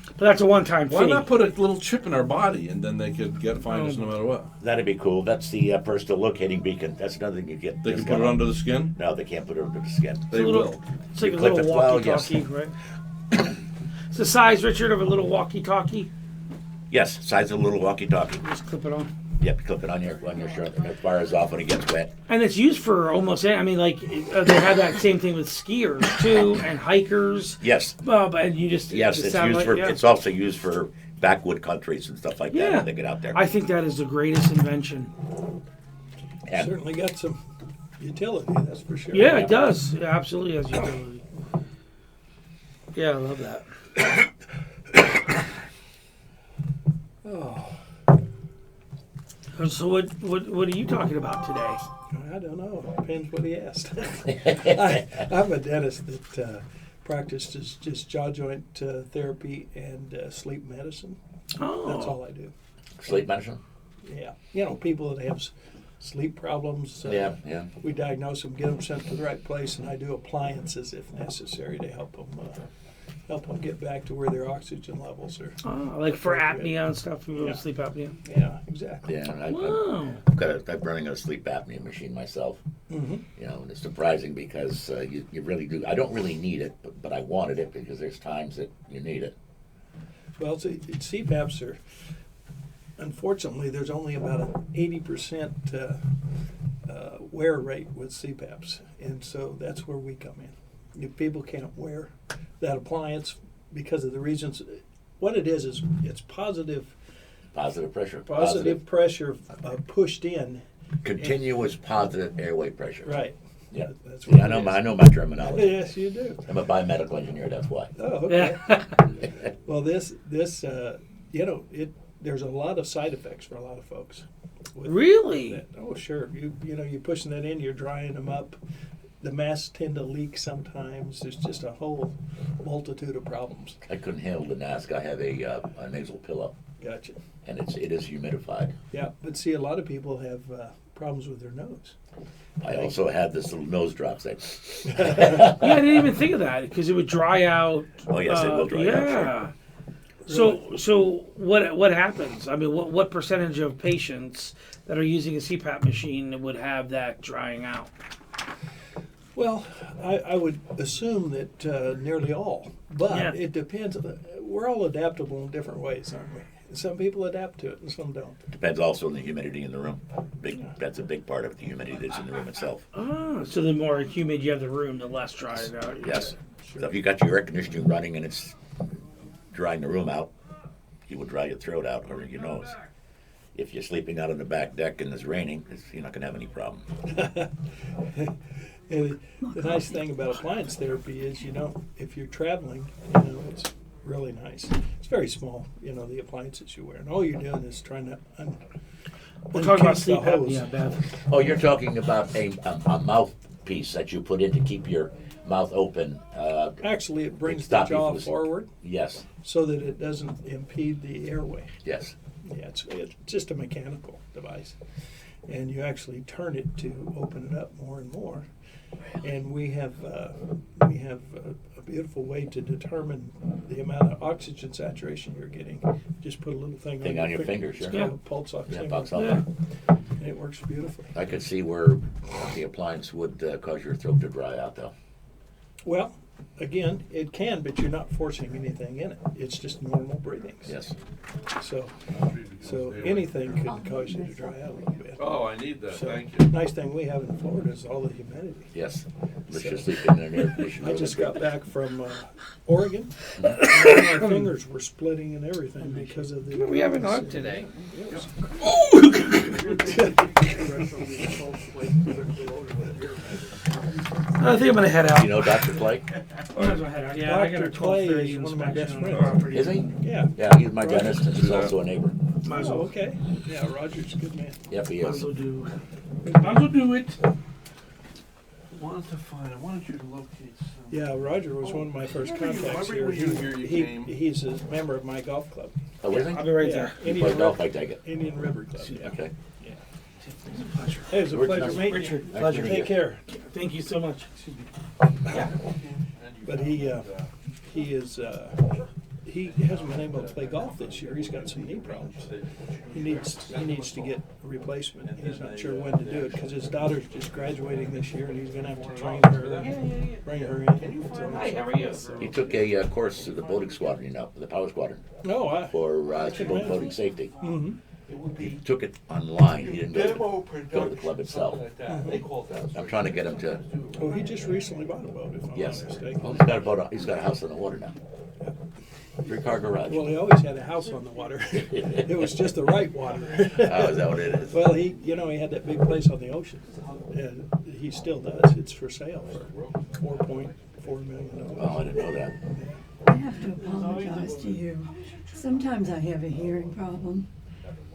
But that's a one-time fee. Why not put a little chip in our body and then they could find us no matter what? That'd be cool. That's the personal locating beacon. That's another thing you get. They can put it under the skin? No, they can't put it under the skin. They will. It's like You a clip little it- well, walkie-talkie, yes. right? It's the size, Richard, of a little walkie-talkie. Yes, size of a little walkie-talkie. Just clip it on. Yep, clip it on your shirt, and it fires off when it gets wet. And it's used for almost, I mean, like, they have that same thing with skiers, too, and hikers. Yes, And you just... yes, the it's satellite, used for. yeah. It's also used for backwood countries and stuff like that Yeah. when they get out there. I think that is the greatest invention. And Certainly got some utility, that's for sure. Yeah, it does. It absolutely has utility. Yeah, I love that. Oh, So what are you talking about today? I don't know. Depends what he asked. I'm a dentist that practices just jaw joint therapy and sleep medicine. Oh. That's all I do. sleep medicine. Yeah. You know, people that have sleep problems. Yeah. We diagnose them, get them sent to the right place, and I do appliances if necessary to help them get back to where their oxygen levels are. Oh, like for appropriate. apnea and stuff, people with Yeah. sleep apnea. Yeah, exactly. Yeah, Wow. I'm running a sleep apnea machine myself. Mm-hmm. You know, and it's surprising because you really do. I don't really need it, but I wanted it because there's times that you need it. Well, CPAPs are, unfortunately, there's only about an 80% wear rate with CPAPs, and so that's where we come in. If people can't wear that appliance because of the reasons, what it is it's positive Pressure. pressure pushed in. Continuous positive airway pressure. Right. Yeah. That's See, what I know it my is. terminology. Yes, you do. I'm a biomedical engineer. That's why. Oh, okay. Yeah. Well, this you know, there's a lot of side effects for a lot of folks. with Really? that. Oh, sure. You know, you're pushing that in, you're drying them up. The masks tend to leak sometimes. There's just a whole multitude of problems. I couldn't handle the mask. I have a nasal pillow, Gotcha. and it is humidified. Yeah, but see, a lot of people have problems with their nose. I also have this little nose drop thing. Yeah, I didn't even think of that because it would dry out. Oh, yes, it will dry out, sure. So what happens? I mean, what percentage of patients that are using a CPAP machine would have that drying out? Well, I would assume that nearly all, but Yeah. it depends. We're all adaptable in different ways, aren't we? Some people adapt to it and some don't. Depends also on the humidity in the room. That's a big part of it, the humidity that's in the room itself. Ah, so the more humid you have the room, the less dry it out. Yes. So if you got your air conditioning running and it's drying the room out, you will dry your throat out or your nose. If you're sleeping out on the back deck and it's raining, you're not going to have any problem. And the nice thing about appliance therapy is, you know, if you're traveling, you know, it's really nice. It's very small, you know, the appliances you wear, and all you're doing is trying to We're talking about uncase sleep the hose. apnea, Bev. Oh, you're talking about a mouthpiece that you put in to keep your mouth open. Actually, it brings the Stop you jaw from- forward Yes, so that it doesn't impede the airway. yes. Yeah, it's just a mechanical device, and you actually turn it to open it up more and more. And we have a beautiful way to determine the amount of oxygen saturation you're getting. Just put a little thing On your finger, sure. It's called a pulse oximeter. Yeah, box Yeah. off. And it works beautifully. I could see where the appliance would cause your throat to dry out, though. Well, again, it can, but you're not forcing anything in it. It's just normal breathings. Yes. So anything could cause you to dry out a little bit. Oh, I need that. So, Thank you. nice thing we have in Florida is all the humidity. Yes. Unless you're sleeping in an air conditioner. I just got back from Oregon. And my fingers were splitting and everything because of the. We haven't hugged today. I think I'm gonna head out. You know Dr. Clay? Might as well head out. Yeah, I got a Dr. Clay 12:30 is one of my best inspection on the friends. property. Is he? Yeah. Yeah, he's my Roger. dentist and he's also a neighbor. Might as Oh, well. okay. Yeah, Roger's a good man. Yep, he Might is. as well do. Might as well do it. I wanted you to locate some. Yeah, Roger was one of my first contacts here. He's a member of my golf club. Oh, is he? I'll be right Yeah, there. You play golf, I take it. Indian River Club. Yeah. Okay. It's a pleasure. Hey, it was a Richard, pleasure meeting you. Richard, Nice pleasure. to meet Take care. Thank you so much. But he he hasn't been able to play golf this year. He's got some knee problems. He needs to get a replacement. He's not sure when to do it because his daughter's just graduating this year, and he's going to have to train her, bring her in. Hi, how are you? He took a course to the boating squadron, the power squadron, No, for boating safety. Mm-hmm. He took it online. He didn't go to the club itself. I'm trying to get him to. Oh, he just recently bought a boat, if I'm Yes. not mistaken. Well, he's got a boat. He's got a house on the water now. 3-car garage. Well, he always had a house on the water. It was just the right water. Oh, is that what it is? Well, he had that big place on the ocean, and he still does. It's for sale for $4.4 million. Oh, I didn't know that. I have to apologize to you. Sometimes I have a hearing problem,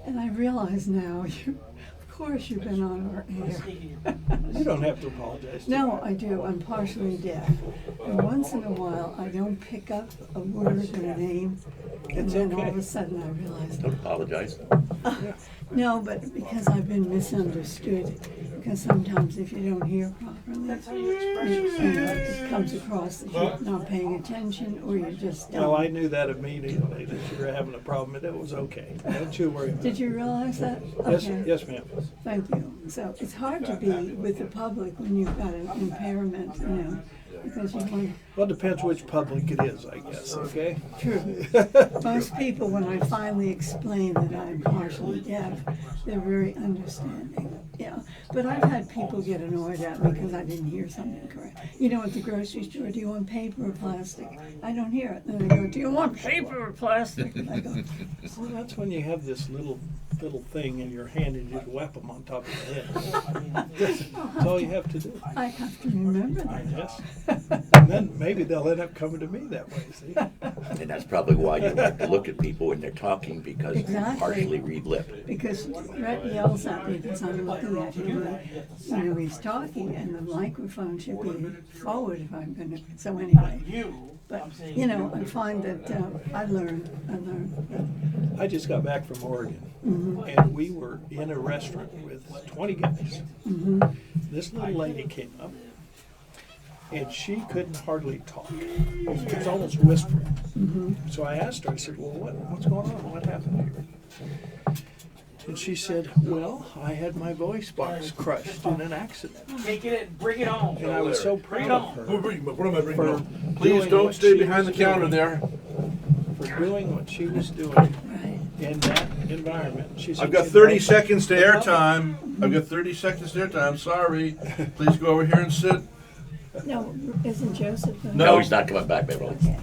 and I realize now, of course you've been on our air. You don't have to apologize. No, I do. I'm partially deaf. And once in a while, I don't pick up a word or a name. And It's then all okay. of a sudden I realize, Don't apologize. no, but because I've been misunderstood. Because sometimes if you don't hear properly, it comes across that you're not paying attention or you just don't. Well, I knew that immediately, that you were having a problem, and it was okay. Don't you worry about it. Did you realize that? Yes, Okay. yes, ma'am. Thank you. So it's hard to be with the public when you've got an impairment, because you want. Well, it depends which public it is, I guess, okay? True. Most people, when I finally explain that I'm partially deaf, they're very understanding. Yeah. But I've had people get annoyed at me because I didn't hear something correct. At the grocery store, do you want paper or plastic? I don't hear it. Then they go, do you want paper or plastic? And I go, Well, that's when you have this little thing in your hand and you just whap them on top of the head. That's all you have to do. I have to remember that. Yes. And then maybe they'll end up coming to me that way, see? And that's probably why you like to look at people when they're talking, because you Exactly. partially read lip. Because Rhett yells at me because I'm looking at him. He's talking, and the microphone should be forward if I'm going to. So anyway, but I find that I learn. I just got back from Oregon, and we were in a restaurant with 20 guys. This little lady came up, and she couldn't hardly talk. She was almost whispering. So I asked her, I said, well, what's going on? What happened here? And she said, well, I had my voice box crushed in an accident. Take it, bring it home. And I was so proud of her What am I bringing for home? Please doing don't what stay she behind the was counter doing. there. For doing what she was doing Right. in that environment. She said I've got she'd 30 like- seconds to airtime. I've got 30 seconds to airtime. Sorry. Please go over here and sit. No, isn't Joseph? Going No, he's not coming back, Beverly. Okay.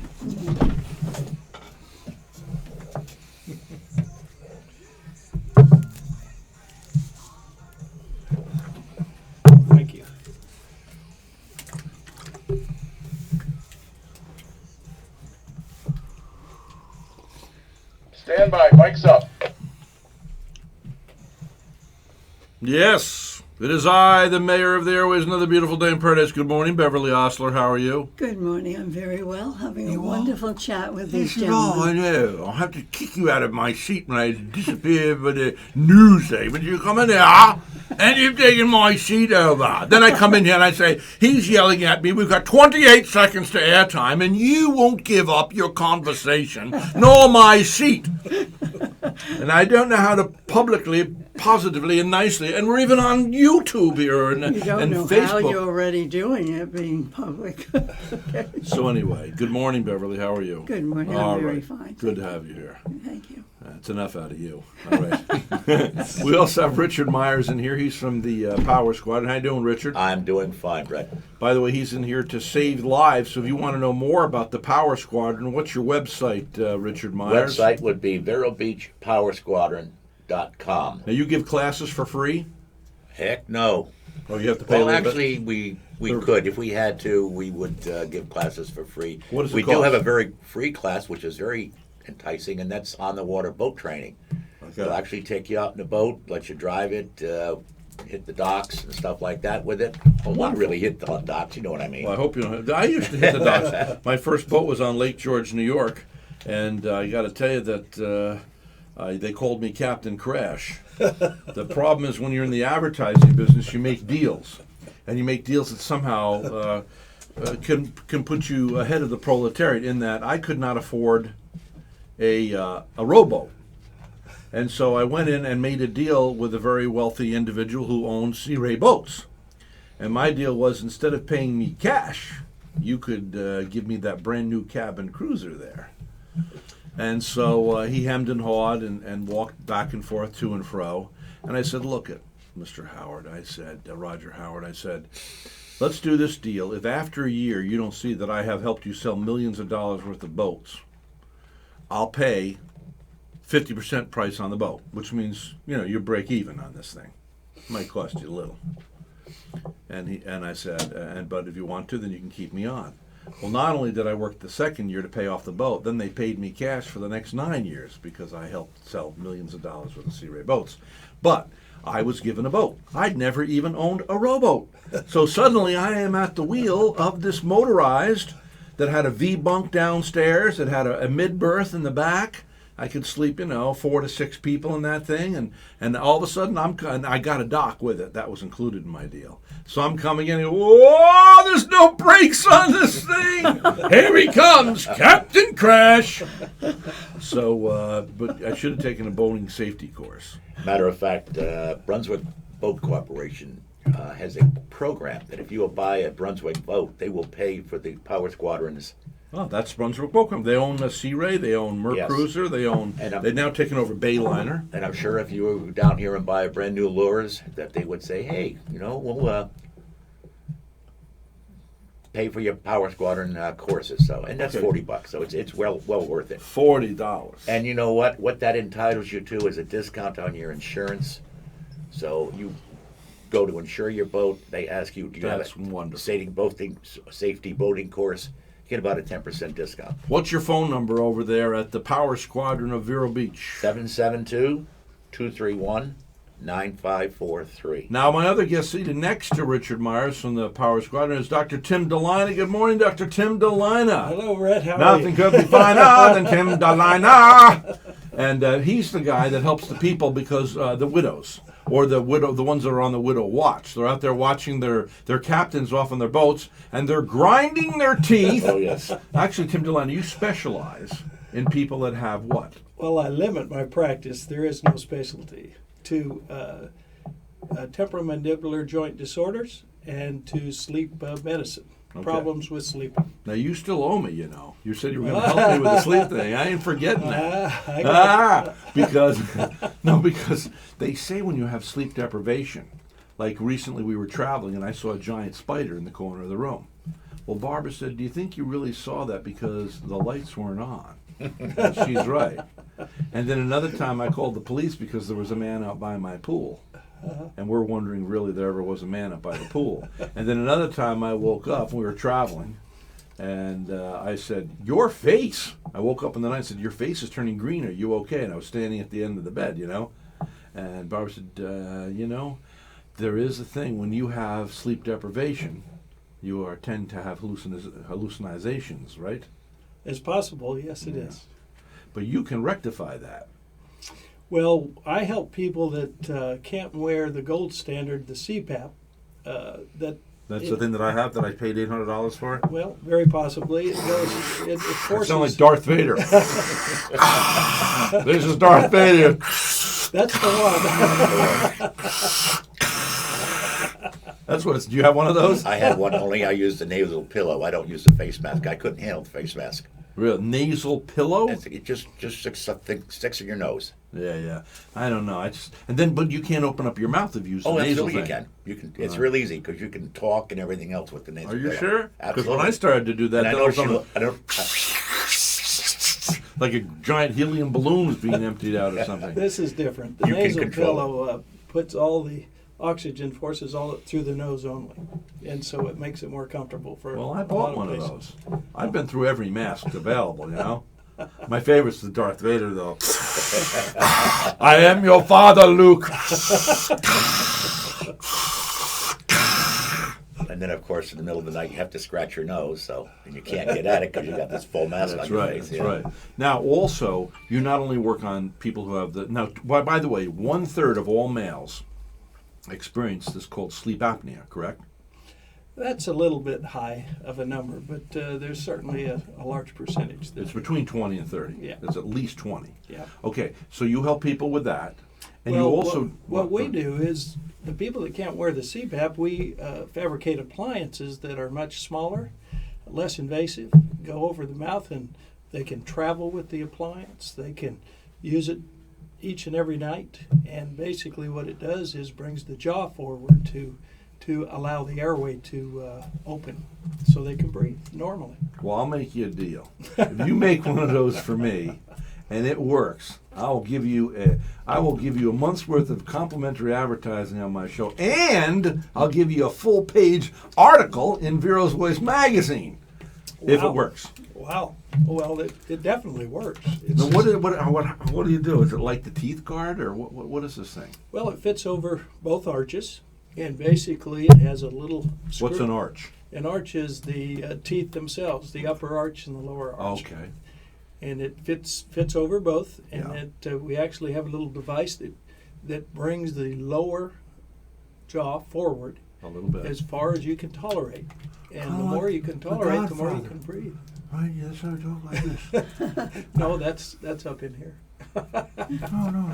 Thank you. Stand by. Mic's up. Yes, it is I, the mayor of the airways, another beautiful day in paradise. Good morning, Beverly Osler. How are you? Good morning. I'm very well. Having a wonderful chat with these Oh, I gentlemen. know. I'll have to kick you out of my seat when I disappear for the news segment. You come in there, and you've taken my seat over. Then I come in here and I say, he's yelling at me. We've got 28 seconds to airtime, and you won't give up your conversation, nor my seat. And I don't know how to publicly, positively, and nicely, and we're even on YouTube here and, You don't and know Facebook. how you're already doing it, being public. Okay. So anyway, good morning, Beverly. How are you? Good morning. All I'm very right. fine. Good to have you here. Thank you. That's enough out of you. All right. We also have Richard Myers in here. He's from the Power Squad. How you doing, Richard? I'm doing fine, Brett. By the way, he's in here to save lives. So if you want to know more about the Power Squadron, what's your website, Richard Myers? Website would be VeroBeachPowerSquadron.com. Now, you give classes for free? Heck no. Oh, you have to pay Well, a little bit? actually, we could. If we had to, we would give classes for free. What does it We do cost? have a very free class, which is very enticing, and that's on the water boat training. They'll Okay. actually take you out in a boat, let you drive it, hit the docks and stuff like that with it. Well, not really hit the docks, you know what I mean. Well, I hope you don't. I used to hit the docks. My first boat was on Lake George, New York, and I got to tell you that they called me Captain Crash. The problem is when you're in the advertising business, you make deals, and you make deals that somehow can put you ahead of the proletariat. In that I could not afford a rowboat. And so I went in and made a deal with a very wealthy individual who owned Sea Ray boats. And my deal was, instead of paying me cash, you could give me that brand new cabin cruiser there. And so he hemmed and hawed and walked back and forth to and fro. And I said, look it, Mr. Howard, I said, Roger Howard, I said, let's do this deal. If after a year you don't see that I have helped you sell millions of dollars worth of boats, I'll pay 50% price on the boat, which means, you break even on this thing. It might cost you a little. And I said, but if you want to, then you can keep me on. Well, not only did I work the second year to pay off the boat, then they paid me cash for the next 9 years because I helped sell millions of dollars worth of Sea Ray boats. But I was given a boat. I'd never even owned a rowboat. So suddenly I am at the wheel of this motorized that had a V-bunk downstairs, it had a mid-berth in the back. I could sleep, 4 to 6 people in that thing, and all of a sudden I got a dock with it. That was included in my deal. So I'm coming in and, whoa, there's no brakes on this thing. Here he comes, Captain Crash. So, but I should have taken a boating safety course. Matter of fact, Brunswick Boat Corporation has a program that if you buy a Brunswick boat, they will pay for the power squadrons. Oh, that's Brunswick Boat Company. They own Sea Ray, they own Merc Yes. Cruiser, they've now taken over Bayliner. And I'm sure if you were down here and buy a brand new lures, that they would say, hey, we'll pay for your power squadron courses. So, and that's Okay. $40. So it's well worth it. $40. And you know what? What that entitles you to is a discount on your insurance. So you go to insure your boat. They ask you, do you That's have wonderful. safety boating course? Get about a 10% discount. What's your phone number over there at the Power Squadron of Vero Beach? 772-231-9543. Now, my other guest seated next to Richard Myers from the Power Squadron is Dr. Tim Delina. Good morning, Dr. Tim Delina. Hello, Rhett. How are Nothing you? could be finer than Tim Delina. And he's the guy that helps the people because the widows, or the ones that are on the widow watch. They're out there watching their captains off on their boats, and they're grinding their teeth. Oh, yes. Actually, Tim Delina, you specialize in people that have what? Well, I limit my practice. There is no specialty to temporomandibular joint disorders and to sleep medicine. Okay. Problems with sleeping. Now, you still owe me, You said you were going to help me with the sleep thing. I ain't forgetting that. Because they say when you have sleep deprivation, like recently we were traveling and I saw a giant spider in the corner of the room. Well, Barbara said, do you think you really saw that because the lights weren't on? And she's right. And then another time I called the police because there was a man out by my pool. And we're wondering really there ever was a man up by the pool. And then another time I woke up, we were traveling, and I said, your face. I woke up in the night and said, your face is turning green. Are you okay? And I was standing at the end of the bed, And Barbara said, there is a thing when you have sleep deprivation, you tend to have hallucinations, right? It's possible, yes, it is. But you can rectify that. Well, I help people that can't wear the gold standard, the CPAP. That's the thing that I have that I paid $800 for? Well, very possibly. It I forces. sound like Darth Vader. This is Darth Vader. That's the one. That's what it's. Do you have one of those? I had one, only I used the nasal pillow. I don't use the face mask. I couldn't handle the face mask. Real nasal pillow? It just sticks in your nose. Yeah. I don't know. But you can't open up your mouth if you use the nasal absolutely thing. you can. It's real easy because you can talk and everything else with the nasal Are you pillow. sure? Because Absolutely. when I started to do that, And then I know like a giant helium balloon was being emptied out or something. This is different. The You can nasal control pillow puts all the oxygen forces all through the nose only, and so it makes it more comfortable for. Well, I a lot bought one of patients. those. I've been through every mask available, My favorite's the Darth Vader, though. I am your father, Luke. And then, of course, in the middle of the night, you have to scratch your nose, and you can't get at it because you got this full mask on your face. That's right. Now, also, you not only work on people who have by the way, 1/3 of all males experience this called sleep apnea, correct? That's a little bit high of a number, but there's certainly a large percentage. It's between 20 and 30. Yeah. It's at least 20. Yeah. Okay, so you help people with that. And well, you also... what we do is the people that can't wear the CPAP, we fabricate appliances that are much smaller, less invasive, go over the mouth, and they can travel with the appliance. They can use it each and every night, and basically what it does is brings the jaw forward to allow the airway to open so they can breathe normally. Well, I'll make you a deal. If you make one of those for me and it works, I will give you a month's worth of complimentary advertising on my show, and I'll give you a full-page article in Vero's Voice magazine if it works. Wow. Well, it definitely works. Now, what do you do? Is it like the teeth guard, or what is this thing? Well, it fits over both arches, and basically it has a little screw. What's an arch? An arch is the teeth themselves, the upper arch and the lower arch. Okay. And it fits over both, and we actually have a little device that brings the lower jaw forward a little bit as far as you can tolerate. And the more you can tolerate, the more you can breathe. Right, yes, I talk like this. No, that's up in here. No,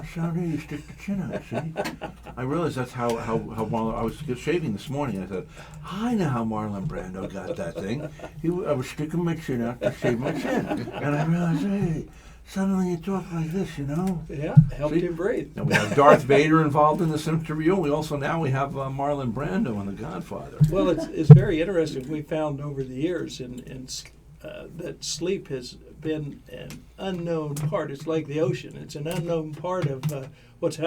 it's down here. You stick the chin out, see? I realized that's how Marlon, I was shaving this morning. I said, I know how Marlon Brando got that thing. I was sticking my chin out to shave my chin. And I realized, hey, suddenly you talk like this, you know? Yeah, helped him breathe. And we have Darth Vader involved in this interview. We also now have Marlon Brando in The Godfather. Well, it's very interesting. We found over the years that sleep has been an unknown part. It's like the ocean. It's an unknown part of what's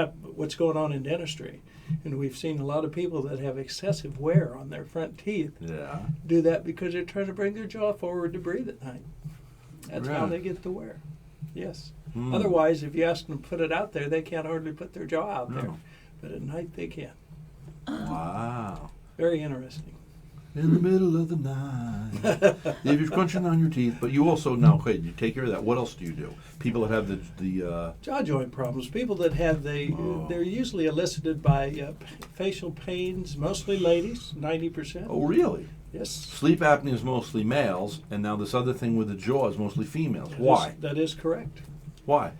going on in dentistry. And we've seen a lot of people that have excessive wear on their front teeth do that because they're trying to bring their jaw forward to breathe at night. That's how they get the wear. Yes. Otherwise, if you ask them to put it out there, they can't hardly put their jaw out there. But at night, they can. Wow. Very interesting. In the middle of the night. If you're crunching on your teeth, but you also, now, okay, you take care of that. What else do you do? People that have the jaw joint problems. People that have they're usually elicited by facial pains, mostly ladies, 90%. Oh, really? Yes. Sleep apnea is mostly males, and now this other thing with the jaw is mostly females. Why? That is correct. Why?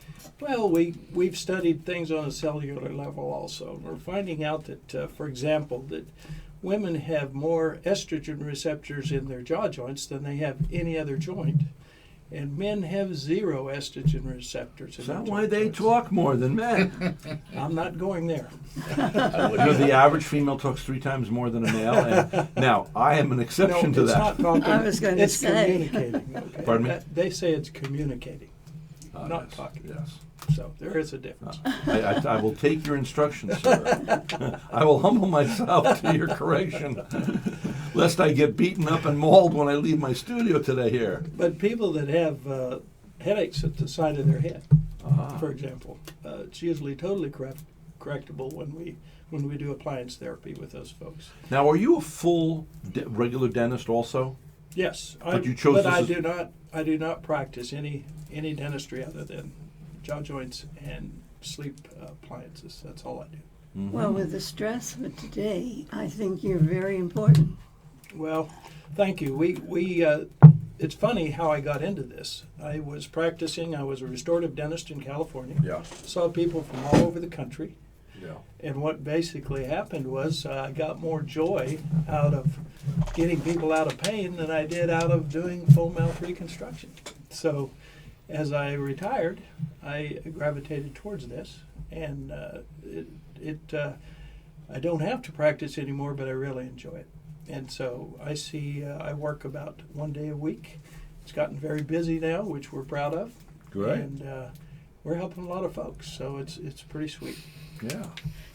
Well, we've studied things on a cellular level also. We're finding out that, for example, that women have more estrogen receptors in their jaw joints than they have any other joint. And men have 0 estrogen receptors. Is that why they talk more than men? I'm not going there. The average female talks 3 times more than a male. And now, I am an exception to that. Not talking. I was going to say. It's communicating. Okay? Pardon me? They say it's communicating, not yes, talking. Yes. So there is a difference. I will take your instructions, sir. I will humble myself to your correction, lest I get beaten up and mauled when I leave my studio today here. But people that have headaches at the side of their head, for example, it's usually totally correctable when we do appliance therapy with those folks. Now, are you a full regular dentist also? Yes, but you chose. But I do not practice any dentistry other than jaw joints and sleep appliances. That's all I do. Mm-hmm. Well, with the stress of today, I think you're very important. Well, thank you. We it's funny how I got into this. I was practicing. I was a restorative dentist in California. Yeah. Saw people from all over the country. Yeah. And what basically happened was I got more joy out of getting people out of pain than I did out of doing full mouth reconstruction. So as I retired, I gravitated towards this, and I don't have to practice anymore, but I really enjoy it. And so I work about 1 day a week. It's gotten very busy now, which we're proud of. Great. And we're helping a lot of folks, so it's pretty sweet. Yeah.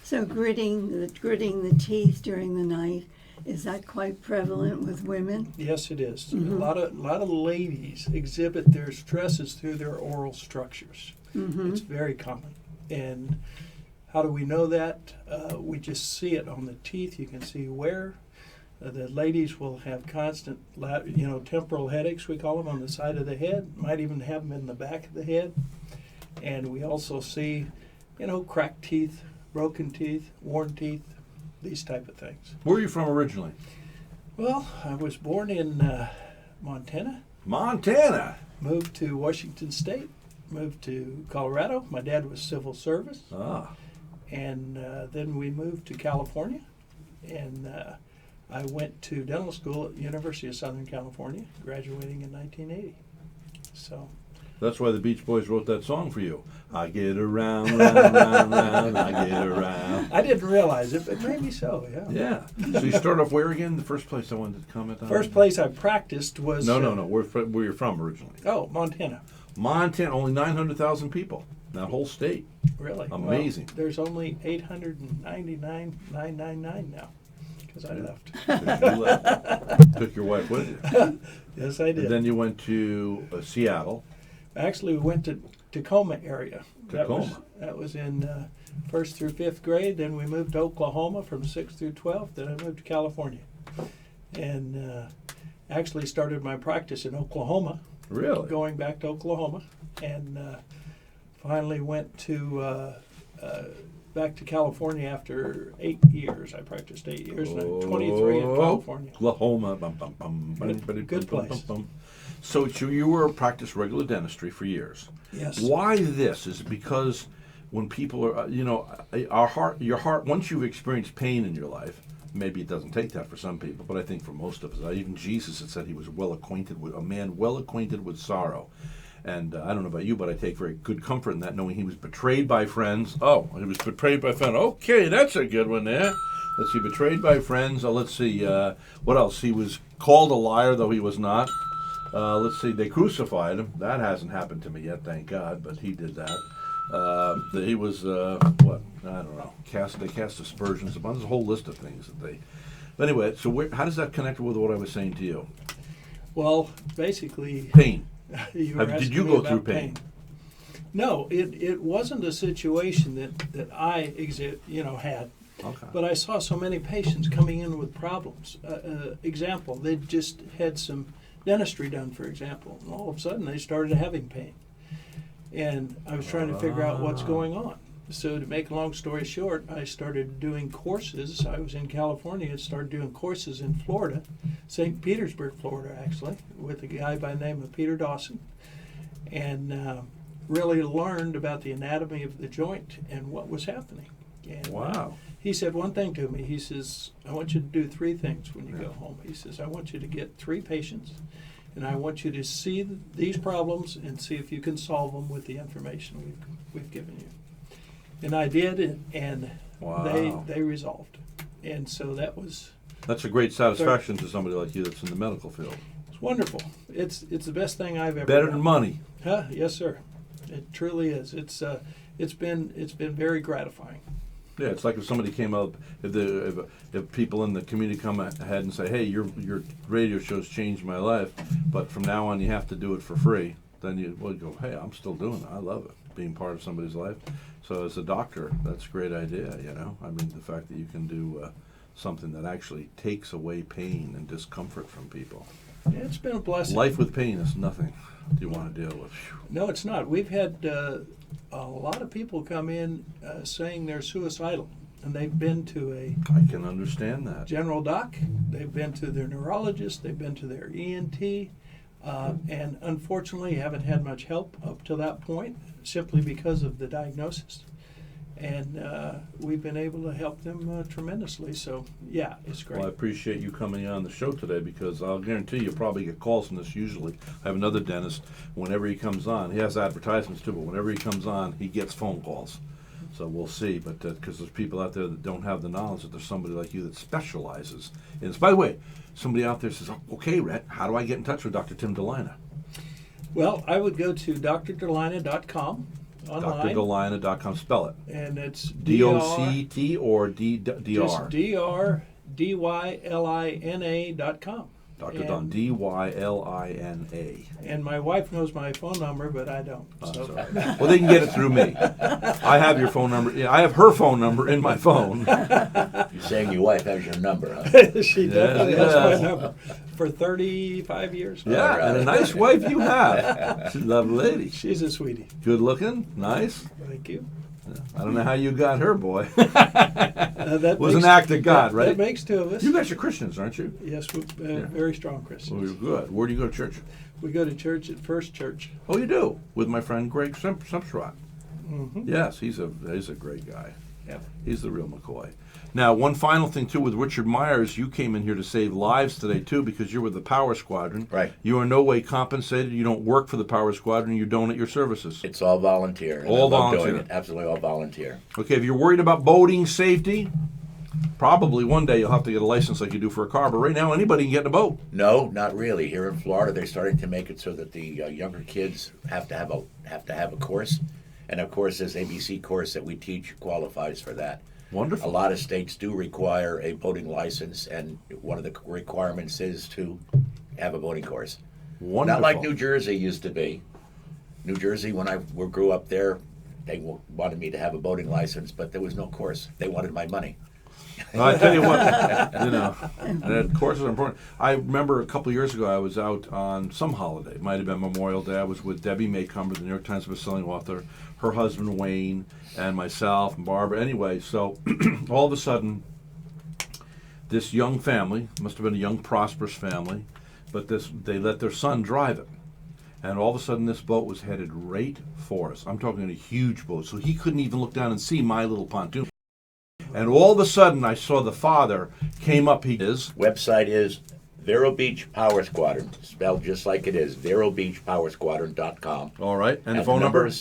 So gritting the teeth during the night, is that quite prevalent with women? Yes, it is. Mm-hmm. A lot of ladies exhibit their stresses through their oral structures. Mm-hmm. It's very common. And how do we know that? We just see it on the teeth. You can see where. The ladies will have constant, temporal headaches, we call them, on the side of the head. Might even have them in the back of the head. And we also see, cracked teeth, broken teeth, worn teeth, these type of things. Where are you from originally? Well, I was born in Montana, Montana. moved to Washington State, moved to Colorado. My dad was civil service. Ah. And then we moved to California, and I went to dental school at the University of Southern California, graduating in 1980. So That's why the Beach Boys wrote that song for you. I get around, round, round, round, I get around. I didn't realize it, but maybe so, yeah. Yeah. So you started off where again? The first place I wanted to comment on? First place I practiced was... No. Where you're from originally? Oh, Montana. Montana, only 900,000 people. That whole state. Really? Amazing. Well, there's only 899,999 now, because I left. You left. Took your wife with you. Yes, I did. And then you went to Seattle. Actually, we went to Tacoma area. Tacoma. That was in 1st through 5th grade. Then we moved to Oklahoma from 6th through 12th. Then I moved to California. And actually started my practice in Oklahoma. Really? Going back to Oklahoma. And finally went to back to California after 8 years. I practiced 8 years, and I'm 23 in California. Oklahoma. Good place. So you were practice regular dentistry for years. Yes. Why this? Is it because when people are, your heart, once you've experienced pain in your life, maybe it doesn't take that for some people, but I think for most of us, even Jesus had said he was a man well acquainted with sorrow. And I don't know about you, but I take very good comfort in that, knowing he was betrayed by friends. Oh, he was betrayed by friends. Okay, that's a good one there. Let's see, betrayed by friends. Let's see, what else? He was called a liar, though he was not. Let's see, they crucified him. That hasn't happened to me yet, thank God, but he did that. He was, what? I don't know. They cast aspersions upon. There's a whole list of things that they... But anyway, so how does that connect with what I was saying to you? Well, basically... Pain. Did you go through pain? No, it wasn't a situation that I had. Okay. But I saw so many patients coming in with problems. Example, they just had some dentistry done, for example, and all of a sudden they started having pain. And I was trying to figure out what's going on. So to make a long story short, I started doing courses. I was in California and started doing courses in Florida, St. Petersburg, Florida, actually, with a guy by the name of Peter Dawson, and really learned about the anatomy of the joint and what was happening. And, wow. He said one thing to me. He says, I want you to do 3 things when you go home. He says, I want you to get 3 patients, and I want you to see these problems and see if you can solve them with the information we've given you. And I did, and wow. they resolved. And so that's a great satisfaction to somebody like you that's in the medical field. It's wonderful. It's the best thing I've ever Better done. than money. Huh? Yes, sir. It truly is. It's been very gratifying. Yeah, it's like if somebody came up, if people in the community come ahead and say, hey, your radio show's changed my life, but from now on you have to do it for free, then you would go, hey, I'm still doing it. I love it, being part of somebody's life. So as a doctor, that's a great idea, I mean, the fact that you can do something that actually takes away pain and discomfort from people. Yeah, it's been a blessing. Life with pain is nothing you want to deal with. No, it's not. We've had a lot of people come in saying they're suicidal, and they've been to I can understand that. general doc, they've been to their neurologist, they've been to their ENT, and unfortunately haven't had much help up to that point, simply because of the diagnosis. And we've been able to help them tremendously. So, yeah, it's great. Well, I appreciate you coming on the show today, because I'll guarantee you'll probably get calls from this usually. I have another dentist, whenever he comes on, he has advertisements too, but whenever he comes on, he gets phone calls. So we'll see, but because there's people out there that don't have the knowledge that there's somebody like you that specializes in this. By the way, somebody out there says, okay, Rhett, how do I get in touch with Dr. Tim Delina? Well, I would go to drdelina.com. Online. drdelina.com. Spell it. And it's D-O-C-T or D-R? Just DRDYLINA.com. Dr. Don, D-Y-L-I-N-A. And my wife knows my phone number, but I don't. So. Sorry. Well, they can get it through me. I have your phone number. Yeah, I have her phone number in my phone. You're saying your wife has your number, huh? She definitely has my number. For 35 years. Yeah, right. And a nice wife you have. She's a lovely lady. She's a sweetie. Good looking, nice. Thank you. I don't know how you got her, boy. That It was an makes- act of God, that- right? That makes two of us. You guys are Christians, aren't you? Yes, we're very strong Christians. Well, you're good. Where do you go to church? We go to church at First Church. Oh, you do? With my friend Greg Sempstrot. Mm-hmm. Yes, he's a great guy. Yep. He's the real McCoy. Now, one final thing, too, with Richard Myers, you came in here to save lives today, too, because you're with the Power Squadron. Right. You are in no way compensated. You don't work for the Power Squadron. You donate your services. It's all volunteer. and All I love volunteer. Doing it. Absolutely all volunteer. Okay, if you're worried about boating safety, probably one day you'll have to get a license like you do for a car, but right now anybody can get in a boat. No, not really. Here in Florida, they're starting to make it so that the younger kids have to have a course, and of course, this ABC course that we teach qualifies for that. Wonderful. A lot of states do require a boating license, and one of the requirements is to have a boating course. Wonderful. Not like New Jersey used to be. New Jersey, when I grew up there, they wanted me to have a boating license, but there was no course. They wanted my money. Well, I tell you what, that courses are important. I remember a couple of years ago, I was out on some holiday. It might have been Memorial Day. I was with Debbie Maycomber, the New York Times bestselling author, her husband Wayne, and myself and Barbara. Anyway, so all of a sudden, this young family, must have been a young, prosperous family, but they let their son drive it. And all of a sudden, this boat was headed right for us. I'm talking a huge boat, so he couldn't even look down and see my little pontoon. And all of a sudden, I saw the father came up. Website is Vero Beach Power Squadron, spelled just like it is, verobeachpowersquadron.com. All right, and the And phone number is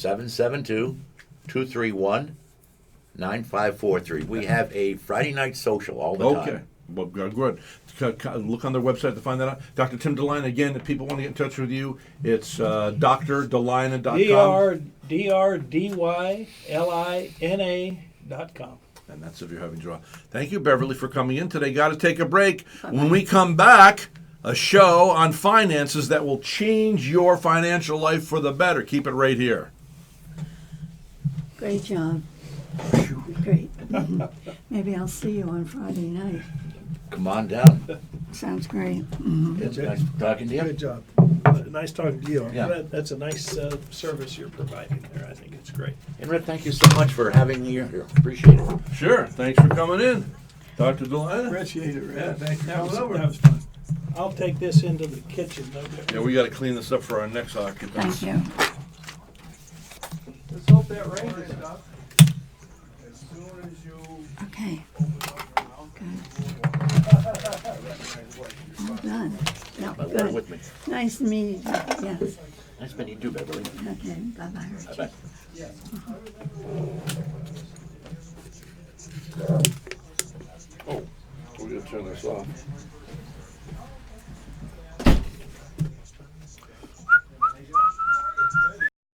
772-231-9543. We have a Friday night social all the time. Okay. Well, good. Look on their website to find that out. Dr. Tim DeLina, again, if people want to get in touch with you, it's drdelina.com. DRDYLINA.com. And that's if you're having joy. Thank you, Beverly, for coming in today. Got to take a break. When we come back, a show on finances that will change your financial life for the better. Keep it right here. Great job. Great. Maybe I'll see you on Friday night. Come on down. Sounds great. It's nice talking to you. Good job. Nice talking to you. Yeah. That's a nice service you're providing there. I think it's great. And Rhett, thank you so much for having me here. Appreciate it. Sure. Thanks for coming in. Dr. DeLina. Appreciate it, Red. Yeah, thanks for That coming was, over. that was fun. I'll take this into the kitchen. Yeah, we got to clean this up for our next occupants. Thank you. Let's hope that rain is up. As soon as you Okay. open up your mouth, Good. you All done. No, My water good. with me. Nice to meet you. Yes. Nice meeting you too, Beverly. Okay. Bye-bye, Richard. Bye-bye. Oh, we're going to turn this off.